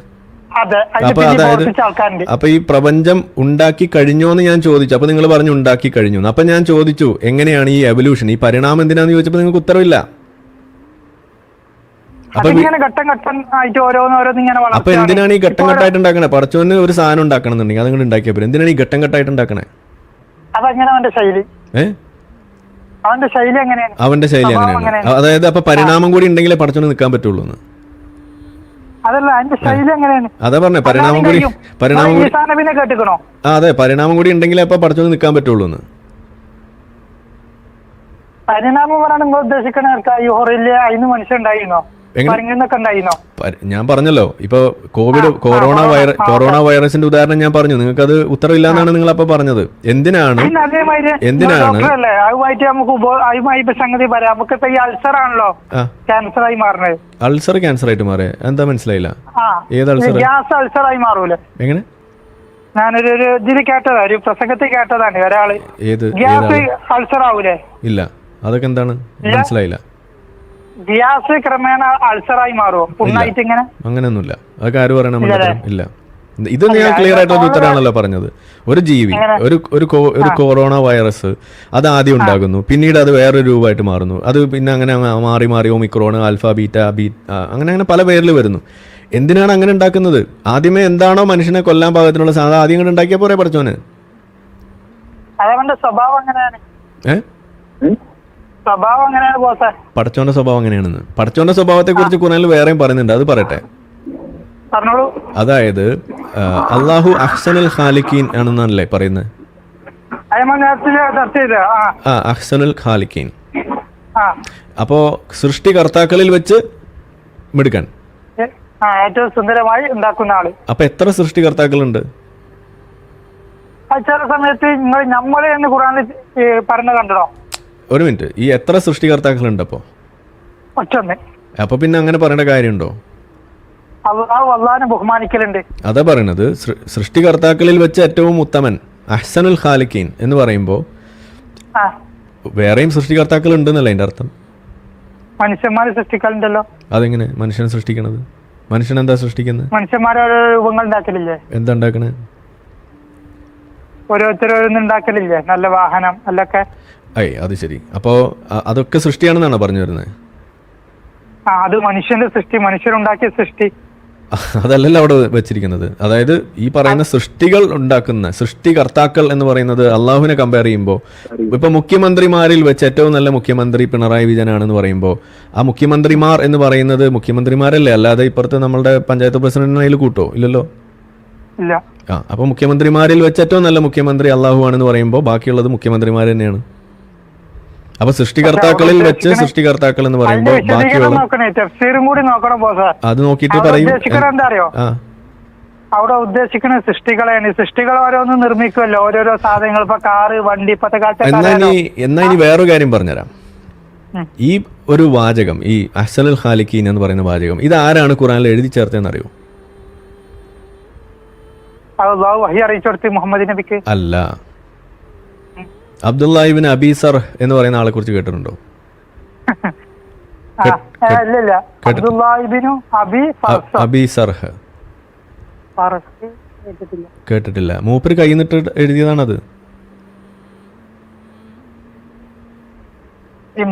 അപ്പൊ ഈ പ്രപഞ്ചം ഉണ്ടാക്കി കഴിഞ്ഞോ എന്ന് ഞാൻ ചോദിച്ചു. അപ്പൊ നിങ്ങൾ പറഞ്ഞു ഉണ്ടാക്കി കഴിഞ്ഞു. അപ്പൊ ഞാൻ ചോദിച്ചു എങ്ങനെയാണ് ഈ എവല്യൂഷൻ, ഈ പരിണാമം എന്തിനാന്ന് ചോദിച്ചപ്പോ നിങ്ങൾക്ക് ഉത്തരവില്ല. അപ്പൊ എന്തിനാണ് ഈ ഘട്ടം ഘട്ടമായിട്ട് ഉണ്ടാക്കണേ? പടച്ചോന് ഒരു സാധനം ഉണ്ടാക്കണം എന്നുണ്ടെങ്കിൽ അത് നിങ്ങൾ ഉണ്ടാക്കിയപ്പോ എന്തിനാണ് ഈ ഘട്ടം ഘട്ടമായിട്ട് ഉണ്ടാക്കണേ? അവന്റെ ശൈലി അങ്ങനെയാണ്. അതായത് അപ്പൊ പരിണാമം കൂടി ഉണ്ടെങ്കിലേ പടച്ചോന് നിൽക്കാൻ പറ്റുള്ളൂ എന്ന്. അതാ പറഞ്ഞേ, പരിണാമം കൂടി അതെ, പരിണാമം കൂടി ഉണ്ടെങ്കിലേ അപ്പൊ പടച്ചോന് നിൽക്കാൻ പറ്റുള്ളൂ എന്ന്. പരിണാമം പറയാൻ ഉദ്ദേശിക്കണ അതിന് മനുഷ്യണ്ടായിരുന്നോ? ഞാൻ പറഞ്ഞല്ലോ, ഇപ്പൊ കൊറോണ വൈറസിന്റെ ഉദാഹരണം ഞാൻ പറഞ്ഞു. നിങ്ങൾക്ക് അത് ഉത്തരവില്ലാന്നാണ് നിങ്ങൾ അപ്പൊ പറഞ്ഞത്. എന്തിനാണ് അൾസർ ക്യാൻസർ ആയിട്ട് മാറിയ? എന്താ മനസ്സിലായില്ല. ഏത് അൾസർ? എങ്ങനെ? ഞാനൊരു ഇതിൽ കേട്ടതാ, ഒരു പ്രസംഗത്തിൽ കേട്ടതാണ്. ഒരാള് ഗ്യാസ് അൾസർ ആവൂലേ? ഇല്ല, അതൊക്കെ എന്താണ് മനസ്സിലായില്ല. ഗ്യാസ് ക്രമേണ അൾസറായി മാറുമോ? പുണ്ണായിട്ട് ഇങ്ങനെ? അങ്ങനെയൊന്നുമില്ല. അതൊക്കെ ആര് പറയണം? ഇല്ല, ഇത് ഞാൻ ക്ലിയർ ആയിട്ടുള്ള ഉത്തരവാണല്ലോ പറഞ്ഞത്. ഒരു ജീവി, ഒരു കൊറോണ വൈറസ് അത് ആദ്യം ഉണ്ടാകുന്നു, പിന്നീട് അത് വേറൊരു രൂപമായിട്ട് മാറുന്നു, അത് പിന്നെ അങ്ങനെ മാറി മാറി ഒമിക്രോൺ, ആൽഫ, ബീറ്റ, അങ്ങനെ പല പേരിൽ വരുന്നു. എന്തിനാണ് അങ്ങനെ ഉണ്ടാക്കുന്നത്? ആദ്യമേ എന്താണോ മനുഷ്യനെ കൊല്ലാൻ പാകത്തിനുള്ള സാധനം ആദ്യം ഇങ്ങനെ ഉണ്ടാക്കിയ പോരെ പടച്ചോന്? സ്വഭാവം അങ്ങനെയാണ് ബോസേ. പടച്ചോന്റെ സ്വഭാവം അങ്ങനെയാണെന്ന്. പടച്ചോന്റെ സ്വഭാവത്തെ കുറിച്ച് ഖുർആനിൽ വേറെയും പറയുന്നുണ്ട്, അത് പറയട്ടെ. പറഞ്ഞോളൂ. അതായത് അള്ളാഹു അഹ്സനുൽ ഖാലിഖീൻ ആണെന്നല്ലേ പറയുന്നത്? അഹ്സനുൽ ഖാലിഖീൻ. അപ്പോ സൃഷ്ടികർത്താക്കളിൽ വെച്ച് മിടുക്കൻ, ഏറ്റവും സുന്ദരമായി ഉണ്ടാക്കുന്ന ആള്. അപ്പൊ എത്ര സൃഷ്ടികർത്താക്കളുണ്ട്? ചില സമയത്ത് നിങ്ങൾ നമ്മളെ എന്ന് ഖുർആനിൽ പറഞ്ഞ കണ്ടോ? ഒരു മിനിറ്റ്, ഈ എത്ര സൃഷ്ടികർത്താക്കളുണ്ട് അപ്പോ? ഒറ്റൊന്ന്. അപ്പൊ പിന്നെ അങ്ങനെ പറയേണ്ട കാര്യമുണ്ടോ? അള്ളാഹിനെ ബഹുമാനിക്കലുണ്ട്. അതാ പറയണത്, സൃഷ്ടികർത്താക്കളിൽ വെച്ച് ഏറ്റവും ഉത്തമൻ അഹ്സനുൽ ഖാലിഖീൻ എന്ന് പറയുമ്പോ വേറെയും സൃഷ്ടികർത്താക്കൾ ഉണ്ടെന്നല്ല അതിന്റെ അർത്ഥം. മനുഷ്യന്മാരെ സൃഷ്ടിക്കലുണ്ടല്ലോ. അതെങ്ങനെ മനുഷ്യനെ സൃഷ്ടിക്കണത്? മനുഷ്യൻ എന്താ സൃഷ്ടിക്കുന്നത്? മനുഷ്യന്മാരെ രൂപങ്ങൾ ഉണ്ടാക്കലില്ലേ? എന്താ ഉണ്ടാക്കണേ? ഓരോരുത്തരോരോന്നും ഉണ്ടാക്കലില്ലേ? നല്ല വാഹനം അല്ലൊക്കെ. അത് ശരി. അപ്പോ അതൊക്കെ സൃഷ്ടിയാണെന്നാണോ പറഞ്ഞു വരുന്നത്? അത് മനുഷ്യന്റെ സൃഷ്ടി, മനുഷ്യരുണ്ടാക്കിയ സൃഷ്ടി. അതല്ലല്ലോ അവിടെ വെച്ചിരിക്കുന്നത്. അതായത് ഈ പറയുന്ന സൃഷ്ടികൾ ഉണ്ടാക്കുന്ന സൃഷ്ടികർത്താക്കൾ എന്ന് പറയുന്നത് അള്ളാഹുവിനെ കമ്പയർ ചെയ്യുമ്പോൾ, ഇപ്പൊ മുഖ്യമന്ത്രിമാരിൽ വെച്ച് ഏറ്റവും നല്ല മുഖ്യമന്ത്രി പിണറായി വിജയനാണെന്ന് പറയുമ്പോൾ ആ മുഖ്യമന്ത്രിമാർ എന്ന് പറയുന്നത് മുഖ്യമന്ത്രിമാരല്ലേ, അല്ലാതെ ഇപ്പുറത്ത് നമ്മളുടെ പഞ്ചായത്ത് പ്രസിഡന്റിനെ അതിൽ കൂട്ടോ? ഇല്ലല്ലോ. ഇല്ല. അപ്പൊ മുഖ്യമന്ത്രിമാരിൽ വെച്ച് ഏറ്റവും നല്ല മുഖ്യമന്ത്രി അള്ളാഹു ആണെന്ന് പറയുമ്പോൾ ബാക്കിയുള്ളത് മുഖ്യമന്ത്രിമാർ തന്നെയാണ്. അപ്പൊ സൃഷ്ടികർത്താക്കളിൽ വെച്ച് സൃഷ്ടികർത്താക്കൾ എന്ന് പറയുമ്പോൾ ബാക്കിയുള്ള അത് നോക്കിയിട്ട് പറയും. അവിടെ ഉദ്ദേശിക്കുന്ന സൃഷ്ടികളെയാണ്. സൃഷ്ടികൾ ഓരോന്ന് നിർമ്മിക്കുമല്ലോ, ഓരോരോ സാധനങ്ങൾ. ഇപ്പൊ കാറ്, വണ്ടി, ഇപ്പത്തെ കാലത്ത്. എന്നാ ഇനി വേറൊരു കാര്യം പറഞ്ഞുതരാം. ഈ ഒരു വാചകം, ഈ അഹ്സനുൽ ഖാലിഖീൻ എന്ന് പറയുന്ന വാചകം, ഇത് ആരാണ് ഖുർആനിൽ എഴുതി ചേർത്തതെന്ന് അറിയോ? മുഹമ്മദ് നബിക്ക് അല്ല. അബ്ദുള്ള ഇബ്നു അബീ സർഹ് എന്ന് പറയുന്ന ആളെ കുറിച്ച് കേട്ടിട്ടുണ്ടോ? അബീ സർഹ് കേട്ടിട്ടില്ല. മൂപ്പര് കൈ നിട്ട് എഴുതിയതാണത്.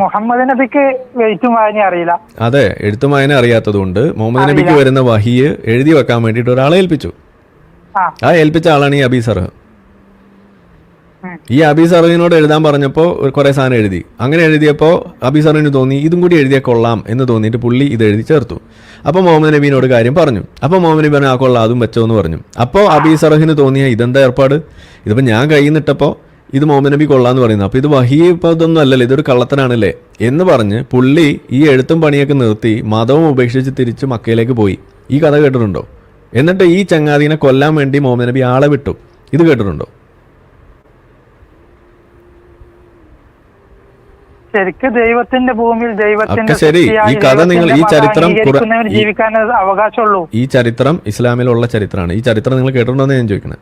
മുഹമ്മദ് നബിക്ക് എഴുത്തും വായന അറിയില്ല. അതെ, എഴുത്തും വായന അറിയാത്തത് കൊണ്ട് മുഹമ്മദ് നബിക്ക് വരുന്ന വഹിയ് എഴുതി വെക്കാൻ വേണ്ടിയിട്ട് ഒരാളെ ഏൽപ്പിച്ചു. ആ ഏൽപ്പിച്ച ആളാണ് ഈ അബീ സർഹ്. ഈ അബീ സർഹിനോട് എഴുതാൻ പറഞ്ഞപ്പോൾ കുറെ സാധനം എഴുതി. അങ്ങനെ എഴുതിയപ്പോൾ അബീ സർഹിന് തോന്നി ഇതും കൂടി എഴുതിയാൽ കൊള്ളാം എന്ന് തോന്നിയിട്ട് പുള്ളി ഇത് എഴുതി ചേർത്തു. അപ്പോൾ മുഹമ്മദ് നബീനോട് കാര്യം പറഞ്ഞു. അപ്പോൾ മുഹമ്മദ് നബി പറഞ്ഞു ആ കൊള്ളാം, അതും വെച്ചോ എന്ന് പറഞ്ഞു. അപ്പോൾ അബീ സർഹിന് തോന്നിയ ഇതെന്താ ഏർപ്പാട്, ഇതിപ്പോൾ ഞാൻ കയ്യിൽ നിന്നിട്ടപ്പോൾ ഇത് മുഹമ്മദ് നബി കൊള്ളാന്ന് പറയുന്നു, അപ്പോൾ ഇത് വഹി ഇപ്പോൾ ഇതൊന്നും അല്ലല്ലോ, ഇതൊരു കള്ളത്തനാണല്ലേ എന്ന് പറഞ്ഞ് പുള്ളി ഈ എഴുത്തും പണിയൊക്കെ നിർത്തി മതവും ഉപേക്ഷിച്ച് തിരിച്ച് മക്കയിലേക്ക് പോയി. ഈ കഥ കേട്ടിട്ടുണ്ടോ? എന്നിട്ട് ഈ ചങ്ങാതിനെ കൊല്ലാൻ വേണ്ടി മുഹമ്മദ് നബി ആളെ വിട്ടു. ഇത് കേട്ടിട്ടുണ്ടോ? ശരിക്കും ദൈവത്തിന്റെ ഭൂമിയിൽ ദൈവത്തിന്റെ ശരി. ഈ കഥ നിങ്ങൾ ഈ ചരിത്രം ജീവിക്കാൻ അവകാശമുള്ളൂ. ഈ ചരിത്രം ഇസ്ലാമിലുള്ള ചരിത്രമാണ്. ഈ ചരിത്രം നിങ്ങൾ കേട്ടിട്ടുണ്ടോന്ന് ഞാൻ ചോദിക്കണേ.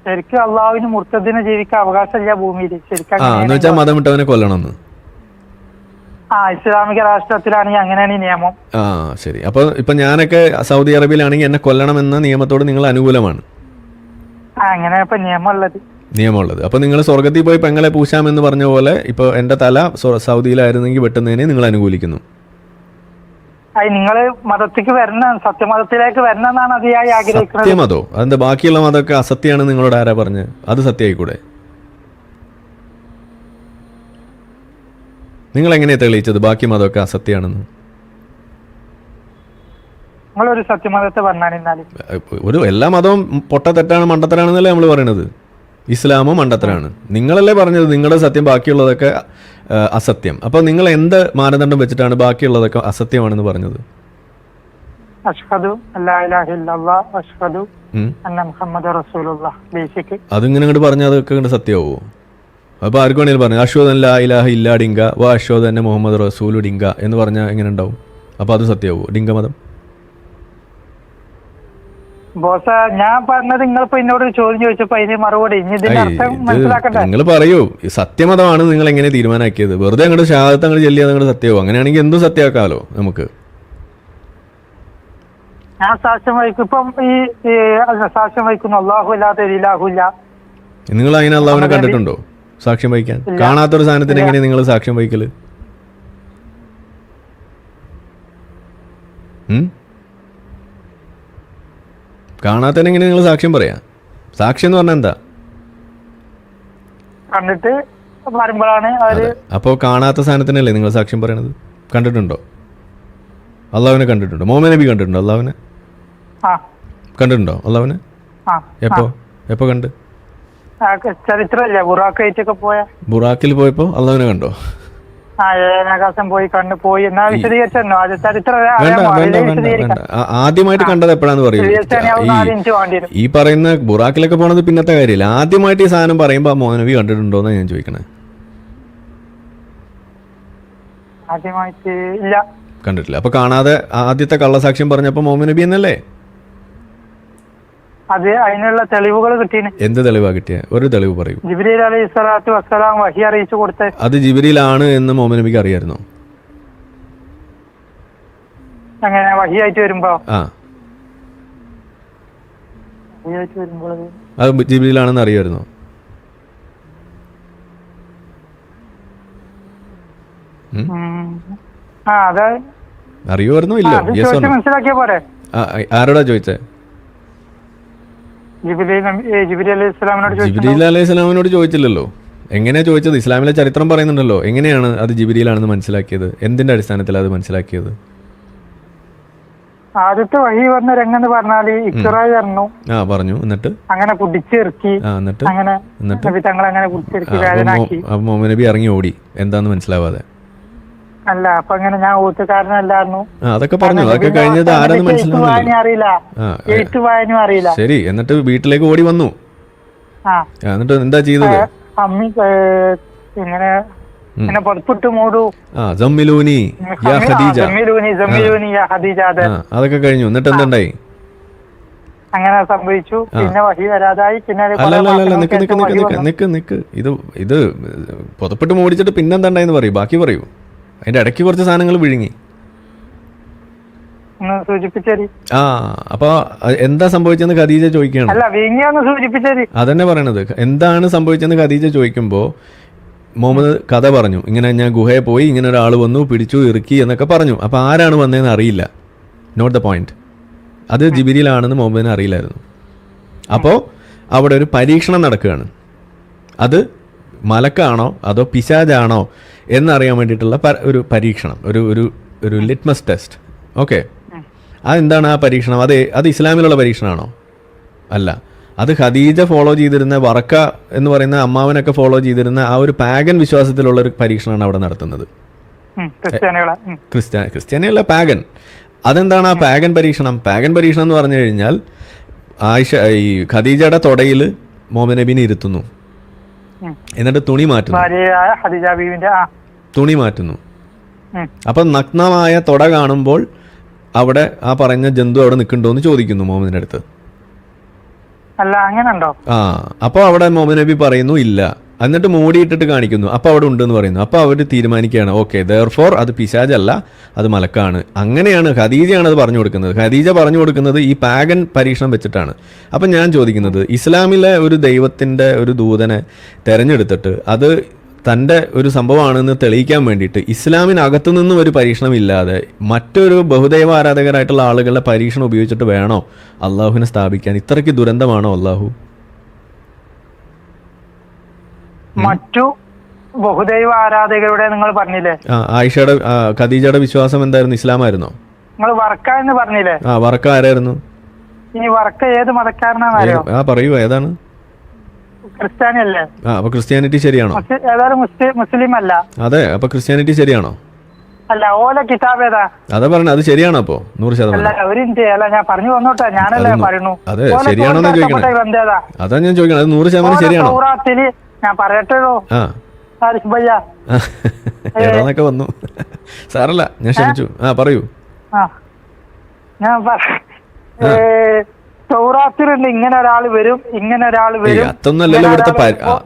ശരിക്കും അള്ളാഹുവിന് മുർത്തദിനെ ജീവിക്കാൻ അവകാശമില്ല ഭൂമിയിൽ. ശരിക്കും എന്ന് വെച്ചാൽ മതം വിട്ടവനെ കൊല്ലണമെന്ന്. ഇസ്ലാമിക രാഷ്ട്രത്തിലാണെങ്കിൽ അങ്ങനെയാണ് ഈ നിയമം. ശരി. അപ്പൊ ഇപ്പൊ ഞാനൊക്കെ സൗദി അറേബ്യയിലാണെങ്കിൽ എന്നെ കൊല്ലണമെന്ന നിയമത്തോട് നിങ്ങൾ അനുകൂലമാണ്? അങ്ങനെ ഇപ്പൊ നിയമമുള്ളത്. അപ്പൊ നിങ്ങൾ സ്വർഗത്തിൽ പോയി പെങ്ങളെ പൂശാമെന്ന് പറഞ്ഞ പോലെ ഇപ്പൊ എന്റെ തല സൗദിയിലായിരുന്നെങ്കിൽ വെട്ടുന്നതിനെ നിങ്ങൾ അനുകൂലിക്കുന്നു. നിങ്ങള് മതത്തിലേക്ക് വരണം, സത്യമതത്തിലേക്ക് വരണം എന്നാണ് അതിയായി ആഗ്രഹിക്കുന്നത്. സത്യമതോ? അതെന്താ ബാക്കിയുള്ള മതമൊക്കെ അസത്യമാണ് നിങ്ങളോട് ആരാ പറഞ്ഞ്? അത് സത്യമായിക്കൂടെ? നിങ്ങൾ എങ്ങനെയാ തെളിയിച്ചത് ബാക്കി മതമൊക്കെ അസത്യമാണെന്ന്? നിങ്ങളൊരു സത്യമതത്തെ പറഞ്ഞാൽ ഒരു എല്ലാ മതവും പൊട്ട തെറ്റാണ് മണ്ടത്തരാണെന്നല്ലേ നമ്മൾ പറയണത്. ഇസ്ലാമും മണ്ടത്തരാണ്. നിങ്ങളല്ലേ പറഞ്ഞത് നിങ്ങളുടെ സത്യം ബാക്കിയുള്ളതൊക്കെ അസത്യം. അപ്പൊ നിങ്ങൾ എന്ത് മാനദണ്ഡം വെച്ചിട്ടാണ് ബാക്കിയുള്ളതൊക്കെ അസത്യമാണെന്ന് പറഞ്ഞത്? അതിങ്ങനെ അങ്ങോട്ട് പറഞ്ഞാൽ അതൊക്കെ കണ്ട് സത്യമാവോ? അപ്പൊ ആർക്കും വേണമെങ്കിലും പറഞ്ഞു അഷ്ഹദു അല്ലാ ഇലാഹ ഇല്ലാ ഡിങ്ക വ അഷ്ഹദു അന്ന മുഹമ്മദ് റസൂലു ഡിങ്ക എന്ന് പറഞ്ഞാൽ എങ്ങനെ ഉണ്ടാവും? അപ്പൊ അത് സത്യമാവോ ഡിങ്ക മതം? ഞാൻ പറഞ്ഞത് നിങ്ങളിപ്പോ എന്നോട് ചോദ്യം ചോദിച്ചപ്പോ അതിന് മറുപടി നിങ്ങൾ പറയൂ. സത്യമതമാണ് നിങ്ങൾ എങ്ങനെ തീരുമാനാക്കിയത്? വെറുതെ അങ്ങോട്ട് ഷഹാദത്ത് അങ്ങോട്ട് ചെല്ലിയാൽ അങ്ങോട്ട് സത്യമാവും. അങ്ങനെയാണെങ്കിൽ എന്തും സത്യമാക്കാമല്ലോ നമുക്ക്. ഞാൻ സാക്ഷ്യം വഹിക്കും. ഇപ്പം ഈ സാക്ഷ്യം വഹിക്കുന്നു അല്ലാഹു അല്ലാതെ ഇലാഹുല്ല. നിങ്ങൾ അതിന് അല്ലാഹുവിനെ കണ്ടിട്ടുണ്ടോ സാക്ഷ്യം വഹിക്കാൻ? കാണാത്തൊരു സാധനത്തിന് എങ്ങനെ നിങ്ങൾ സാക്ഷ്യം വഹിക്കല്? കാണാത്തതിന് എങ്ങനെ നിങ്ങൾ സാക്ഷ്യം പറയാ? സാക്ഷ്യം എന്ന് പറഞ്ഞാൽ എന്താ? കണ്ടിട്ട് വരുമ്പോഴാണ് അവര്. അപ്പോൾ കാണാത്ത സാധനത്തിനല്ലേ നിങ്ങൾ സാക്ഷ്യം പറയണത്? കണ്ടിട്ടുണ്ടോ? അള്ളാഹുവിനെ കണ്ടിട്ടുണ്ടോ? മുഹമ്മദ് നബി കണ്ടിട്ടുണ്ടോ അള്ളാഹുവിനെ? കണ്ടിട്ടുണ്ടോ അള്ളാഹുവിനെ? എപ്പോ കണ്ട്? ചരിത്രമല്ലേ ബുറാക്കായിട്ടൊക്കെ പോയ. ബുറാക്കിൽ പോയപ്പോ അള്ളാഹുവിനെ കണ്ടോ? ആകാശം പോയി പോയി എന്നാ വിശദീകരിച്ചോ ചരിത്രം. ആദ്യമായിട്ട് കണ്ടത് എപ്പോഴാന്ന് പറയൂ. ഈ പറയുന്ന ബുറാക്കിലൊക്കെ പോണത് പിന്നത്തെ കാര്യമില്ല. ആദ്യമായിട്ട് ഈ സാധനം പറയുമ്പോ മുഹമ്മദ് നബി കണ്ടിട്ടുണ്ടോന്നാ ഞാൻ ചോദിക്കണേ. ആദ്യമായിട്ട് ഇല്ല, കണ്ടിട്ടില്ല. അപ്പൊ കാണാതെ ആദ്യത്തെ കള്ളസാക്ഷ്യം പറഞ്ഞപ്പോ മുഹമ്മദ് നബി എന്നല്ലേ? അത് അതിനുള്ള തെളിവുകൾ കിട്ടീന്. എന്ത് തെളിവാ കിട്ടിയ? ഒരു തെളിവ് പറയൂ. ജിബ്രീൽ അലൈഹി സ്വലാത്തു വസ്സലാം വഹി അറിയിച്ചു കൊടുത്ത. അത് ജിബ്രീലാണ് എന്ന് മുഹമ്മദ് നബിക്ക് അറിയായിരുന്നോ? അങ്ങനെ വഹിയായിട്ട് വരുമ്പോ അത് ജിബ്രീലാണെന്ന് അറിയായിരുന്നോ? അറിയുമായിരുന്നോ? ഇല്ലോ? മനസ്സിലാക്കിയ പോരെ. ആരോടാ ചോദിച്ചേ? ജിബ്രീൽ അലൈഹി സ്വലാമിനോട് ചോദിച്ചില്ലല്ലോ. എങ്ങനെയാ ചോദിച്ചത്? ഇസ്ലാമിലെ ചരിത്രം പറയുന്നുണ്ടല്ലോ. എങ്ങനെയാണ് അത് ജിബ്രീലാണെന്ന് മനസ്സിലാക്കിയത്? എന്തിന്റെ അടിസ്ഥാനത്തിൽ അത് മനസ്സിലാക്കിയത്? ആദ്യത്തെ വഹി വന്ന രംഗം പറഞ്ഞാല് ഇക്റായി പറഞ്ഞു. എന്നിട്ട് അങ്ങനെ കുടിച്ചിറക്കി. അങ്ങനെ മുഹമ്മദ് നബി ഇറങ്ങി ഓടി. എന്താന്ന് മനസ്സിലാവാതെ. അല്ല, അപ്പൊ അങ്ങനെ ഞാൻ ഊത്തുകാരനല്ലായിരുന്നു. അതൊക്കെ പറഞ്ഞു. അതൊക്കെ കഴിഞ്ഞത് ആരെന്ന് മനസ്സിലാവുന്നില്ല. അറിയില്ല. ശരി, എന്നിട്ട് വീട്ടിലേക്ക് ഓടി വന്നു. എന്നിട്ട് എന്താ ചെയ്തത്? അമ്മി ഇങ്ങനെ പുറത്തിട്ട് മൂടു. അതൊക്കെ കഴിഞ്ഞു. എന്നിട്ട് എന്തുണ്ടായി? അങ്ങനെ സംഭവിച്ചു. പിന്നെ വഹി വരാതായി. പിന്നെ നിക്ക് ഇത് പുതപ്പിട്ട് മൂടിച്ചിട്ട് പിന്നെന്താണ്ടായെന്ന് പറയൂ. ബാക്കി പറയൂ. അതിന്റെ ഇടയ്ക്ക് കുറച്ച് സാധനങ്ങൾ വിഴുങ്ങി. അപ്പൊ എന്താ സംഭവിച്ചെന്ന് ഖദീജ ചോദിക്കുകയാണ്. അതന്നെ പറയണത്. എന്താണ് സംഭവിച്ചെന്ന് ഖദീജ ചോദിക്കുമ്പോ മുഹമ്മദ് കഥ പറഞ്ഞു. ഇങ്ങനെ ഞാൻ ഗുഹയെ പോയി, ഇങ്ങനെ ഒരാൾ വന്നു, പിടിച്ചു, ഇറുക്കി എന്നൊക്കെ പറഞ്ഞു. അപ്പൊ ആരാണ് വന്നതെന്ന് അറിയില്ല. Not the point. അത് ജിബ്രീലാണെന്ന് മുഹമ്മദിന് അറിയില്ലായിരുന്നു. അപ്പോൾ അവിടെ ഒരു പരീക്ഷണം നടക്കുകയാണ്. അത് മലക്കാണോ അതോ പിശാചാണോ എന്നറിയാൻ വേണ്ടിയിട്ടുള്ള ഒരു പരീക്ഷണം, ഒരു ലിറ്റ്മസ് ടെസ്റ്റ്. ഓക്കെ, അതെന്താണ് ആ പരീക്ഷണം? അത് ഇസ്ലാമിലുള്ള പരീക്ഷണമാണോ? അല്ല, അത് ഖദീജ ഫോളോ ചെയ്തിരുന്ന, വറക്ക എന്ന് പറയുന്ന അമ്മാവനൊക്കെ ഫോളോ ചെയ്തിരുന്ന ആ ഒരു പാഗൻ വിശ്വാസത്തിലുള്ള ഒരു പരീക്ഷണമാണ് അവിടെ നടത്തുന്നത്. ക്രിസ്ത്യാനികളെ പാഗൻ. അതെന്താണ് ആ പാഗൻ പരീക്ഷണം? പാഗൻ പരീക്ഷണം എന്ന് പറഞ്ഞു കഴിഞ്ഞാൽ ഈ ഖദീജയുടെ തൊടയിൽ മുഹമ്മദ് നബീനെ ഇരുത്തുന്നു. എന്നിട്ട് തുണി മാറ്റുന്നു. അപ്പൊ നഗ്നമായ തൊട കാണുമ്പോൾ അവിടെ ആ പറഞ്ഞ ജന്തു അവിടെ നിൽക്കണ്ടോ എന്ന് ചോദിക്കുന്നു മുഹമ്മദിന്റെ അടുത്ത്. അപ്പൊ അവിടെ മുഹമ്മദ് നബി പറയുന്നു ഇല്ല. എന്നിട്ട് മൂടിയിട്ടിട്ട് കാണിക്കുന്നു. അപ്പൊ അവിടെ ഉണ്ടെന്ന് പറയുന്നു. അപ്പൊ അവർ തീരുമാനിക്കുകയാണ്, ഓക്കെ, ദെയർഫോർ അത് പിശാചല്ല, അത് മലക്കാണ്. അങ്ങനെയാണ് ഖദീജയാണ് അത് പറഞ്ഞു കൊടുക്കുന്നത്. ഖദീജ പറഞ്ഞു കൊടുക്കുന്നത് ഈ പാഗൻ പരീക്ഷണം വെച്ചിട്ടാണ്. അപ്പൊ ഞാൻ ചോദിക്കുന്നത്, ഇസ്ലാമിലെ ഒരു ദൈവത്തിന്റെ ഒരു ദൂതനെ തെരഞ്ഞെടുത്തിട്ട് അത് തൻ്റെ ഒരു സംഭവമാണെന്ന് തെളിയിക്കാൻ വേണ്ടിയിട്ട് ഇസ്ലാമിനകത്തു നിന്നും ഒരു പരീക്ഷണം ഇല്ലാതെ മറ്റൊരു ബഹുദൈവ ആരാധകരായിട്ടുള്ള ആളുകളുടെ പരീക്ഷണം ഉപയോഗിച്ചിട്ട് വേണോ അള്ളാഹുവിനെ സ്ഥാപിക്കാൻ? ഇത്രയ്ക്ക് ദുരന്തമാണോ അള്ളാഹു? മറ്റു ബഹുദൈവ ആരാധകരുടെ നിങ്ങൾ പറഞ്ഞില്ലേ, ആയിഷയുടെ ഖദീജയുടെ വിശ്വാസം എന്തായിരുന്നു? ഇസ്ലാമായിരുന്നോ? നിങ്ങൾ വർക്ക എന്ന് പറഞ്ഞില്ലേ? വർക്ക ആരായിരുന്നു? ഈ വർക്ക ഏത് മതക്കാരനാണോ? പറയൂ, ഏതാണ്? ക്രിസ്ത്യാനിയല്ലേ? അപ്പൊ ക്രിസ്ത്യാനിറ്റി ശരിയാണോ? മുസ്ലിം അല്ല. അതെ, അപ്പൊ ക്രിസ്ത്യാനിറ്റി ശരിയാണോ? അല്ല, ഓല കിതാബ് ഏതാ? അതാ പറഞ്ഞ, അത് ശരിയാണോ? അപ്പൊ 100%. ഞാൻ പറഞ്ഞു വന്നോട്ടെ, ഞാനല്ലേ പറയുന്നു. അതെ, ശരിയാണോ ചോദിക്കണേ? അതാ ഞാൻ ചോദിക്കണം, അത് 100% ശരിയാണോ? ഞാൻ പറയട്ടെ ഏതാന്നൊക്കെ വന്നു. സാറല്ല, ഞാൻ ക്ഷമിച്ചു. പറയൂ. ഞാൻ സൗറാത്തിലുണ്ട് ഇങ്ങനെ ഒരാൾ വരും, ഇങ്ങനെ ഒരാൾ വരും. അതൊന്നല്ലല്ലോ ഇവിടുത്തെ.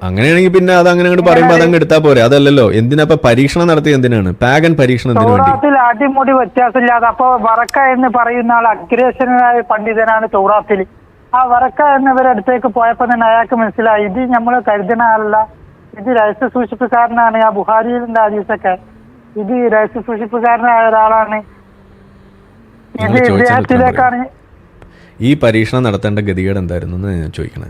അങ്ങനെയാണെങ്കിൽ പിന്നെ അത് അങ്ങനെ അങ്ങോട്ട് പറയുമ്പോ അതങ്ങ് എടുത്താൽ പോരെ. അതല്ലല്ലോ. എന്തിനാ പരീക്ഷണം നടത്തിയത്? എന്തിനാണ് പാഗൻ പരീക്ഷണത്തിന് വേണ്ടി? സൗറാത്തിൽ അടിമുടി വ്യത്യാസമില്ലാതെ. അപ്പൊ വറക്ക എന്ന് പറയുന്ന ആൾ അഗ്രേസനായ പണ്ഡിതനാണ് സൗറാത്തിൽ. ആ വറക്ക എന്നവരുടെ അടുത്തേക്ക് പോയപ്പോ തന്നെ അയാൾക്ക് മനസ്സിലായി, ഇത് നമ്മൾ കരുതുന്ന ആളല്ല, ഇത് രഹസ്യ സൂക്ഷിപ്പുകാരനാണ്. ആ ബുഹാരിയിലുണ്ട് ഹദീസൊക്കെ, ഇത് രഹസ്യ സൂക്ഷിപ്പുകാരനായ ഒരാളാണ്. ഇത് ഇദ്ദേഹത്തിലേക്കാണ്. ഈ പരീക്ഷണം നടത്തേണ്ട ഗതികേട് എന്തായിരുന്നു എന്ന് ഞാൻ ചോദിക്കണേ.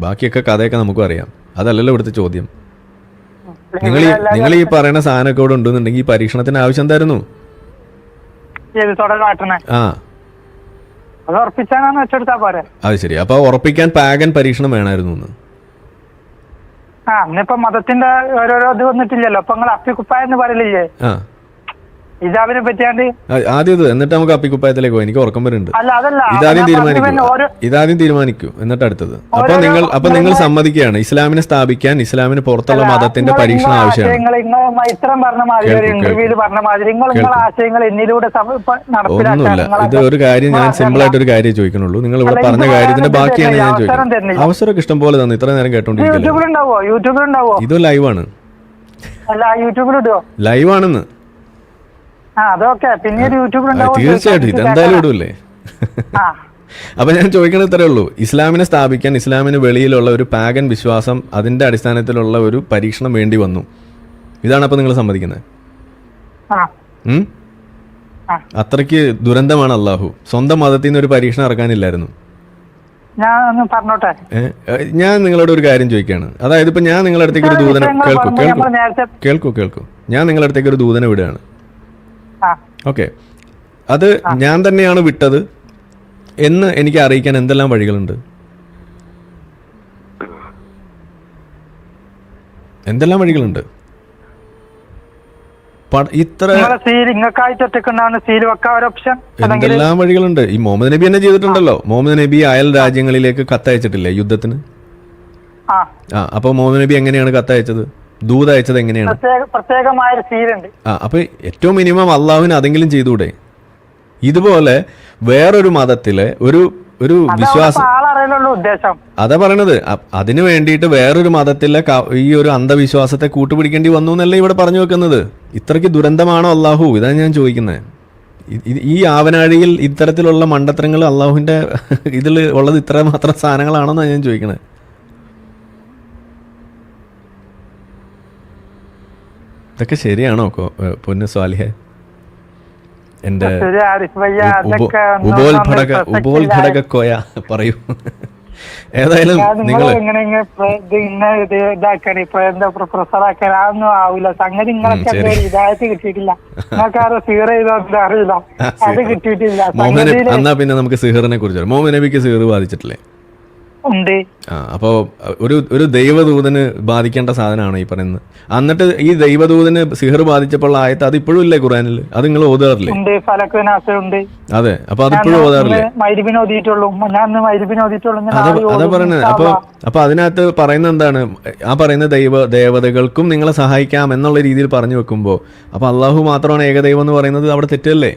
ബാക്കിയൊക്കെ കഥയൊക്കെ നമുക്കും അറിയാം. അതല്ലല്ലോ ഇവിടുത്തെ ചോദ്യം. നിങ്ങൾ ഈ പറയുന്ന സാധനമൊക്കെ ഇവിടെ ഉണ്ടെന്നുണ്ടെങ്കിൽ ഈ പരീക്ഷണത്തിന് ആവശ്യം എന്തായിരുന്നു? ആ അത് ഉറപ്പിച്ചാണെന്ന് വെച്ചെടുത്താ പോരെ. അത് ശരി. അപ്പൊ ഉറപ്പിക്കാൻ പാഗൻ പരീക്ഷണം വേണമായിരുന്നു. ആ ഇന്നിപ്പോ മതത്തിന്റെ ഓരോരോ ഇത് വന്നിട്ടില്ലല്ലോ. അപ്പൊ നിങ്ങൾ അപ്പിക്കുപ്പായെന്ന് പറയലില്ലേ ഹിജാബിനെ പറ്റിയാണ്ട്? ആദ്യം ഇത്, എന്നിട്ട് നമുക്ക് അപ്പിക്കുപ്പായത്തിലേക്ക് പോയി. എനിക്ക് ഉറക്കം വരുന്നുണ്ട്. അല്ല അതല്ല, ഇതാദ്യം തീരുമാനിക്കൂ, എന്നിട്ട് അടുത്തത്. അപ്പൊ നിങ്ങൾ സമ്മതിക്കുകയാണ് ഇസ്ലാമിനെ സ്ഥാപിക്കാൻ ഇസ്ലാമിന് പുറത്തുള്ള മതത്തിന്റെ പരീക്ഷണം ആവശ്യമാണ്. ഒന്നുമില്ല. ഇത് ഒരു കാര്യം ഞാൻ സിമ്പിൾ ആയിട്ട് ഒരു കാര്യം ചോദിക്കണുള്ളൂ. നിങ്ങൾ ഇവിടെ പറഞ്ഞ കാര്യത്തിന്റെ ബാക്കിയാണ് ഞാൻ ചോദിക്കുന്നത്. അവസരമൊക്കെ ഇഷ്ടം പോലെ തന്നെ ഇത്ര നേരം കേട്ടോണ്ടിരിക്കുന്നത്. ഇത് ലൈവാണ്. ലൈവാണെന്ന് തീർച്ചയായിട്ടും ഇതെന്തായാലും ഇടൂല്ലേ. അപ്പൊ ഞാൻ ചോദിക്കണത് ഇത്രേ ഉള്ളൂ. ഇസ്ലാമിനെ സ്ഥാപിക്കാൻ ഇസ്ലാമിന് വെളിയിലുള്ള ഒരു പാഗൻ വിശ്വാസം, അതിന്റെ അടിസ്ഥാനത്തിലുള്ള ഒരു പരീക്ഷണം വേണ്ടി വന്നു. ഇതാണ് അപ്പൊ നിങ്ങൾ സമ്മതിക്കുന്നത്? അത്രയ്ക്ക് ദുരന്തമാണ് അള്ളാഹു. സ്വന്തം മതത്തിൽ നിന്ന് ഒരു പരീക്ഷണം ഇറക്കാനില്ലായിരുന്നു. ഞാൻ നിങ്ങളോട് ഒരു കാര്യം ചോദിക്കുകയാണ്. അതായത് ഇപ്പൊ ഞാൻ നിങ്ങളുടെ അടുത്തേക്ക് ഒരു ദൂതനെ കേൾക്കൂ ഞാൻ നിങ്ങളുടെ അടുത്തേക്ക് ഒരു ദൂതനെ വിടുകയാണ്. ഓക്കെ, അത് ഞാൻ തന്നെയാണ് വിട്ടത് എന്ന് എനിക്ക് അറിയിക്കാൻ എന്തെല്ലാം വഴികളുണ്ട്? എന്തെല്ലാം വഴികളുണ്ട്? എന്തെല്ലാം വഴികളുണ്ട്? ഈ മുഹമ്മദ് നബി തന്നെ ചെയ്തിട്ടുണ്ടല്ലോ. മുഹമ്മദ് നബി അയൽ രാജ്യങ്ങളിലേക്ക് കത്തയച്ചിട്ടില്ലേ യുദ്ധത്തിന്? അപ്പൊ മുഹമ്മദ് നബി എങ്ങനെയാണ് കത്തയച്ചത്? ദൂത് അയച്ചത് എങ്ങനെയാണ്? അപ്പൊ ഏറ്റവും മിനിമം അള്ളാഹുവിന് അതെങ്കിലും ചെയ്തുകൂടെ? ഇതുപോലെ വേറൊരു മതത്തിലെ ഒരു വിശ്വാസം, അതാ പറയണത്. അതിനു വേണ്ടിയിട്ട് വേറൊരു മതത്തിലെ ഈ ഒരു അന്ധവിശ്വാസത്തെ കൂട്ടുപിടിക്കേണ്ടി വന്നു എന്നല്ലേ ഇവിടെ പറഞ്ഞു വെക്കുന്നത്. ഇത്രയ്ക്ക് ദുരന്തമാണോ അള്ളാഹു? ഇതാണ് ഞാൻ ചോദിക്കുന്നത്. ഈ ആവനാഴിയിൽ ഇത്തരത്തിലുള്ള മണ്ടത്തരങ്ങൾ അള്ളാഹുവിന്റെ ഇതിൽ ഉള്ളത് ഇത്ര മാത്രം സാധനങ്ങളാണെന്നാണ് ഞാൻ ചോദിക്കുന്നത്. ഇതൊക്കെ ശരിയാണോ പൊന്നു സ്വാലിഹെ? എന്റെ ഉപോത്ഘടകോയ പറയൂ. ഏതായാലും നിങ്ങൾ എന്നാ പിന്നെ നമുക്ക് സിഹറിനെ കുറിച്ച്. മുഹമ്മദ് നബിക്ക് സിഹർ ബാധിച്ചിട്ടില്ലേ? അപ്പോ ഒരു ദൈവദൂതന് ബാധിക്കേണ്ട സാധനമാണ് ഈ പറയുന്നത്. എന്നിട്ട് ഈ ദൈവദൂതന് സിഹർ ബാധിച്ചപ്പോൾ ആയത്ത് അത് ഇപ്പോഴും ഇല്ലേ ഖുറാനിൽ? അത് നിങ്ങൾ ഓതാറില്ലേ? അതെ, അപ്പൊ അതിപ്പോഴും ഓതാറില്ലേ? അതാ പറയുന്നത്. അപ്പൊ അതിനകത്ത് പറയുന്നത് എന്താണ്? ആ പറയുന്ന ദേവതകൾക്കും നിങ്ങളെ സഹായിക്കാം എന്നുള്ള രീതിയിൽ പറഞ്ഞു വെക്കുമ്പോ അപ്പൊ അള്ളാഹു മാത്രമാണ് ഏകദൈവം എന്ന് പറയുന്നത് അവിടെ തെറ്റല്ലേ?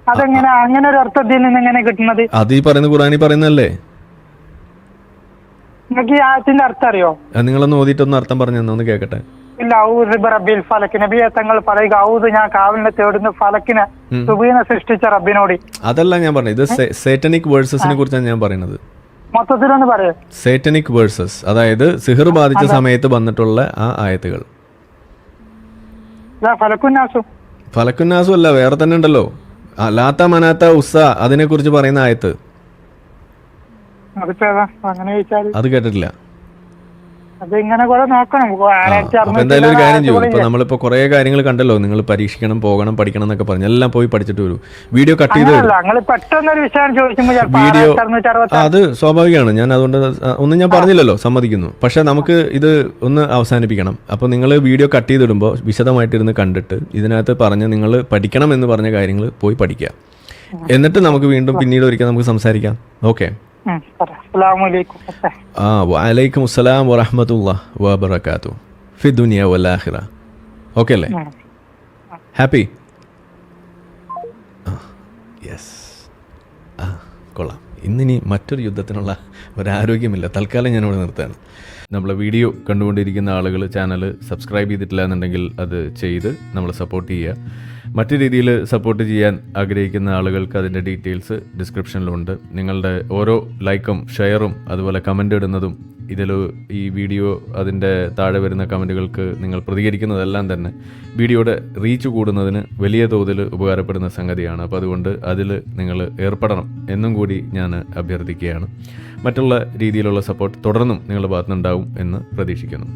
അതെങ്ങനെ അങ്ങനെ ഒരു അർത്ഥത്തിൽ നിന്ന് എങ്ങനെ കിട്ടുന്നത്? അത് ഈ പറയുന്ന ഖുറാനി പറയുന്നല്ലേ? നിങ്ങൾക്ക് ഈ ആയത്തിന്റെ അർത്ഥം അറിയോ? നിങ്ങളൊന്ന് ഓതിയിട്ടൊന്ന് അർത്ഥം പറഞ്ഞു ഒന്ന് കേക്കട്ടെ. തങ്ങൾ പറയുക, ഔദ് ഞാൻ കാവലിനെ തേടുന്നു ഫലക്കിനെ, സുബീനെ സൃഷ്ടിച്ച റബ്ബിനോട്. അതല്ല ഞാൻ പറഞ്ഞത്, ഇത് സേറ്റനിക് വേഴ്സസിനെ കുറിച്ചാണ് ഞാൻ പറയുന്നത്. മൊത്തത്തിലൊന്ന് പറയാ. സേറ്റനിക് വേഴ്സസ്, അതായത് സിഹർ ബാധിച്ച സമയത്ത് വന്നിട്ടുള്ള ആ ആയത്തുകൾ. ഫലക്കുന്നാസും അല്ല, വേറെ തന്നെ ഉണ്ടല്ലോ. ലാത്ത മനാത്ത ഉസ്സ, അതിനെ കുറിച്ച് പറയുന്ന ആയത്ത്. അത് കേട്ടിട്ടില്ല. എന്തായാലും ഒരു കാര്യം ചെയ്യും. ഇപ്പൊ നമ്മളിപ്പോ കുറെ കാര്യങ്ങൾ കണ്ടല്ലോ. നിങ്ങൾ പരീക്ഷിക്കണം, പോകണം, പഠിക്കണം എന്നൊക്കെ പറഞ്ഞു. എല്ലാം പോയി പഠിച്ചിട്ട് വരൂ. വീഡിയോ കട്ട് ചെയ്ത് വീഡിയോ അത് സ്വാഭാവികമാണ്. ഞാൻ അതുകൊണ്ട് ഒന്നും ഞാൻ പറഞ്ഞില്ലല്ലോ, സമ്മതിക്കുന്നു. പക്ഷെ നമുക്ക് ഇത് ഒന്ന് അവസാനിപ്പിക്കണം. അപ്പൊ നിങ്ങൾ വീഡിയോ കട്ട് ചെയ്തിടുമ്പോൾ വിശദമായിട്ടിരുന്ന് കണ്ടിട്ട് ഇതിനകത്ത് പറഞ്ഞ് നിങ്ങൾ പഠിക്കണം എന്ന് പറഞ്ഞ കാര്യങ്ങൾ പോയി പഠിക്കുക. എന്നിട്ട് നമുക്ക് വീണ്ടും പിന്നീട് ഒരിക്കൽ നമുക്ക് സംസാരിക്കാം. ഓക്കെ. വഅലൈക്കും അസ്സലാം വറഹ്മത്തുള്ളാഹി വബറകാതുഹു ഫി ദുനിയ വൽ ആഖിറ. ഓക്കെ അല്ലേ? ഹാപ്പി? യെസ്. കൊള്ളാം. ഇന്നിനി മറ്റൊരു യുദ്ധത്തിനുള്ള ഒരാരോഗ്യമില്ല. തൽക്കാലം ഞാനിവിടെ നിർത്തുകയാണ്. നമ്മളെ വീഡിയോ കണ്ടുകൊണ്ടിരിക്കുന്ന ആളുകൾ ചാനൽ സബ്സ്ക്രൈബ് ചെയ്തിട്ടില്ല എന്നുണ്ടെങ്കിൽ അത് ചെയ്ത് നമ്മളെ സപ്പോർട്ട് ചെയ്യുക. മറ്റു രീതിയിൽ സപ്പോർട്ട് ചെയ്യാൻ ആഗ്രഹിക്കുന്ന ആളുകൾക്ക് അതിൻ്റെ ഡീറ്റെയിൽസ് ഡിസ്ക്രിപ്ഷനിലുണ്ട്. നിങ്ങളുടെ ഓരോ ലൈക്കും ഷെയറും അതുപോലെ കമൻ്റ് ഇടുന്നതും ഇതിൽ ഈ വീഡിയോ അതിൻ്റെ താഴെ വരുന്ന കമൻറ്റുകൾക്ക് നിങ്ങൾ പ്രതികരിക്കുന്നതെല്ലാം തന്നെ വീഡിയോയുടെ റീച്ച് കൂടുന്നതിന് വലിയ തോതിൽ ഉപകാരപ്പെടുന്ന സംഗതിയാണ്. അപ്പോൾ അതുകൊണ്ട് അതിൽ നിങ്ങൾ ഏർപ്പെടണം എന്നും കൂടി ഞാൻ അഭ്യർത്ഥിക്കുകയാണ്. മറ്റുള്ള രീതിയിലുള്ള സപ്പോർട്ട് തുടർന്നും നിങ്ങളുടെ ഭാഗത്തുനിന്നുണ്ടാവും എന്ന് പ്രതീക്ഷിക്കുന്നു.